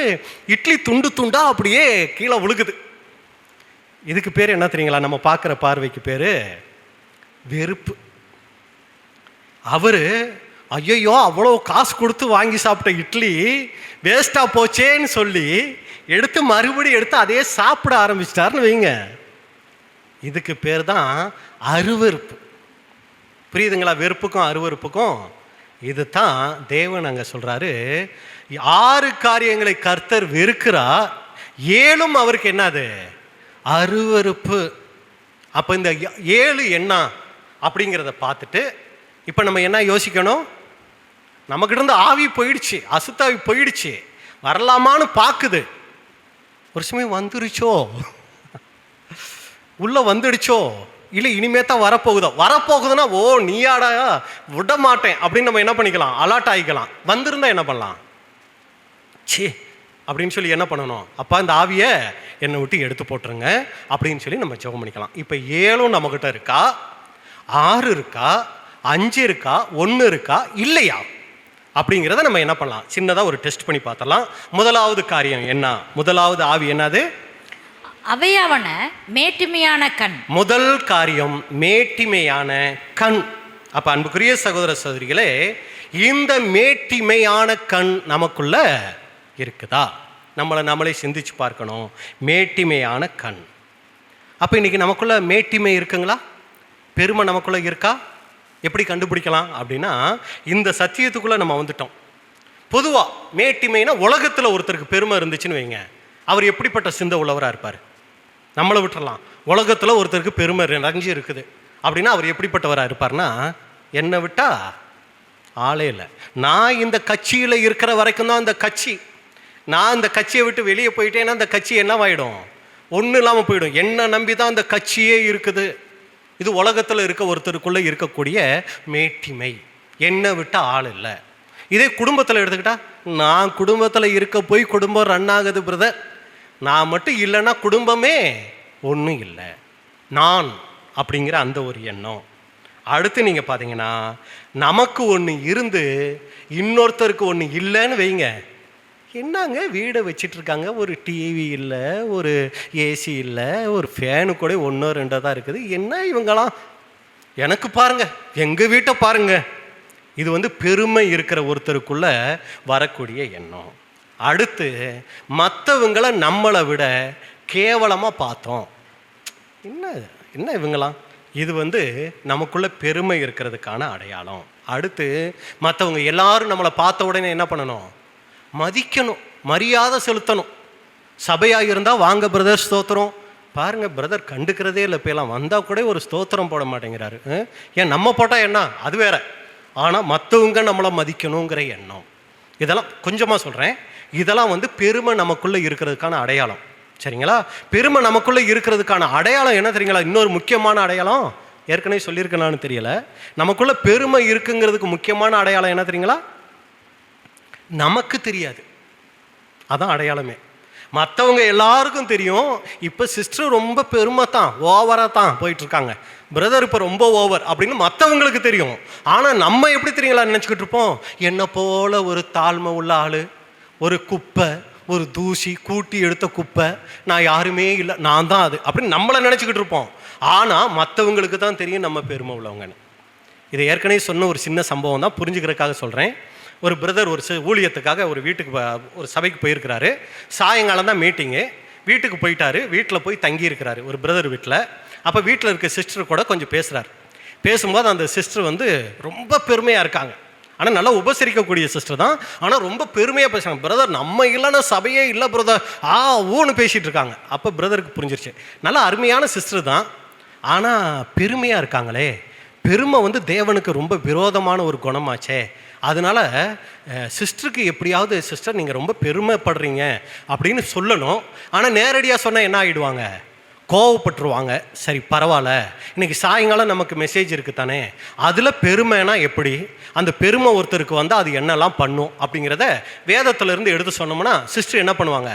இட்லி துண்டு துண்டா அப்படியே கீழே விழுகுது. இதுக்கு பேர் என்ன தெரியுங்களா? நம்ம பார்க்குற பார்வைக்கு பேர் வெறுப்பு. அவர் ஐயையோ அவ்வளோ காசு கொடுத்து வாங்கி சாப்பிட்ட இட்லி வேஸ்ட்டாக போச்சேன்னு சொல்லி எடுத்து மறுபடியும் எடுத்து அதே சாப்பிட ஆரம்பிச்சிட்டாருன்னு வைங்க. இதுக்கு பேர் தான் அருவருப்பு. புரியுதுங்களா? வெறுப்புக்கும் அருவருப்புக்கும் இது தான் தேவன் அங்கே சொல்கிறாரு. 6 காரியங்களை கர்த்தர் வெறுக்கிறார், 7 அவருக்கு என்னது? அருவருப்பு. அப்போ இந்த 7 என்ன அப்படிங்கிறத பார்த்துட்டு இப்போ நம்ம என்ன யோசிக்கணும்? நமக்கிட்ட இருந்து ஆவி போயிடுச்சு, அசுத்தாவி போயிடுச்சு, வரலாமான்னு பார்க்குது. ஒரு சமயம் வந்துருச்சோ, உள்ள வந்துடுச்சோ, இல்லை இனிமே தான் வரப்போகுதுன்னா ஓ நீயாடா விட மாட்டேன் அப்படின்னு நம்ம என்ன பண்ணிக்கலாம்? அலர்ட் ஆகிக்கலாம். வந்திருந்தா என்ன பண்ணலாம்? சே அப்படின்னு சொல்லி என்ன பண்ணணும்? அப்பா இந்த ஆவியை என்னை விட்டு எடுத்து போட்டுருங்க அப்படின்னு சொல்லி நம்ம ஜெபம் பண்ணிக்கலாம். இப்போ 7 நம்மக்கிட்ட இருக்கா, 6 இருக்கா, 5 இருக்கா, 1 இருக்கா, இல்லையா அப்படிங்கிறத நம்ம என்ன பண்ணலாம்? சின்னதாக ஒரு டெஸ்ட் பண்ணி பார்த்தலாம். முதலாவது காரியம் என்ன? முதலாவது ஆவி என்னது? அவையாவன மேட்டிமையான கண். முதல் காரியம் மேட்டிமையான கண். அப்போ அன்புக்குரிய சகோதர சகோதரிகளே, இந்த மேட்டிமையான கண் நமக்குள்ள இருக்குதா? நம்மளே சிந்திச்சு பார்க்கணும். மேட்டிமையான கண். அப்போ இன்னைக்கு நமக்குள்ள மேட்டிமை இருக்குங்களா? பெருமை நமக்குள்ள இருக்கா? எப்படி கண்டுபிடிக்கலாம் அப்படின்னா, இந்த சத்தியத்துக்குள்ளே நம்ம வந்துட்டோம். பொதுவாக மேட்டிமைனா உலகத்தில் ஒருத்தருக்கு பெருமை இருந்துச்சுன்னு வைங்க, அவர் எப்படிப்பட்ட சிந்தை உள்ளவராக இருப்பார்? நம்மளை விட்டுறலாம். உலகத்தில் ஒருத்தருக்கு பெருமை நிறைஞ்சு இருக்குது அப்படின்னா அவர் எப்படிப்பட்டவராக இருப்பார்னா, என்னை விட்டா ஆளே இல்லை, நான் இந்த கட்சியில் இருக்கிற வரைக்கும் தான் இந்த கட்சி, நான் இந்த கட்சியை விட்டு வெளியே போயிட்டேன்னா இந்த கட்சி என்னவாயிடும்? ஒன்றும் இல்லாமல் போயிடும். என்னை நம்பி தான் இந்த கட்சியே இருக்குது. இது உலகத்தில் இருக்க ஒருத்தருக்குள்ளே இருக்கக்கூடிய மேட்டிமை. என்னை விட்ட ஆள் இல்லை. இதே குடும்பத்தில் எடுத்துக்கிட்டா, நான் குடும்பத்தில் இருக்க போய் குடும்பம் ரன் ஆகுது பிரதர், நான் மட்டும் இல்லைன்னா குடும்பமே ஒன்றும் இல்லை, நான் அப்படிங்கிற அந்த ஒரு எண்ணம். அடுத்து நீங்கள் பார்த்தீங்கன்னா, நமக்கு ஒன்று இருந்து இன்னொருத்தருக்கு ஒன்று இல்லைன்னு வைங்க, என்னங்க வீடை வச்சிட்ருக்காங்க, ஒரு டிவி இல்லை, ஒரு ஏசி இல்லை, ஒரு ஃபேனு கூட 1 2 தான் இருக்குது, என்ன இவங்களாம்? எனக்கு பாருங்கள், எங்கள் வீட்டை பாருங்கள். இது பெருமை இருக்கிற ஒருத்தருக்குள்ள வரக்கூடிய எண்ணம். அடுத்து மற்றவங்களை நம்மளை விட கேவலமாக பார்த்தோம். என்ன என்ன இவங்களாம், இது நமக்குள்ள பெருமை இருக்கிறதுக்கான அடையாளம். அடுத்து மற்றவங்க எல்லாரும் நம்மளை பார்த்த உடனே என்ன பண்ணணும்? மதிக்கணும், மரியாதை செலுத்தணும். சபையாக இருந்தால் வாங்க பிரதர் ஸ்தோத்திரம். பாருங்கள், பிரதர் கண்டுக்கிறதே இல்லை. இப்போலாம் வந்தால் கூட ஒரு ஸ்தோத்திரம் போட மாட்டேங்கிறாரு. ஏன் நம்ம போட்டால் என்ன, அது வேற. ஆனால் மற்றவங்க நம்மளை மதிக்கணுங்கிற எண்ணம், இதெல்லாம் கொஞ்சமாக சொல்கிறேன். இதெல்லாம் பெருமை நமக்குள்ளே இருக்கிறதுக்கான அடையாளம். சரிங்களா? பெருமை நமக்குள்ளே இருக்கிறதுக்கான அடையாளம் என்ன தெரியுங்களா? இன்னொரு முக்கியமான அடையாளம் ஏற்கனவே சொல்லியிருக்கேனான்னு தெரியல. நமக்குள்ளே பெருமை இருக்குங்கிறதுக்கு முக்கியமான அடையாளம் என்ன தெரியுங்களா? நமக்கு தெரியாது, அதான் அடையாளமே. மற்றவங்க எல்லாருக்கும் தெரியும். இப்போ சிஸ்டர் ரொம்ப பெருமை தான், ஓவராக தான் போயிட்டுருக்காங்க, பிரதர் இப்போ ரொம்ப ஓவர் அப்படின்னு மற்றவங்களுக்கு தெரியும். ஆனால் நம்ம எப்படி தெரியுங்களா நினச்சிக்கிட்டு இருப்போம்? என்னை போல் ஒரு தாழ்மை உள்ள ஆள், ஒரு குப்பை, ஒரு தூசி, கூட்டி எடுத்த குப்பை, நான் யாருமே இல்லை, நான் தான் அது அப்படின்னு நம்மளை நினச்சிக்கிட்டு இருப்போம். ஆனால் மற்றவங்களுக்கு தான் தெரியும் நம்ம பெருமை உள்ளவங்கன்னு. இதை ஏற்கனவே சொன்ன ஒரு சின்ன சம்பவம் தான், புரிஞ்சுக்கிறதுக்காக சொல்கிறேன். ஒரு பிரதர் ஒரு ஊழியத்துக்காக ஒரு வீட்டுக்கு ஒரு சபைக்கு போயிருக்கிறாரு. சாயங்காலம் தான் மீட்டிங்கு. வீட்டுக்கு போயிட்டாரு. வீட்டில் போய் தங்கியிருக்கிறாரு ஒரு பிரதர் வீட்டில். அப்போ வீட்டில் இருக்க சிஸ்டர் கூட கொஞ்சம் பேசுகிறார். பேசும்போது அந்த சிஸ்டர் ரொம்ப பெருமையாக இருக்காங்க. ஆனால் நல்லா உபசரிக்கக்கூடிய சிஸ்டர் தான். ஆனால் ரொம்ப பெருமையாக பேசுகிறாங்க. பிரதர் நம்ம இல்லைன்னா சபையே இல்லை பிரதர், ஊன்னு பேசிகிட்டு இருக்காங்க. அப்போ பிரதருக்கு புரிஞ்சிருச்சு, நல்லா அருமையான சிஸ்டர் தான், ஆனால் பெருமையாக இருக்காங்களே. பெருமை தேவனுக்கு ரொம்ப விரோதமான ஒரு குணமாச்சே. அதனால் சிஸ்டருக்கு எப்படியாவது, சிஸ்டர் நீங்கள் ரொம்ப பெருமைப்படுறீங்க அப்படின்னு சொல்லணும். ஆனால் நேரடியாக சொன்னால் என்ன ஆகிடுவாங்க? கோவப்பட்டுருவாங்க. சரி பரவாயில்ல, இன்றைக்கி சாயங்காலம் நமக்கு மெசேஜ் இருக்குது தானே, அதில் பெருமைனா எப்படி, அந்த பெருமை ஒருத்தருக்கு அது என்னெல்லாம் பண்ணும் அப்படிங்கிறத வேதத்திலேருந்து எடுத்து சொன்னோம்னா சிஸ்டர் என்ன பண்ணுவாங்க?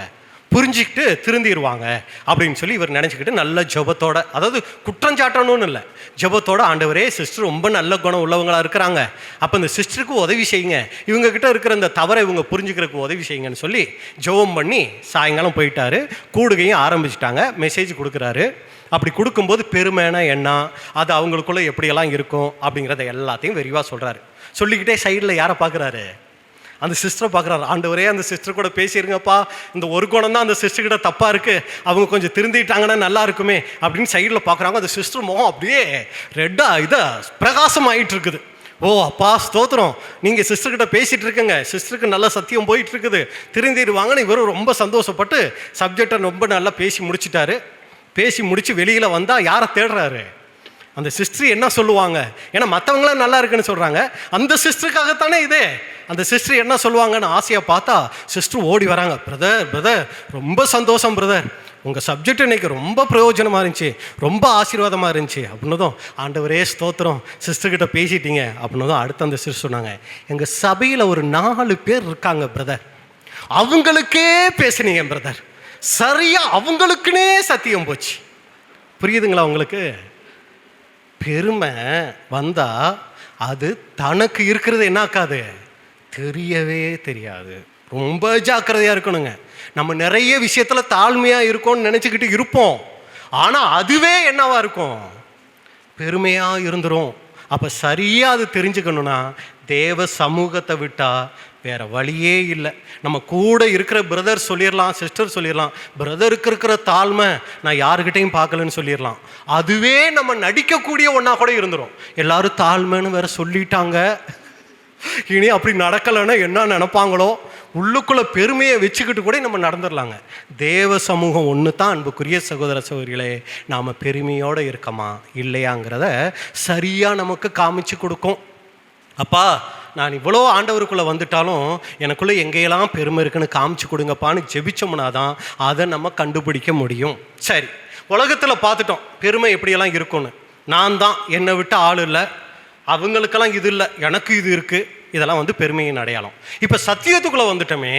புரிஞ்சிக்கிட்டு திருந்திடுவாங்க அப்படின்னு சொல்லி இவர் நினச்சிக்கிட்டு நல்ல ஜெபத்தோட, அதாவது குற்றஞ்சாட்டணும்னு இல்லை, ஜெபத்தோட, ஆண்டவரே சிஸ்டர் ரொம்ப நல்ல குணம் உள்ளவங்களாக இருக்கிறாங்க, அப்போ இந்த சிஸ்டருக்கு உதவி செய்யுங்க, இவங்ககிட்ட இருக்கிற இந்த தவறை இவங்க புரிஞ்சுக்கிறதுக்கு உதவி செய்யுங்கன்னு சொல்லி ஜெபம் பண்ணி சாயங்காலம் போயிட்டாரு. கூடுகையும் ஆரம்பிச்சிட்டாங்க. மெசேஜ் கொடுக்குறாரு. அப்படி கொடுக்கும்போது பெருமைனா என்ன, அது அவங்களுக்குள்ளே எப்படியெல்லாம் இருக்கும் அப்படிங்கிறத எல்லாத்தையும் விரிவாக சொல்கிறாரு. சொல்லிக்கிட்டே சைடில் யாரை பார்க்குறாரு? அந்த சிஸ்டரை பார்க்குறாரு. ஆண்டவரே அந்த சிஸ்டர் கூட பேசிடுங்கப்பா, இந்த ஒரு குணம் தான் அந்த சிஸ்டர்கிட்ட தப்பாக இருக்குது, அவங்க கொஞ்சம் திருந்திட்டாங்கன்னா நல்லா இருக்குமே அப்படின்னு சைடில் பார்க்குறாங்க. அந்த சிஸ்டர் முகம் அப்படியே ரெட்டாக பிரகாசம் ஆகிட்டு இருக்குது. ஓ அப்பா ஸ்தோத்திரம், நீங்கள் சிஸ்டர்கிட்ட பேசிகிட்டு இருக்குங்க, சிஸ்டருக்கு நல்ல சத்தியம் போயிட்டு இருக்குது, திருந்திடுவாங்கன்னு இவரும் ரொம்ப சந்தோஷப்பட்டு சப்ஜெக்டை ரொம்ப நல்லா பேசி முடிச்சிட்டாரு. பேசி முடித்து வெளியில் வந்தால் யாரை தேடுறாரு? அந்த சிஸ்டர் என்ன சொல்லுவாங்க? ஏன்னா மற்றவங்களாம் நல்லா இருக்குன்னு சொல்கிறாங்க, அந்த சிஸ்டருக்காகத்தானே இதே. அந்த சிஸ்டர் என்ன சொல்லுவாங்கன்னு ஆசையாக பார்த்தா சிஸ்டர் ஓடி வராங்க. பிரதர் ரொம்ப சந்தோஷம் பிரதர், உங்கள் சப்ஜெக்ட் இன்னைக்கு ரொம்ப பிரயோஜனமாக இருந்துச்சு, ரொம்ப ஆசீர்வாதமாக இருந்துச்சு அப்படின்னதும், ஆண்டவரே ஸ்தோத்திரம் சிஸ்டர்கிட்ட பேசிட்டீங்க அப்படின்னதும் அடுத்த அந்த சிஸ்டர் சொன்னாங்க, எங்கள் சபையில் ஒரு 4 பேர் இருக்காங்க பிரதர், அவங்களுக்கே பேசுனீங்க பிரதர், சரியாக அவங்களுக்குன்னே சத்தியம் போச்சு. புரியுதுங்களா உங்களுக்கு? பெருமை வந்தால் அது தனக்கு இருக்கிறது என்னாக்காது, தெரியவே தெரியாது. ரொம்ப ஜாக்கிரதையாக இருக்கணுங்க. நம்ம நிறைய விஷயத்தில் தாழ்மையாக இருக்கோம்னு நினச்சிக்கிட்டு இருப்போம், ஆனால் அதுவே என்னவா இருக்கும்? பெருமையாக இருந்துரும். அப்போ சரியாக அது தெரிஞ்சுக்கணுன்னா தேவ சமூகத்தை விட்டால் வேறு வழியே இல்லை. நம்ம கூட இருக்கிற பிரதர் சொல்லிடலாம், சிஸ்டர் சொல்லிடலாம், பிரதருக்கு இருக்கிற தாழ்மை நான் யாருக்கிட்டையும் பார்க்கலன்னு சொல்லிடலாம். அதுவே நம்ம நடிக்கக்கூடிய ஒன்றா கூட இருந்துடும். எல்லாரும் தாழ்மைன்னு வேற சொல்லிட்டாங்க, இனி அப்படி நடக்கலைன்னா என்ன நினைப்பாங்களோ, உள்ளுக்குள்ளே பெருமையை வச்சுக்கிட்டு கூட நம்ம நடந்துடலாங்க. தேவ சமூகம் ஒன்று தான் அன்புக்குரிய சகோதர சகோதரிகளே, நாம் பெருமையோடு இருக்கமா இல்லையாங்கிறத சரியாக நமக்கு காமிச்சு கொடுக்கும். அப்பா நான் இவ்வளோ ஆண்டவருக்குள்ளே வந்துட்டாலும் எனக்குள்ளே எங்கேயெல்லாம் பெருமை இருக்குன்னு காமிச்சு கொடுங்கப்பான்னு ஜெபிச்சோம்னா தான் அதை நம்ம கண்டுபிடிக்க முடியும். சரி, உலகத்தில் பார்த்துட்டோம் பெருமை எப்படியெல்லாம் இருக்கும்னு. நான் தான், என்னை விட்டு ஆள் இல்லை, அவங்களுக்கெல்லாம் இது இல்லை, எனக்கு இது இருக்குது, இதெல்லாம் பெருமையின் அடையாளம். இப்போ சத்தியத்துக்குள்ளே வந்துட்டோமே,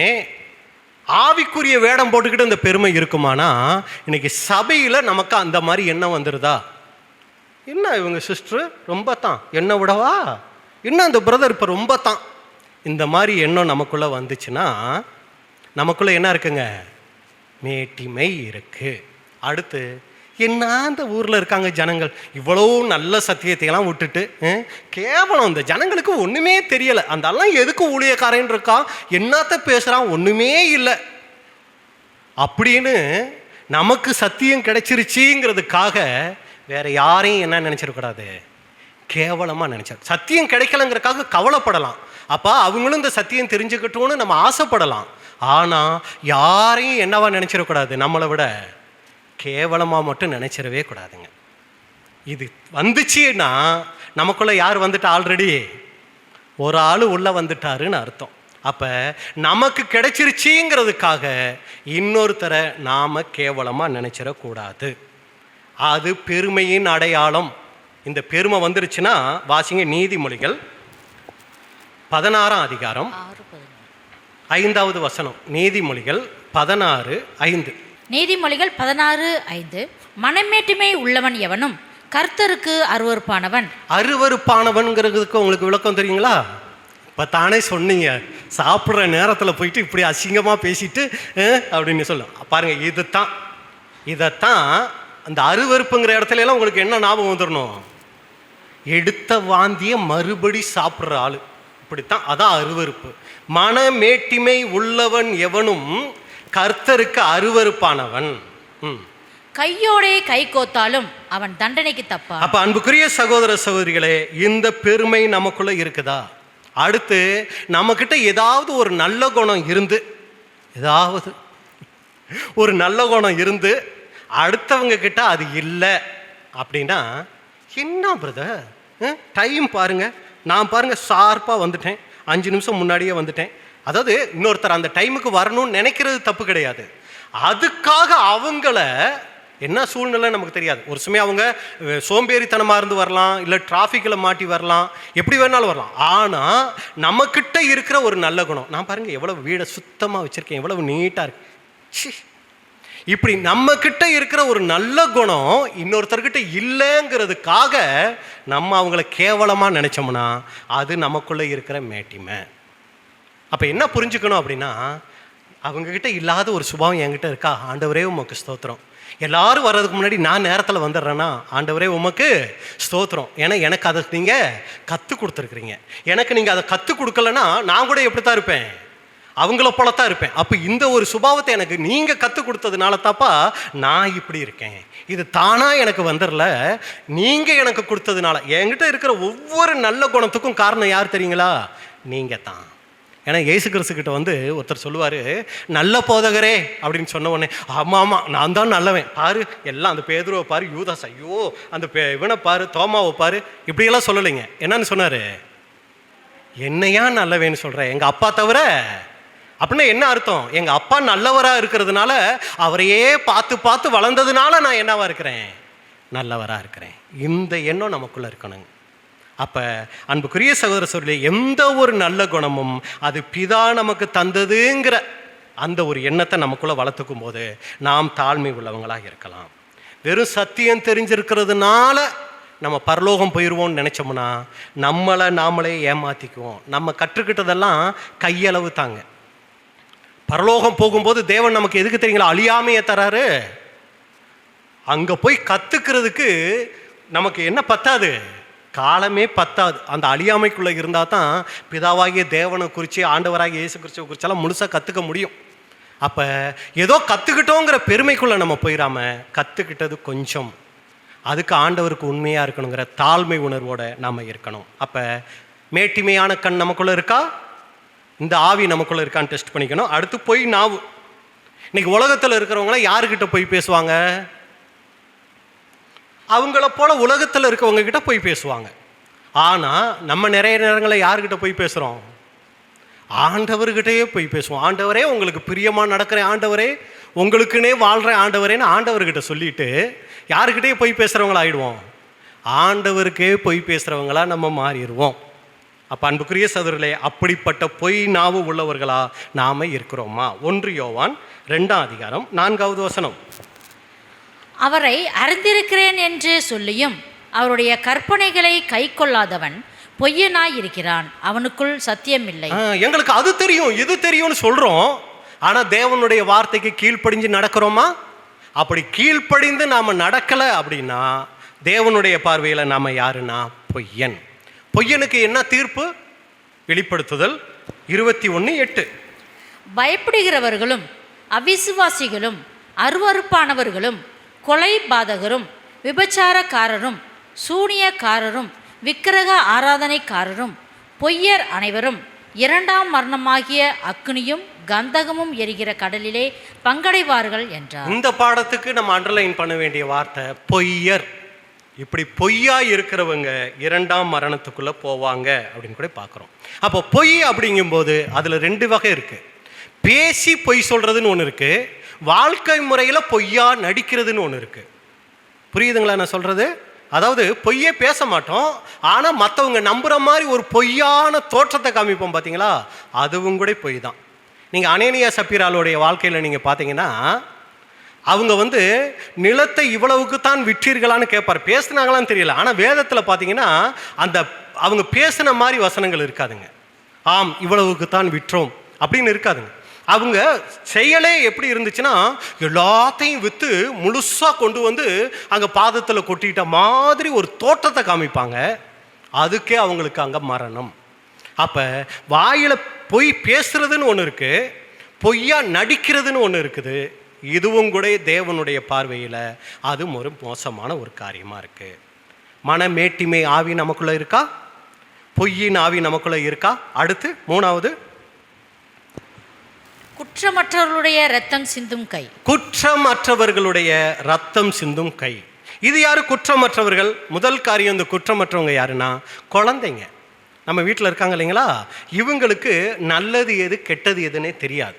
ஆவிக்குரிய வேடம் போட்டுக்கிட்டு இந்த பெருமை இருக்குமானா இன்னைக்கு சபையில் நமக்கு அந்த மாதிரி எண்ணம் வந்துடுதா? என்ன இவங்க சிஸ்டர் ரொம்ப தான், என்னை விடவா, இன்னும் அந்த பிரதர் இப்போ ரொம்ப தான், இந்த மாதிரி எண்ணம் நமக்குள்ளே வந்துச்சுன்னா நமக்குள்ளே என்ன இருக்குங்க? மேட்டிமை இருக்குது. அடுத்து என்ன இந்த ஊரில் இருக்காங்க ஜனங்கள் இவ்வளோ நல்ல சத்தியத்தையெல்லாம் விட்டுட்டு கேவலம் இந்த ஜனங்களுக்கு ஒன்றுமே தெரியலை, அந்த எல்லாம் எதுக்கு ஊழியக்காரன் இருக்கா, என்னத்த பேசுகிறான், ஒன்றுமே இல்லை அப்படின்னு நமக்கு சத்தியம் கிடைச்சிருச்சுங்கிறதுக்காக வேற யாரையும் என்ன நினச்சிடக்கூடாது, கேவலமாக நினச்சா. சத்தியம் கிடைக்கலங்கிறதுக்காக கவலைப்படலாம், அப்போ அவங்களும் இந்த சத்தியம் தெரிஞ்சுக்கட்டும்னு நம்ம ஆசைப்படலாம். ஆனால் யாரையும் என்னவா நினச்சிடக்கூடாது, நம்மளை விட கேவலமாக மட்டும் நினச்சிடவே கூடாதுங்க. இது வந்துச்சுன்னா நமக்குள்ளே யார் வந்துட்டா, ஆல்ரெடி ஒரு ஆள் உள்ளே வந்துட்டாருன்னு அர்த்தம். அப்போ நமக்கு கிடைச்சிருச்சிங்கிறதுக்காக இன்னொருத்தரை நாம் கேவலமாக நினச்சிடக்கூடாது. அது பெருமையின் அடையாளம். இந்த பெருமை வந்துருச்சுன்னா வாசிங்க நீதிமொழிகள் 16ஆம் அதிகாரம் 5வது வசனம். நீதிமொழிகள் 16:5. நீதிமொழிகள் 16:5. மனமேட்டுமை உள்ளவன் எவனும் கர்த்தருக்கு அருவருப்பானவன். அருவருப்பானவன்கிறதுக்கு உங்களுக்கு விளக்கம் தெரியுங்களா? இப்போ தானே சொன்னீங்க, சாப்பிட்ற நேரத்தில் போயிட்டு இப்படி அசிங்கமாக பேசிட்டு அப்படின்னு சொல்ல பாருங்க. இதைத்தான் அந்த அருவருப்புங்கிற இடத்துல எல்லாம் உங்களுக்கு என்ன ஞாபகம் வந்துடணும், எடுத்த வாந்திய மறுபடி சாப்பிட்ற ஆள், இப்படித்தான். அதான் அருவருப்பு. மனமேட்டிமை உள்ளவன் எவனும் கர்த்தருக்கு அருவருப்பானவன். கையோடே கை கோத்தாலும் அவன் தண்டனைக்கு தப்பா. அப்ப அன்புக்குரிய சகோதர சகோதரிகளே, இந்த பெருமை நமக்குள்ள இருக்குதா? அடுத்து நம்மக்கிட்ட ஏதாவது ஒரு நல்ல குணம் இருந்து, ஏதாவது ஒரு நல்ல குணம் இருந்து அடுத்தவங்க கிட்ட அது இல்லை அப்படின்னா, என்ன பிரதர் டைம் பாருங்க, நான் பாருங்க ஷார்ப்பாக வந்துட்டேன், 5 நிமிஷம் முன்னாடியே வந்துட்டேன். அதாவது இன்னொருத்தர் அந்த டைமுக்கு வரணும்னு நினைக்கிறது தப்பு கிடையாது. அதுக்காக அவங்கள என்ன சூழ்நிலை நமக்கு தெரியாது. ஒரு சமயம் அவங்க சோம்பேறித்தனமாக இருந்து வரலாம், இல்லை டிராஃபிக்கில் மாட்டி வரலாம், எப்படி வேணாலும் வரலாம். ஆனால் நம்மக்கிட்ட இருக்கிற ஒரு நல்ல குணம், நான் பாருங்கள் எவ்வளவு வீடை சுத்தமாக வச்சுருக்கேன், எவ்வளவு நீட்டாக இருக்கு, இப்படி நம்மக்கிட்ட இருக்கிற ஒரு நல்ல குணம் இன்னொருத்தர்கிட்ட இல்லைங்கிறதுக்காக நம்ம அவங்கள கேவலமாக நினச்சோம்னா அது நமக்குள்ளே இருக்கிற மேட்டிமை. அப்போ என்ன புரிஞ்சுக்கணும் அப்படின்னா, அவங்கக்கிட்ட இல்லாத ஒரு சுபாவம் என்கிட்ட இருக்கா, ஆண்டவரே உமக்கு ஸ்தோத்திரம். எல்லாரும் வர்றதுக்கு முன்னாடி நான் நேரத்தில் வந்துடுறேன்னா, ஆண்டவரே உமக்கு ஸ்தோத்திரம், ஏன்னா எனக்கு அதை நீங்கள் கற்றுக் கொடுத்துருக்குறீங்க. எனக்கு நீங்கள் அதை கற்றுக் கொடுக்கலன்னா நான் கூட எப்படி தான் இருப்பேன், அவங்கள போலத்தான் இருப்பேன். அப்போ இந்த ஒரு சுபாவத்தை எனக்கு நீங்கள் கற்றுக் கொடுத்ததுனால தாப்பா நான் இப்படி இருக்கேன். இது தானாக எனக்கு வந்துடல, நீங்கள் எனக்கு கொடுத்ததுனால. என்கிட்ட இருக்கிற ஒவ்வொரு நல்ல குணத்துக்கும் காரணம் யார் தெரியுங்களா? நீங்கள் தான். ஏன்னா இயேசு கிறிஸ்துக்கிட்ட ஒருத்தர் சொல்லுவார், நல்ல போதகரே அப்படின்னு சொன்ன உடனே, ஆமாம் ஆமாம் நான் தான் நல்லவன், பாரு எல்லாம் அந்த பேதுருவை பாரு, யூதாஸ், ஐயோ அந்த இவனை பாரு, தோமாவை பாரு, இப்படியெல்லாம் சொல்லலைங்க. என்னன்னு சொன்னார், என்னையா நல்லவேன்னு சொல்கிறேன், எங்கள் அப்பா தவிர. அப்படின்னா என்ன அர்த்தம்? எங்கள் அப்பா நல்லவராக இருக்கிறதுனால, அவரையே பார்த்து பார்த்து வளர்ந்ததுனால நான் என்னவா இருக்கிறேன், நல்லவராக இருக்கிறேன். இந்த எண்ணம் நமக்குள்ளே இருக்கணுங்க. அப்போ அன்புக்குரிய சகோதர சொல்லி, எந்த ஒரு நல்ல குணமும் அது பிதா நமக்கு தந்ததுங்கிற அந்த ஒரு எண்ணத்தை நமக்குள்ளே வளர்த்துக்கும் போது நாம் தாழ்மை உள்ளவங்களாக இருக்கலாம். வெறும் சத்தியம் தெரிஞ்சிருக்கிறதுனால நம்ம பரலோகம் போயிடுவோம்னு நினச்சோம்னா நம்மளை நாமளே ஏமாற்றிக்குவோம். நம்ம கற்றுக்கிட்டதெல்லாம் கையளவு தாங்க. பரலோகம் போகும்போது தேவன் நமக்கு எதுக்கு தெரியுங்களா அழியாமையை தராரு. அங்கே போய் கற்றுக்கிறதுக்கு நமக்கு என்ன பத்தாது, காலமே பத்தாது. அந்த அழியாமைக்குள்ளே இருந்தால் தான் பிதாவாகிய தேவனை குறித்து, ஆண்டவராகிய இயேசு கிறிஸ்துவை குறிச்செல்லாம் முழுசாக கற்றுக்க முடியும். அப்போ ஏதோ கற்றுக்கிட்டோங்கிற பெருமைக்குள்ளே நம்ம போயிடாமல், கற்றுக்கிட்டது கொஞ்சம், அதுக்கு ஆண்டவருக்கு உண்மையாக இருக்கணுங்கிற தாழ்மை உணர்வோடு நாம் இருக்கணும். அப்போ மேட்டிமையான கண் நமக்குள்ளே இருக்கா, இந்த ஆவி நமக்குள்ளே இருக்கான்னு டெஸ்ட் பண்ணிக்கணும். அடுத்து போய் நாவு. இன்னைக்கு உலகத்தில் இருக்கிறவங்களாம் யாருக்கிட்ட போய் பேசுவாங்க, அவங்கள போல உலகத்தில் இருக்கவங்க கிட்ட போய் பேசுவாங்க. ஆனால் நம்ம நிறைய நேரங்களில் யாருக்கிட்ட போய் பேசுகிறோம், ஆண்டவர்கிட்டயே போய் பேசுவோம். ஆண்டவரே உங்களுக்கு பிரியமாக நடக்கிறேன், ஆண்டவரே உங்களுக்குன்னே வாழ்கிறேன் ஆண்டவரேன்னு ஆண்டவர்கிட்ட சொல்லிட்டு யாருக்கிட்டே போய் பேசுகிறவங்களா ஆகிடுவோம், ஆண்டவருக்கே போய் பேசுகிறவங்களா நம்ம மாறிடுவோம். அப்போ அன்புக்குரிய சகோதரர்களே, அப்படிப்பட்ட பொய் நாவு உள்ளவர்களா நாம் இருக்கிறோமா? 1 யோவான் 2ஆம் அதிகாரம் 4வது வசனம். அவரை அறிந்திருக்கிறேன் என்று சொல்லியும் அவருடைய கற்பனைகளை கை கொள்ளாதவன் பொய்யனாய் இருக்கிறான், அவனுக்குள் சத்தியம் இல்லை. எங்களுக்கு அது தெரியும் இது தெரியும்னு சொல்கிறோம், ஆனால் தேவனுடைய வார்த்தைக்கு கீழ்ப்படிஞ்சு நடக்கிறோமா? அப்படி கீழ்ப்படிந்து நாம் நடக்கலை அப்படின்னா தேவனுடைய பார்வையில் நாம் யாருன்னா பொய்யன். பொய்யனுக்கு என்ன தீர்ப்பு? வெளிப்படுத்துதல் 21:8. பயப்படுகிறவர்களும் அவிசுவாசிகளும் அருவருப்பானவர்களும் கொலைபாதகரும் விபச்சாரக்காரரும் சூனியக்காரரும் விக்கிரக ஆராதனைக்காரரும் பொய்யர் அனைவரும் இரண்டாம் மரணமாகிய அக்னியும் கந்தகமும் எரிகிற கடலிலே பங்கடைவார்கள் என்றார். இந்த பாடத்துக்கு நம்ம அண்டர்லைன் பண்ண வேண்டிய வார்த்தை பொய்யர். இப்படி பொய்யா இருக்கிறவங்க இரண்டாம் மரணத்துக்குள்ள போவாங்க அப்படின்னு கூட பார்க்குறோம். அப்போ பொய் அப்படிங்கும்போது அதில் 2 வகை இருக்கு. பேசி பொய் சொல்றதுன்னு ஒன்று இருக்கு, வாழ்க்கை முறையில் பொய்யா நடிக்கிறதுன்னு ஒன்று இருக்கு. புரியுதுங்களா நான் சொல்றது? அதாவது பொய்யே பேச மாட்டோம், ஆனால் மற்றவங்க நம்புற மாதிரி ஒரு பொய்யான தோற்றத்தை காமிப்போம் பார்த்தீங்களா, அதுவும் கூட பொய் தான். நீங்கள் அனேனியா சப்பீராளுடைய வாழ்க்கையில் நீங்கள் பார்த்தீங்கன்னா அவங்க நிலத்தை இவ்வளவுக்கு தான் விற்றீர்களான்னு கேட்பார். பேசுனாங்களான்னு தெரியல, ஆனால் வேதத்தில் பார்த்தீங்கன்னா அந்த அவங்க பேசின மாதிரி வசனங்கள் இருக்காதுங்க. ஆம் இவ்வளவுக்கு தான் விற்றோம் அப்படின்னு இருக்காதுங்க. அவங்க செயலே எப்படி இருந்துச்சுன்னா எல்லாத்தையும் விற்று முழுசாக கொண்டு வந்து அங்கே பாதத்தில் கொட்டிட்ட மாதிரி ஒரு தோற்றத்தை காமிப்பாங்க. அதுக்கே அவங்களுக்கு அங்கே மரணம். அப்போ வாயில் பொய் பேசுறதுன்னு ஒன்று இருக்குது, பொய்யா நடிக்கிறதுன்னு ஒன்று இருக்குது. இதுவும் கூட தேவனுடைய பார்வையில் அது ஒரு மோசமான ஒரு காரியமாக இருக்குது. மனமேட்டிமை ஆவி நமக்குள்ளே இருக்கா? பொய்யின் ஆவி நமக்குள்ளே இருக்கா? அடுத்து 3வது, குற்றமற்றவர்களுடைய ரத்தம் சிந்தும் கை. குற்றமற்றவர்களுடைய ரத்தம் சிந்தும் கை. இது யாரு குற்றமற்றவர்கள்? முதல் காரியம், இந்த குற்றமற்றவங்க யாருன்னா குழந்தைங்க. நம்ம வீட்டில் இருக்காங்க இல்லைங்களா, இவங்களுக்கு நல்லது எது கெட்டது எதுன்னே தெரியாது.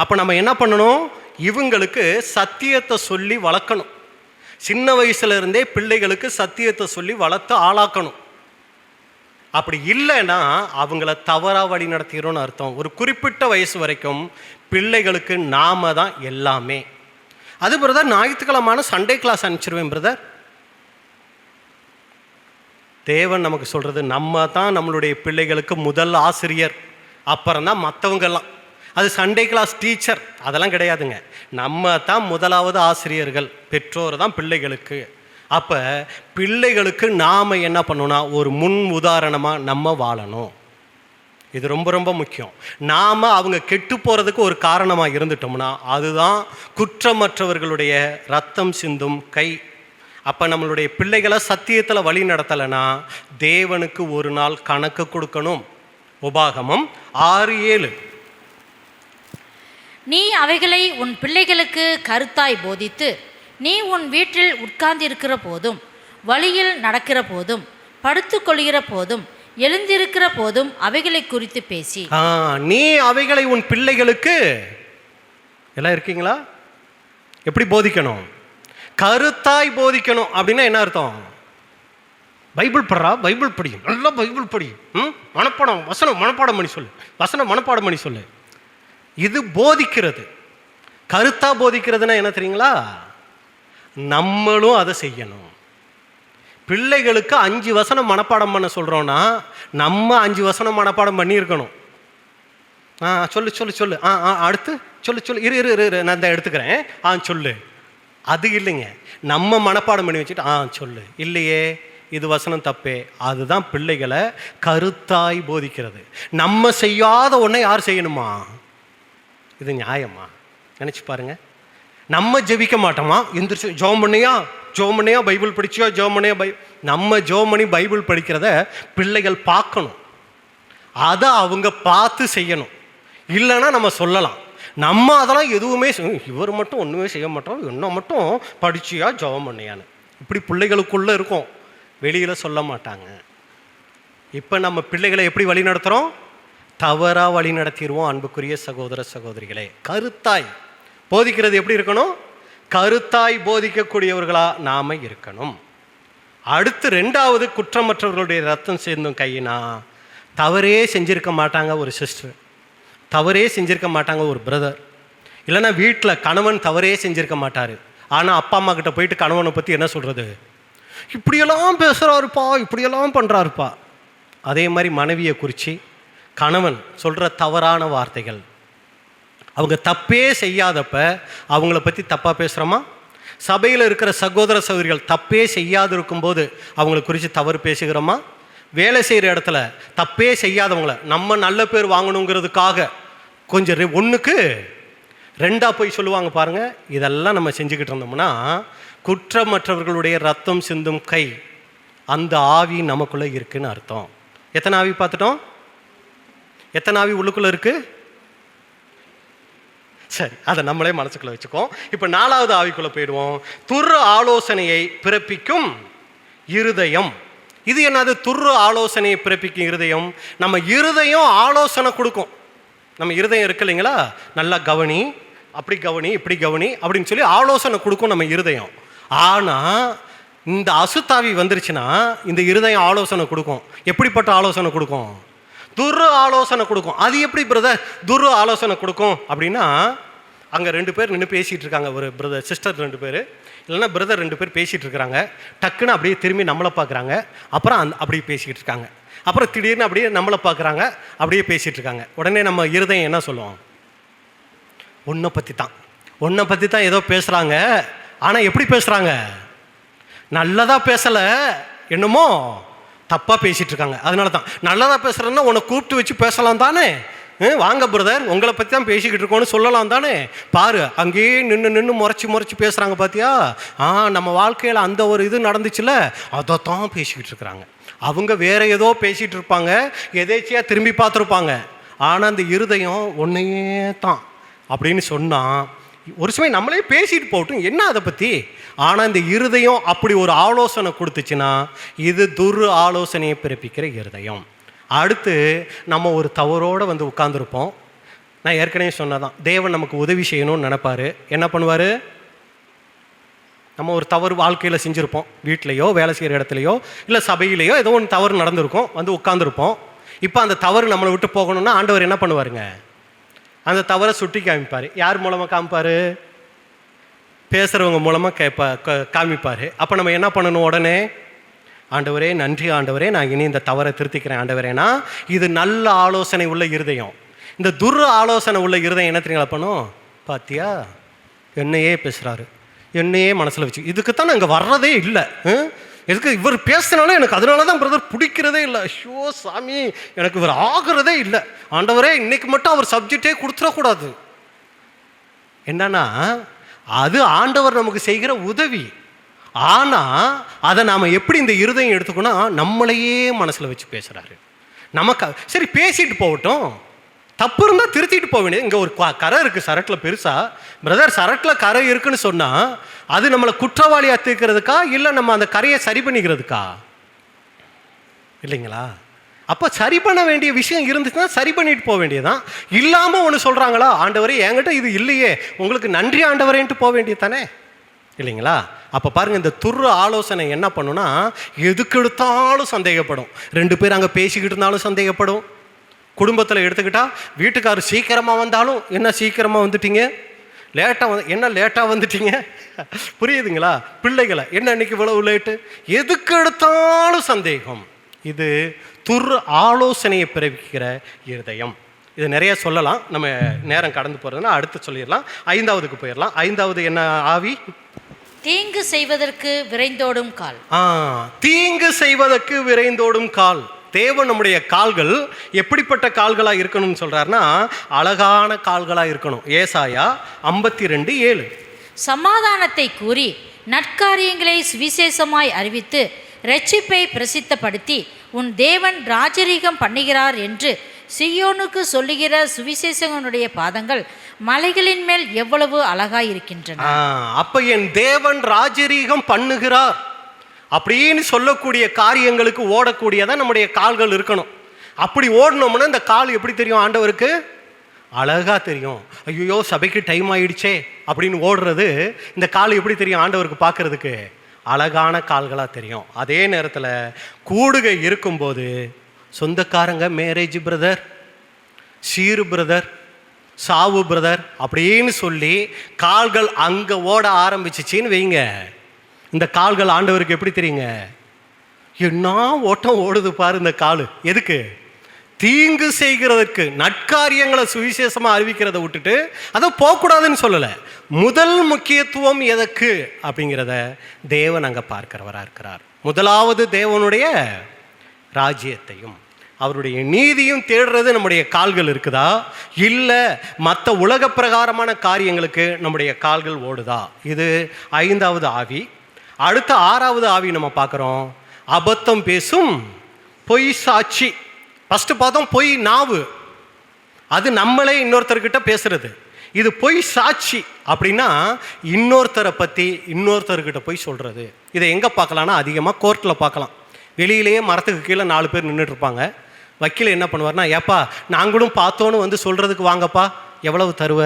அப்போ நம்ம என்ன பண்ணணும்? இவங்களுக்கு சத்தியத்தை சொல்லி வளர்க்கணும். சின்ன வயசுல இருந்தே பிள்ளைகளுக்கு சத்தியத்தை சொல்லி வளர்த்து ஆளாக்கணும். அப்படி இல்லைன்னா அவங்கள தவறாக வழி நடத்திடும்னு அர்த்தம். ஒரு குறிப்பிட்ட வயசு வரைக்கும் பிள்ளைகளுக்கு நாம தான் எல்லாமே. அது பிரதர், ஞாயிற்றுக்கிழமான சண்டே கிளாஸ் அனுப்பிச்சிருவேன் பிரதர். தேவன் நமக்கு சொல்கிறது, நம்ம தான் நம்மளுடைய பிள்ளைகளுக்கு முதல் ஆசிரியர், அப்புறம்தான் மற்றவங்கெல்லாம். அது சண்டே கிளாஸ் டீச்சர் அதெல்லாம் கிடையாதுங்க. நம்ம தான் முதலாவது ஆசிரியர்கள், பெற்றோர் தான் பிள்ளைகளுக்கு. அப்போ பிள்ளைகளுக்கு நாம் என்ன பண்ணணும்னா ஒரு முன் உதாரணமாக நம்ம வாழணும். இது ரொம்ப ரொம்ப முக்கியம். நாம் அவங்க கெட்டு போகிறதுக்கு ஒரு காரணமாக இருந்துட்டோம்னா அதுதான் குற்றமற்றவர்களுடைய ரத்தம் சிந்தும் கை. அப்போ நம்மளுடைய பிள்ளைகளை சத்தியத்தில் வழி நடத்தலைன்னா தேவனுக்கு ஒரு நாள் கணக்கு கொடுக்கணும். உபாகமம் 6:7. நீ அவைகளை உன் பிள்ளைகளுக்கு கருத்தாய் போதித்து, நீ உன் வீட்டில் உட்கார்ந்திருக்கிற போதும், வழியில் நடக்கிற போதும், படுத்துக்கொள்கிற போதும், எழுந்திருக்கிற போதும் அவைகளை குறித்து பேசி. நீ அவைகளை உன் பிள்ளைகளுக்கு எல்லாம் இருக்கீங்களா? எப்படி போதிக்கணும்? கருத்தாய் போதிக்கணும். அப்படின்னா என்ன அர்த்தம்? பைபிள் படுறா, பைபிள் படி, நல்லா பைபிள் படி, மனப்பாடம் வசனம் மனப்பாடம் பண்ணி சொல்லு, வசனம் மனப்பாடம் பண்ணி சொல்லு. இது போதிக்கிறது. கருத்தா போதிக்கிறதுனா என்ன தெரியுங்களா? நம்மளும் அதை செய்யணும். பிள்ளைகளுக்கு 5 வசனம் மனப்பாடம் பண்ண சொல்கிறோன்னா நம்ம 5 வசனம் மனப்பாடம் பண்ணியிருக்கணும். சொல்லு சொல்லு சொல்லு, அடுத்து சொல்லு சொல்லு, இரு நான் தான் எடுத்துக்கிறேன், சொல்லு. அது இல்லைங்க, நம்ம மனப்பாடம் பண்ணி வச்சுட்டு சொல்லு. இல்லையே, இது வசனம் தப்பே. அதுதான் பிள்ளைகளை கருத்தாய் போதிக்கிறது. நம்ம செய்யாத ஒன்றை யார் செய்யணுமா? இது நியாயமா? நினச்சி பாருங்க. நம்ம ஜெபிக்க மாட்டோமா? எந்திரிச்சு ஜெபம் பண்ணியா பைபிள் படிச்சியா, ஜெபம் பண்ணியா நம்ம ஜெபம் பண்ணி பைபிள் படிக்கிறத பிள்ளைகள் பார்க்கணும். அதை அவங்க பார்த்து செய்யணும். இல்லைன்னா நம்ம சொல்லலாம், நம்ம அதெல்லாம் எதுவுமே இவர் மட்டும் ஒன்றுமே செய்ய மாட்டோம், இன்னும் மட்டும் படிச்சியா ஜெபம் பண்ணியான்னு இப்படி பிள்ளைகளுக்குள்ளே இருக்கும், வெளியில் சொல்ல மாட்டாங்க. இப்போ நம்ம பிள்ளைகளை எப்படி வழி நடத்துகிறோம்? தவறாக வழி நடத்திடுவோம். அன்புக்குரிய சகோதர சகோதரிகளே, கருத்தாய் போதிக்கிறது எப்படி இருக்கணும்? கருத்தாய் போதிக்கக்கூடியவர்களாக நாம் இருக்கணும். அடுத்து 2வது, குற்றமற்றவர்களுடைய ரத்தம் சேர்ந்தும் கையினா, தவறே செஞ்சுருக்க மாட்டாங்க ஒரு சிஸ்டர், தவறே செஞ்சுருக்க மாட்டாங்க ஒரு பிரதர், இல்லைன்னா வீட்டில் கணவன் தவறே செஞ்சுருக்க மாட்டார். ஆனால் அப்பா அம்மா கிட்ட போயிட்டு கணவனை பற்றி என்ன சொல்கிறது? இப்படியெல்லாம் பேசுகிறாருப்பா, இப்படியெல்லாம் பண்ணுறாருப்பா. அதே மாதிரி மனைவியை குறித்து கணவன் சொல்கிற தவறான வார்த்தைகள், அவங்க தப்பே செய்யாதப்ப அவங்கள பற்றி தப்பாக பேசுகிறோமா? சபையில் இருக்கிற சகோதர சகோதரிகள் தப்பே செய்யாது இருக்கும்போது அவங்களை குறித்து தவறு பேசுகிறோமா? வேலை செய்கிற இடத்துல தப்பே செய்யாதவங்கள நம்ம நல்ல பேர் வாங்கணுங்கிறதுக்காக கொஞ்சம் ஒன்றுக்கு ரெண்டாக போய் சொல்லுவாங்க பாருங்கள். இதெல்லாம் நம்ம செஞ்சுக்கிட்டு இருந்தோம்னா குற்றமற்றவர்களுடைய ரத்தம் சிந்தும் கை, அந்த ஆவி நமக்குள்ளே இருக்குன்னு அர்த்தம். எத்தனை ஆவி பார்த்துட்டோம்? எத்தனை ஆவி உள்ளுக்குள்ளே இருக்குது? சரி, அதை நம்மளே மனசுக்குள்ளே வச்சுக்கோம். இப்போ 4வது ஆவிக்குள்ளே போயிடுவோம். துர் ஆலோசனையை பிறப்பிக்கும் இருதயம். இது என்னது? துர் ஆலோசனையை பிறப்பிக்கும் இருதயம். நம்ம இருதயம் ஆலோசனை கொடுக்கும். நம்ம இருதயம் இருக்கு இல்லைங்களா, நல்லா கவனி, அப்படி கவனி, இப்படி கவனி அப்படின்னு சொல்லி ஆலோசனை கொடுக்கும் நம்ம இருதயம். ஆனால் இந்த அசுத்தாவி வந்துருச்சுன்னா இந்த இருதயம் ஆலோசனை கொடுக்கும். எப்படிப்பட்ட ஆலோசனை கொடுக்கும்? துர் ஆலோசனை கொடுக்கும். அது எப்படி பிரதர் துர் ஆலோசனை கொடுக்கும் அப்படின்னா, அங்கே 2 பேர் நின்று பேசிகிட்டு இருக்காங்க. ஒரு பிரதர் சிஸ்டர் 2 பேர், இல்லைன்னா பிரதர் 2 பேர் பேசிகிட்டு இருக்கிறாங்க. டக்குன்னு அப்படியே திரும்பி நம்மளை பார்க்குறாங்க. அப்புறம் அப்படியே பேசிக்கிட்டு இருக்காங்க. அப்புறம் திடீர்னு அப்படியே நம்மளை பார்க்குறாங்க, அப்படியே பேசிகிட்டு இருக்காங்க. உடனே நம்ம இருதயம் என்ன சொல்லுவோம்? உன்னை பற்றி தான் ஏதோ பேசுகிறாங்க. ஆனால் எப்படி பேசுகிறாங்க? நல்லதாக பேசலை, என்னமோ தப்பாக பேசிகிட்டு இருக்காங்க. அதனால தான் நல்லதாக பேசுகிறேன்னா உன்னை கூப்பிட்டு வச்சு பேசலாம் தானே. வாங்க பிரதர், உங்களை பற்றி தான் பேசிக்கிட்டு இருக்கோன்னு சொல்லலாம் தானே. பாரு, அங்கேயே நின்று முறைச்சி பேசுகிறாங்க பார்த்தியா. நம்ம வாழ்க்கையில் அந்த ஒரு இது நடந்துச்சுல, அதை தான் பேசிக்கிட்டு இருக்கிறாங்க. அவங்க வேற ஏதோ பேசிகிட்டு இருப்பாங்க, எதேச்சியாக திரும்பி பார்த்துருப்பாங்க. ஆனால் அந்த இருதயம் ஒன்றையே தான் அப்படின்னு சொன்னால், ஒரு சமயம் நம்மளே பேசிட்டு போகட்டும், என்ன அதை பற்றி. ஆனால் இந்த இருதயம் அப்படி ஒரு ஆலோசனை கொடுத்துச்சுன்னா இது துர் ஆலோசனையை பிறப்பிக்கிற இருதயம். அடுத்து நம்ம ஒரு தவறோடு வந்து உட்கார்ந்துருப்போம். நான் ஏற்கனவே சொன்னதான், தேவன் நமக்கு உதவி செய்யணும்னு நினைப்பார். என்ன பண்ணுவார்? நம்ம ஒரு தவறு வாழ்க்கையில் செஞ்சுருப்போம், வீட்லேயோ வேலை செய்கிற இடத்துலையோ இல்லை சபையிலையோ ஏதோ ஒன்று தவறு நடந்திருக்கும், வந்து உட்காந்துருப்போம். இப்போ அந்த தவறு நம்மளை விட்டு போகணும்னா ஆண்டவர் என்ன பண்ணுவாருங்க? அந்த தவறை சுட்டி காமிப்பார். யார் மூலமாக காமிப்பார்? பேசுகிறவங்க மூலமாக காமிப்பார். அப்போ நம்ம என்ன பண்ணணும்? உடனே ஆண்டவரே நன்றி ஆண்டவரே, நான் இனி இந்த தவறை திருத்திக்கிறேன் ஆண்டவரேனா. இது நல்ல ஆலோசனை உள்ள இருதயம். இந்த துர் ஆலோசனை உள்ள இருதயம் என்ன தெரியுங்களா பண்ணும்? பாத்தியா, என்னையே பேசுகிறாரு, என்னையே மனசில் வச்சு, இதுக்குத்தான் நான் இங்கே வர்றதே இல்லை. எதுக்கு இவர் பேசினாலும் எனக்கு அதனால தான் பிரதர் பிடிக்கிறதே இல்லை. ஐயோ சாமி, எனக்கு இவர் ஆகிறதே இல்லை. ஆண்டவரே இன்னைக்கு மட்டும் அவர் சப்ஜெக்டே கொடுத்துடக்கூடாது. என்னன்னா அது ஆண்டவர் நமக்கு செய்கிற உதவி. ஆனால் அதை நாம் எப்படி இந்த இருதயம் எடுத்துக்கணும்? நம்மளையே மனசில் வச்சு பேசுகிறாரு. நமக்கு சரி பேசிட்டு போகட்டும், தப்பு இருந்தால் திருத்திட்டு போக வேண்டியது. இங்கே ஒரு கரை இருக்குது சரட்டில் பெருசாக, பிரதர் சரட்டில் கரை இருக்குன்னு சொன்னால் அது நம்மளை குற்றவாளியாக தீர்க்கிறதுக்கா இல்லை நம்ம அந்த கரையை சரி பண்ணிக்கிறதுக்கா? இல்லைங்களா? அப்போ சரி பண்ண வேண்டிய விஷயம் இருந்துச்சுன்னா சரி பண்ணிட்டு போக வேண்டியதான். இல்லாமல் ஒன்று சொல்கிறாங்களா, ஆண்டவரே என்கிட்ட இது இல்லையே, உங்களுக்கு நன்றி ஆண்டவரேன்ட்டு போக வேண்டியது தானே, இல்லைங்களா? அப்போ பாருங்கள், இந்த துர் ஆலோசனை என்ன பண்ணுன்னா எதுக்கு எடுத்தாலும் சந்தேகப்படும். 2 பேர் அங்கே பேசிக்கிட்டு இருந்தாலும் சந்தேகப்படும். குடும்பத்தில் எடுத்துக்கிட்டால் வீட்டுக்காரர் சீக்கிரமாக வந்தாலும் என்ன சீக்கிரமாக வந்துட்டீங்க, லேட்டாக என்ன லேட்டாக வந்துட்டீங்க, புரியுதுங்களா? பிள்ளைகளை என்ன இன்னைக்கு இவ்வளவு லேட்டு, எதுக்கு எடுத்தாலும் சந்தேகம். இது துர் ஆலோசனையை பிறப்பிக்கிற இருதயம். இது நிறைய சொல்லலாம், நம்ம நேரம் கடந்து போகிறதுனா அடுத்து சொல்லிடலாம். 5வதுக்கு போயிடலாம். 5வது என்ன ஆவி? தீங்கு செய்வதற்கு விரைந்தோடும் கால். தீங்கு செய்வதற்கு விரைந்தோடும் கால். தேவன் நம்முடைய கால்கள் எப்படிப்பட்ட கால்களாக இருக்கணும்னு சொல்கிறாருன்னா அழகான கால்களாக இருக்கணும். ஏசாயா 52:7. சமாதானத்தை கூறி நற்காரியங்களை சுவிசேஷமாய் அறிவித்து இரட்சிப்பை பிரசித்தப்படுத்தி உன் தேவன் ராஜரீகம் பண்ணுகிறார் என்று சியோனுக்கு சொல்லுகிற சுவிசேஷகனுடைய பாதங்கள் மலைகளின் மேல் எவ்வளவு அழகாய் இருக்கின்றன. அப்ப என் தேவன் ராஜரீகம் பண்ணுகிறார் அப்படின்னு சொல்லக்கூடிய காரியங்களுக்கு ஓடக்கூடியதான் நம்முடைய கால்கள் இருக்கணும். அப்படி ஓடணும்னா இந்த கால் எப்படி தெரியும் ஆண்டவருக்கு? அழகா தெரியும். ஐயோ சபைக்கு டைம் ஆயிடுச்சே அப்படின்னு ஓடுறது இந்த கால் எப்படி தெரியும் ஆண்டவருக்கு? பார்க்கறதுக்கு அழகான கால்களாக தெரியும். அதே நேரத்தில் கூடுகை இருக்கும்போது சொந்தக்காரங்க மேரேஜ் பிரதர், சீரு பிரதர், சாவு பிரதர் அப்படின்னு சொல்லி கால்கள் அங்கே ஓட ஆரம்பிச்சிச்சின்னு வைங்க, இந்த கால்கள் ஆண்டவருக்கு எப்படி தெரியுங்க? என்ன ஓட்டம் ஓடுது பாரு இந்த கால். எதுக்கு? தீங்கு செய்கிறதுக்கு, நற்காரியங்களை சுவிசேஷமாக அறிவிக்கிறத விட்டுட்டு அதை போகக்கூடாதுன்னு சொல்லலை. முதல் முக்கியத்துவம் எதற்கு அப்படிங்கிறத தேவன் அங்கே பார்க்கிறவராக இருக்கிறார். முதலாவது தேவனுடைய ராஜ்யத்தையும் அவருடைய நீதியும் தேடுறது நம்முடைய கால்கள் இருக்குதா, இல்லை மற்ற உலக பிரகாரமான காரியங்களுக்கு நம்முடைய கால்கள் ஓடுதா? இது 5வது ஆவி. அடுத்த 6வது ஆவி நம்ம பார்க்குறோம், அபத்தம் பேசும் பொய் சாட்சி. ஃபஸ்ட்டு பார்த்தோம் பொய் நாவு, அது நம்மளே இன்னொருத்தர்கிட்ட பேசுறது. இது பொய் சாட்சி அப்படின்னா இன்னொருத்தரை பற்றி இன்னொருத்தர்கிட்ட போய் சொல்கிறது. இதை எங்கே பார்க்கலான்னா அதிகமாக கோர்ட்டில் பார்க்கலாம். வெளியிலேயே மரத்துக்கு கீழே 4 பேர் நின்றுட்டு இருப்பாங்க. வக்கீல் என்ன பண்ணுவார்னா, ஏப்பா நாங்களும் பார்த்தோன்னு வந்து சொல்கிறதுக்கு வாங்கப்பா, எவ்வளவு தருவ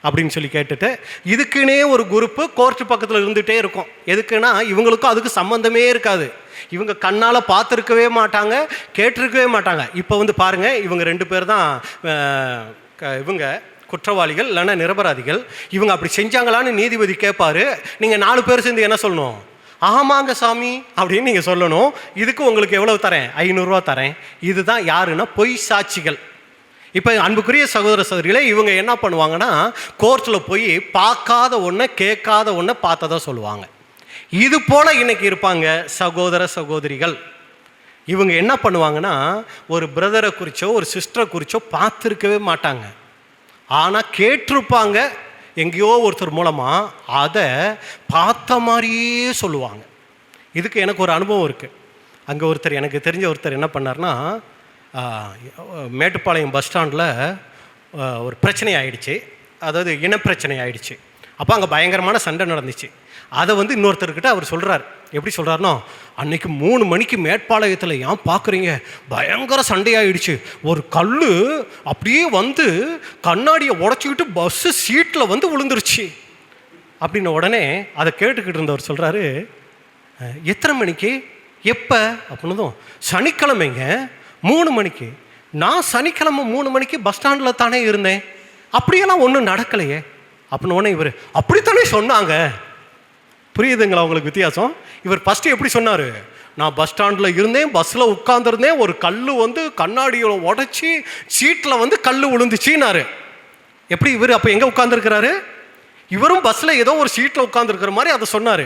அப்படின்னு சொல்லி கேட்டுட்டு இதுக்குன்னே ஒரு குரூப்பு கோர்ட்டு பக்கத்தில் இருந்துகிட்டே இருக்கும். எதுக்குன்னா இவங்களுக்கும் அதுக்கு சம்மந்தமே இருக்காது. இவங்க கண்ணால் பார்த்துருக்கவே மாட்டாங்க, கேட்டிருக்கவே மாட்டாங்க. இப்போ வந்து பாருங்கள், இவங்க 2 பேர் தான் இவங்க குற்றவாளிகள் இல்லைன்னா நிரபராதிகள். இவங்க அப்படி செஞ்சாங்களான்னு நீதிபதி கேட்பாரு. நீங்கள் 4 பேர் சேர்ந்து என்ன சொல்லணும்? ஆமாங்க சாமி அப்படின்னு நீங்கள் சொல்லணும். இதுக்கு உங்களுக்கு எவ்வளவு தரேன்? 500 ரூபா தரேன். இதுதான் யாருன்னா பொய் சாட்சிகள். இப்போ அன்புக்குரிய சகோதர சகோதரிகளே, இவங்க என்ன பண்ணுவாங்கன்னா கோர்ட்டில் போய் பார்க்காத ஒன்றை கேட்காத ஒன்றை பார்த்ததா சொல்லுவாங்க. இது போல் இன்னைக்கு இருப்பாங்க சகோதர சகோதரிகள். இவங்க என்ன பண்ணுவாங்கன்னா ஒரு பிரதரை குறிச்சோ ஒரு சிஸ்டரை குறிச்சோ பார்த்துருக்கவே மாட்டாங்க, ஆனால் கேட்டிருப்பாங்க எங்கேயோ ஒருத்தர் மூலமாக, அதை பார்த்த மாதிரியே சொல்லுவாங்க. இதுக்கு எனக்கு ஒரு அனுபவம் இருக்குது. அங்கே ஒருத்தர், எனக்கு தெரிஞ்ச ஒருத்தர் என்ன பண்ணார்னா, மேட்டுப்பாளையம் பஸ் ஸ்டாண்டில் ஒரு பிரச்சனை ஆயிடுச்சு, அதாவது இனப்பிரச்சனை ஆயிடுச்சு. அப்போ அங்கே பயங்கரமான சண்டை நடந்துச்சு. அதை வந்து இன்னொருத்தர்கிட்ட அவர் சொல்கிறார். எப்படி சொல்கிறாருன்னா, அன்னைக்கு 3 மணிக்கு மேட்பாளையத்தில் ஏன் பார்க்குறீங்க, பயங்கர சண்டையாயிடுச்சு, ஒரு கல் அப்படியே வந்து கண்ணாடியை உடச்சிக்கிட்டு பஸ்ஸு சீட்டில் வந்து விழுந்துருச்சு அப்படின்ன உடனே அதை கேட்டுக்கிட்டு இருந்தவர் சொல்கிறாரு, எத்தனை மணிக்கு, எப்போ அப்படின்னதும், சனிக்கிழமைங்க 3 மணிக்கு. நான் சனிக்கிழமை 3 மணிக்கு பஸ் ஸ்டாண்டில் தானே இருந்தேன், அப்படியெல்லாம் ஒன்றும் நடக்கலையே அப்படின்னு உடனே இவர் அப்படித்தானே சொன்னாங்க. புரியுதுங்களா உங்களுக்கு வித்தியாசம்? இவர் ஃபஸ்ட்டு எப்படி சொன்னார், நான் பஸ் ஸ்டாண்டில் இருந்தேன், பஸ்ஸில் உட்காந்துருந்தேன், ஒரு கல் வந்து கண்ணாடியை உடச்சி சீட்டில் வந்து கல் விழுந்துச்சின்னாரு. எப்படி இவர் அப்போ எங்கே உட்காந்துருக்கிறாரு? இவரும் பஸ்ஸில் ஏதோ ஒரு சீட்டில் உட்காந்துருக்கிற மாதிரி அதை சொன்னார்.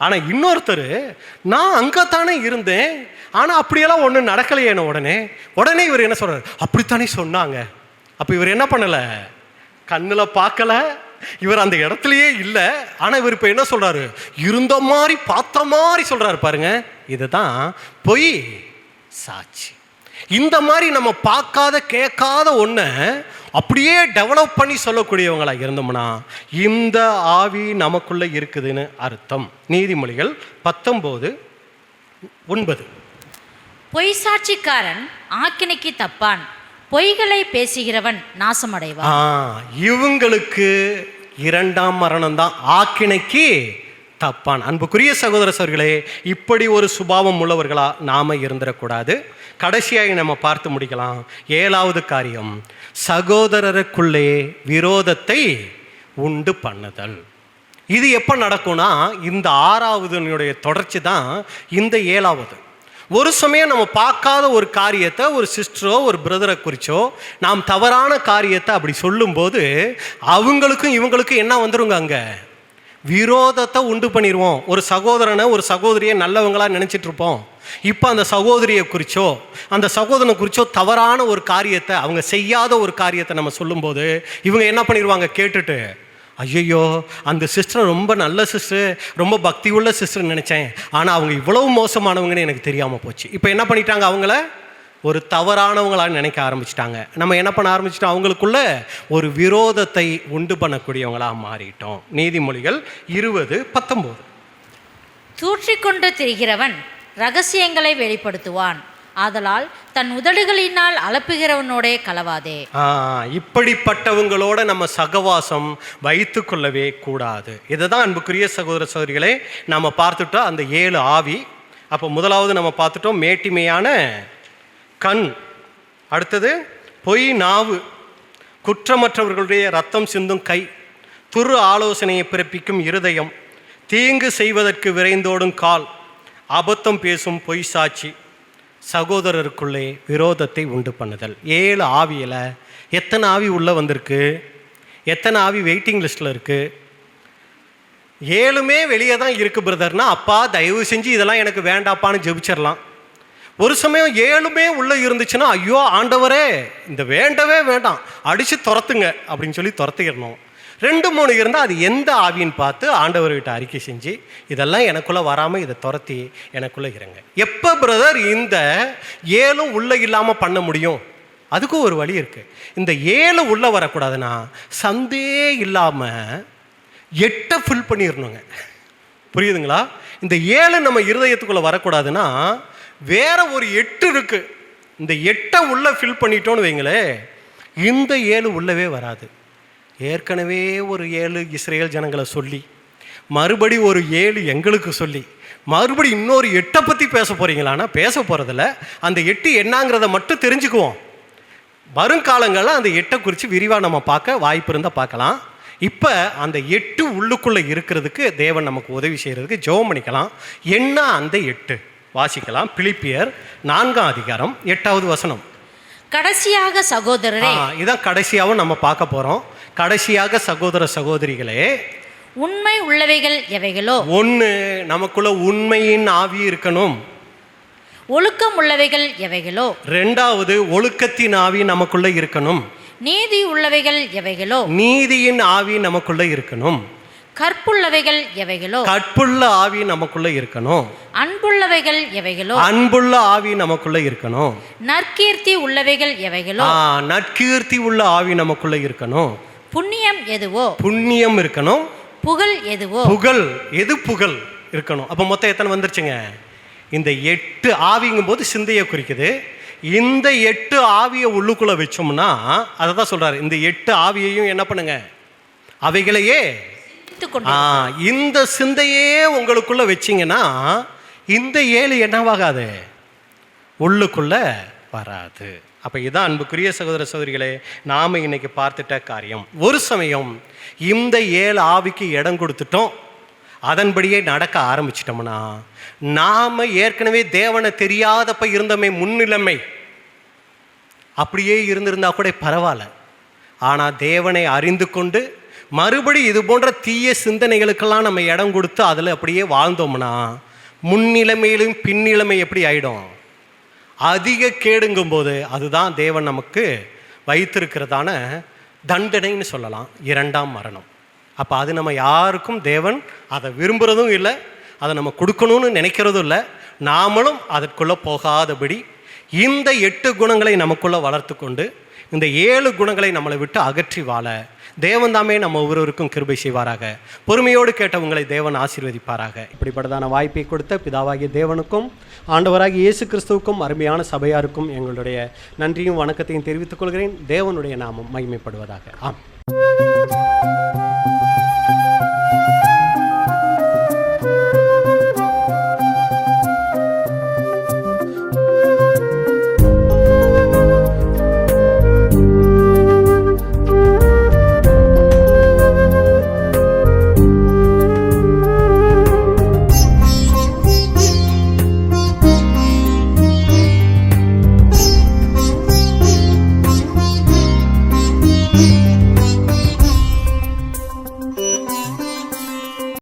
ஆனால் இன்னொருத்தர், நான் அங்கே தானே இருந்தேன், ஆனால் அப்படியெல்லாம் ஒன்றும் நடக்கலையேன உடனே இவர் என்ன சொல்கிறார், அப்படித்தானே சொன்னாங்க. அப்போ இவர் என்ன பண்ணலை, கண்ணில் பார்க்கல, இவர் அந்த இடத்துலையே இல்லை. ஆனால் இவர் இப்போ என்ன சொல்கிறாரு, இருந்த மாதிரி பார்த்த மாதிரி சொல்கிறாரு பாருங்க. இதுதான் பொய் சாட்சி. இந்த மாதிரி நம்ம பார்க்காத கேட்காத ஒன்றை அப்படியே டெவலப் பண்ணி சொல்லக்கூடியவங்களா இருந்தோம்னா இந்த ஆவி நமக்குள்ளே இருக்குதுன்னு அர்த்தம். நீதிமொழிகள் 19:9. பொய் சாட்சிக்காரன் ஆக்கினைக்கு தப்பான், பொய்களை பேசுகிறவன் நாசமடைவான். இவங்களுக்கு 2ஆம் மரணம் தான், ஆக்கினைக்கு தப்பான். அன்புக்குரிய சகோதர சகோதரிகளே, இப்படி ஒரு சுபாவம் உள்ளவர்களா நாம இருந்துடக்கூடாது. கடைசியாக நம்ம பார்த்து முடிக்கலாம். 7வது காரியம், சகோதரருக்குள்ளே விரோதத்தை உண்டு பண்ணுதல். இது எப்போ நடக்கும்னா இந்த 6வது தொடர்ச்சி தான் இந்த 7வது. ஒரு சமயம் நம்ம பார்க்காத ஒரு காரியத்தை ஒரு சிஸ்டரோ ஒரு பிரதரை குறிச்சோ நாம் தவறான காரியத்தை அப்படி சொல்லும்போது அவங்களுக்கும் இவங்களுக்கும் என்ன வந்துருங்க, அங்கே விரோதத்தை உண்டு பண்ணிடுவோம். ஒரு சகோதரனை ஒரு சகோதரியை நல்லவங்களாக நினச்சிட்டு இருப்போம். இப்போ அந்த சகோதரியை குறிச்சோ அந்த சகோதரனை குறிச்சோ தவறான ஒரு காரியத்தை, அவங்க செய்யாத ஒரு காரியத்தை நம்ம சொல்லும்போது இவங்க என்ன பண்ணிடுவாங்க, கேட்டுட்டு, ஐயோ அந்த சிஸ்டர் ரொம்ப நல்ல சிஸ்டர், ரொம்ப பக்தி உள்ள சிஸ்டர் நினச்சேன், ஆனால் அவங்க இவ்வளவு மோசமானவங்கன்னு எனக்கு தெரியாமல் போச்சு. இப்போ என்ன பண்ணிட்டாங்க, அவங்கள ஒரு தவறானவங்களாக நினைக்க ஆரம்பிச்சிட்டாங்க. நம்ம என்ன பண்ண ஆரம்பிச்சிட்டோம், அவங்களுக்குள்ள ஒரு விரோதத்தை உண்டு பண்ணக்கூடியவங்களாக மாறிட்டோம். நீதிமொழிகள் 20:19. தூற்றிக்கொண்டு திரிகிறவன் ரகசியங்களை வெளிப்படுத்துவான், ஆதலால் தன் உதடுகளினால் அலப்புகிறவனோடே கலவாதே. இப்படிப்பட்டவங்களோட நம்ம சகவாசம் வைத்து கொள்ளவே கூடாது. இதுதான் அன்புக்குரிய சகோதர சகோதரிகளே நம்ம பார்த்துட்டோம் அந்த 7 ஆவி. அப்போ முதலாவது நம்ம பார்த்துட்டோம் மேட்டிமையான கண், அடுத்தது பொய் நாவு, குற்றமற்றவர்களுடைய ரத்தம் சிந்தும் கை, துரு ஆலோசனையை பிறப்பிக்கும் இருதயம், தீங்கு செய்வதற்கு விரைந்தோடும் கால், அபத்தம் பேசும் பொய் சாட்சி, சகோதரருக்குள்ளே விரோதத்தை உண்டு பண்ணுதல். 7 ஆவியில் எத்தனை ஆவி உள்ளே வந்திருக்கு, எத்தனை ஆவி வெயிட்டிங் லிஸ்ட்டில் இருக்குது? 7மே வெளியே தான் இருக்குது பிரதர்னா, அப்பா தயவு செஞ்சு இதெல்லாம் எனக்கு வேண்டாப்பான்னு ஜெபிச்சிடலாம். ஒரு சமயம் 7மே உள்ளே இருந்துச்சுன்னா, ஐயோ ஆண்டவரே இந்த வேண்டவே வேண்டாம், அடித்து துரத்துங்க அப்படின்னு சொல்லி துரத்திடணும். 2-3 இருந்தால் அது எந்த ஆவின்னு பார்த்து ஆண்டவர்கிட்ட அறிக்கை செஞ்சு இதெல்லாம் எனக்குள்ளே வராமல் இதை துரத்தி எனக்குள்ளே இருங்க. எப்போ பிரதர் இந்த 7ம் உள்ளே இல்லாமல் பண்ண முடியும்? அதுக்கும் ஒரு வழி இருக்குது. இந்த 7 உள்ளே வரக்கூடாதுன்னா சந்தே இல்லாமல் 8 ஃபில் பண்ணிடணுங்க. புரியுதுங்களா? இந்த 7 நம்ம இருதயத்துக்குள்ளே வரக்கூடாதுன்னா வேற ஒரு 8 இருக்குது. இந்த 8 உள்ளே ஃபில் பண்ணிட்டோன்னு வைங்களே, இந்த 7 உள்ளவே வராது. ஏற்கனவே ஒரு 7 இஸ்ரேல் ஜனங்களை சொல்லி, மறுபடி ஒரு 7 எங்களுக்கு சொல்லி, மறுபடி இன்னொரு 8 பற்றி பேச போகிறீங்களான்னா பேச போகிறதில்ல. அந்த 8 என்னங்கிறத மட்டும் தெரிஞ்சுக்குவோம். வருங்காலங்களில் அந்த 8 குறித்து விரிவாக நம்ம பார்க்க வாய்ப்பு இருந்தால் பார்க்கலாம். இப்போ அந்த 8 உள்ளுக்குள்ளே இருக்கிறதுக்கு தேவன் நமக்கு உதவி செய்கிறதுக்கு ஜெபம் பண்ணிக்கலாம். என்ன அந்த 8 வாசிக்கலாம். பிலிப்பியர் 4ஆம் அதிகாரம் 8வது வசனம். கடைசியாக சகோதரரே, இதான் கடைசியாகவும் நம்ம பார்க்க போகிறோம். கடைசியாக சகோதர சகோதரிகளே, உண்மை உள்ளவைகள் எவைகளோ, ஒன்று நமக்குள்ள உண்மையின் ஆவி இருக்கணும். ஒழுக்கம் உள்ளவைகள் எவைகளோ, 2வது ஒழுக்கத்தின் ஆவி நமக்குள்ள இருக்கணும். நீதி உள்ளவைகள் எவைகளோ, நீதியின் ஆவி நமக்குள்ள இருக்கணும். கற்புள்ளவைகள் எவைகளோ, கற்புள்ள ஆவி நமக்குள்ள இருக்கணும். அன்புள்ளவைகள் எவைகளோ, அன்புள்ள ஆவி நமக்குள்ள இருக்கணும். நற்கீர்த்தி உள்ளவைகள் எவைகளோ, நற்கீர்த்தி உள்ள ஆவி நமக்குள்ள இருக்கணும். புண்ணியம் எதுவோ, புண்ணியம் இருக்கணும். புகழ் எதுவோ, புகழ் புகழ் இருக்கணும். அப்போ மொத்தம் எத்தனை வந்துருச்சுங்க? இந்த 8 ஆவிங்கும் போது சிந்தையை குறிக்குது. இந்த 8 ஆவியை உள்ளுக்குள்ள வச்சோம்னா அதை தான் சொல்றாரு. இந்த 8 ஆவியையும் என்ன பண்ணுங்க, அவைகளையே இந்த சிந்தையே உங்களுக்குள்ள வச்சிங்கன்னா இந்த 7 என்னவாகாது, உள்ளுக்குள்ள வராது. அப்போ இதான் அன்புக்குரிய சகோதர சகோதரிகளே நாம் இன்னைக்கு பார்த்துட்ட காரியம். ஒரு சமயம் இந்த 7 ஆவிக்கு இடம் கொடுத்துட்டோம், அதன்படியே நடக்க ஆரம்பிச்சிட்டோம்னா நாம் ஏற்கனவே தேவனை தெரியாதப்ப இருந்தமே முன்னிலைமை அப்படியே இருந்திருந்தா கூட பரவாயில்ல. ஆனால் தேவனை அறிந்து கொண்டு மறுபடி இது போன்ற தீய சிந்தனைகளுக்கெல்லாம் நம்ம இடம் கொடுத்து அதில் அப்படியே வாழ்ந்தோம்னா முன்னிலைமையிலும் பின்னிலைமை எப்படி ஆகிடும், அதிக கேடுங்கும்போது அதுதான் தேவன் நமக்கு வைத்திருக்கிறதான தண்டனைன்னு சொல்லலாம், 2ஆம் மரணம். அப்போ அது நம்ம யாருக்கும் தேவன் அதை விரும்புகிறதும் இல்லை, அதை நம்ம கொடுக்கணும்னு நினைக்கிறதும் இல்லை. நாமளும் அதற்குள்ளே போகாதபடி இந்த 8 குணங்களை நமக்குள்ளே வளர்த்து கொண்டு இந்த 7 குணங்களை நம்மளை விட்டு அகற்றி வாழ தேவன் தாமே நம்ம ஒவ்வொருவருக்கும் கிருபை செய்வாராக. பொறுமையோடு கேட்டவங்களை தேவன் ஆசீர்வதிப்பாராக. இப்படிப்பட்டதான வாய்ப்பை கொடுத்த பிதாவாகிய தேவனுக்கும் ஆண்டவராகிய இயேசு கிறிஸ்துவுக்கும் அருமையான சபையாருக்கும் எங்களுடைய நன்றியும் வணக்கத்தையும் தெரிவித்துக் கொள்கிறேன். தேவனுடைய நாமம் மகிமைப்படுவதாக. ஆம்.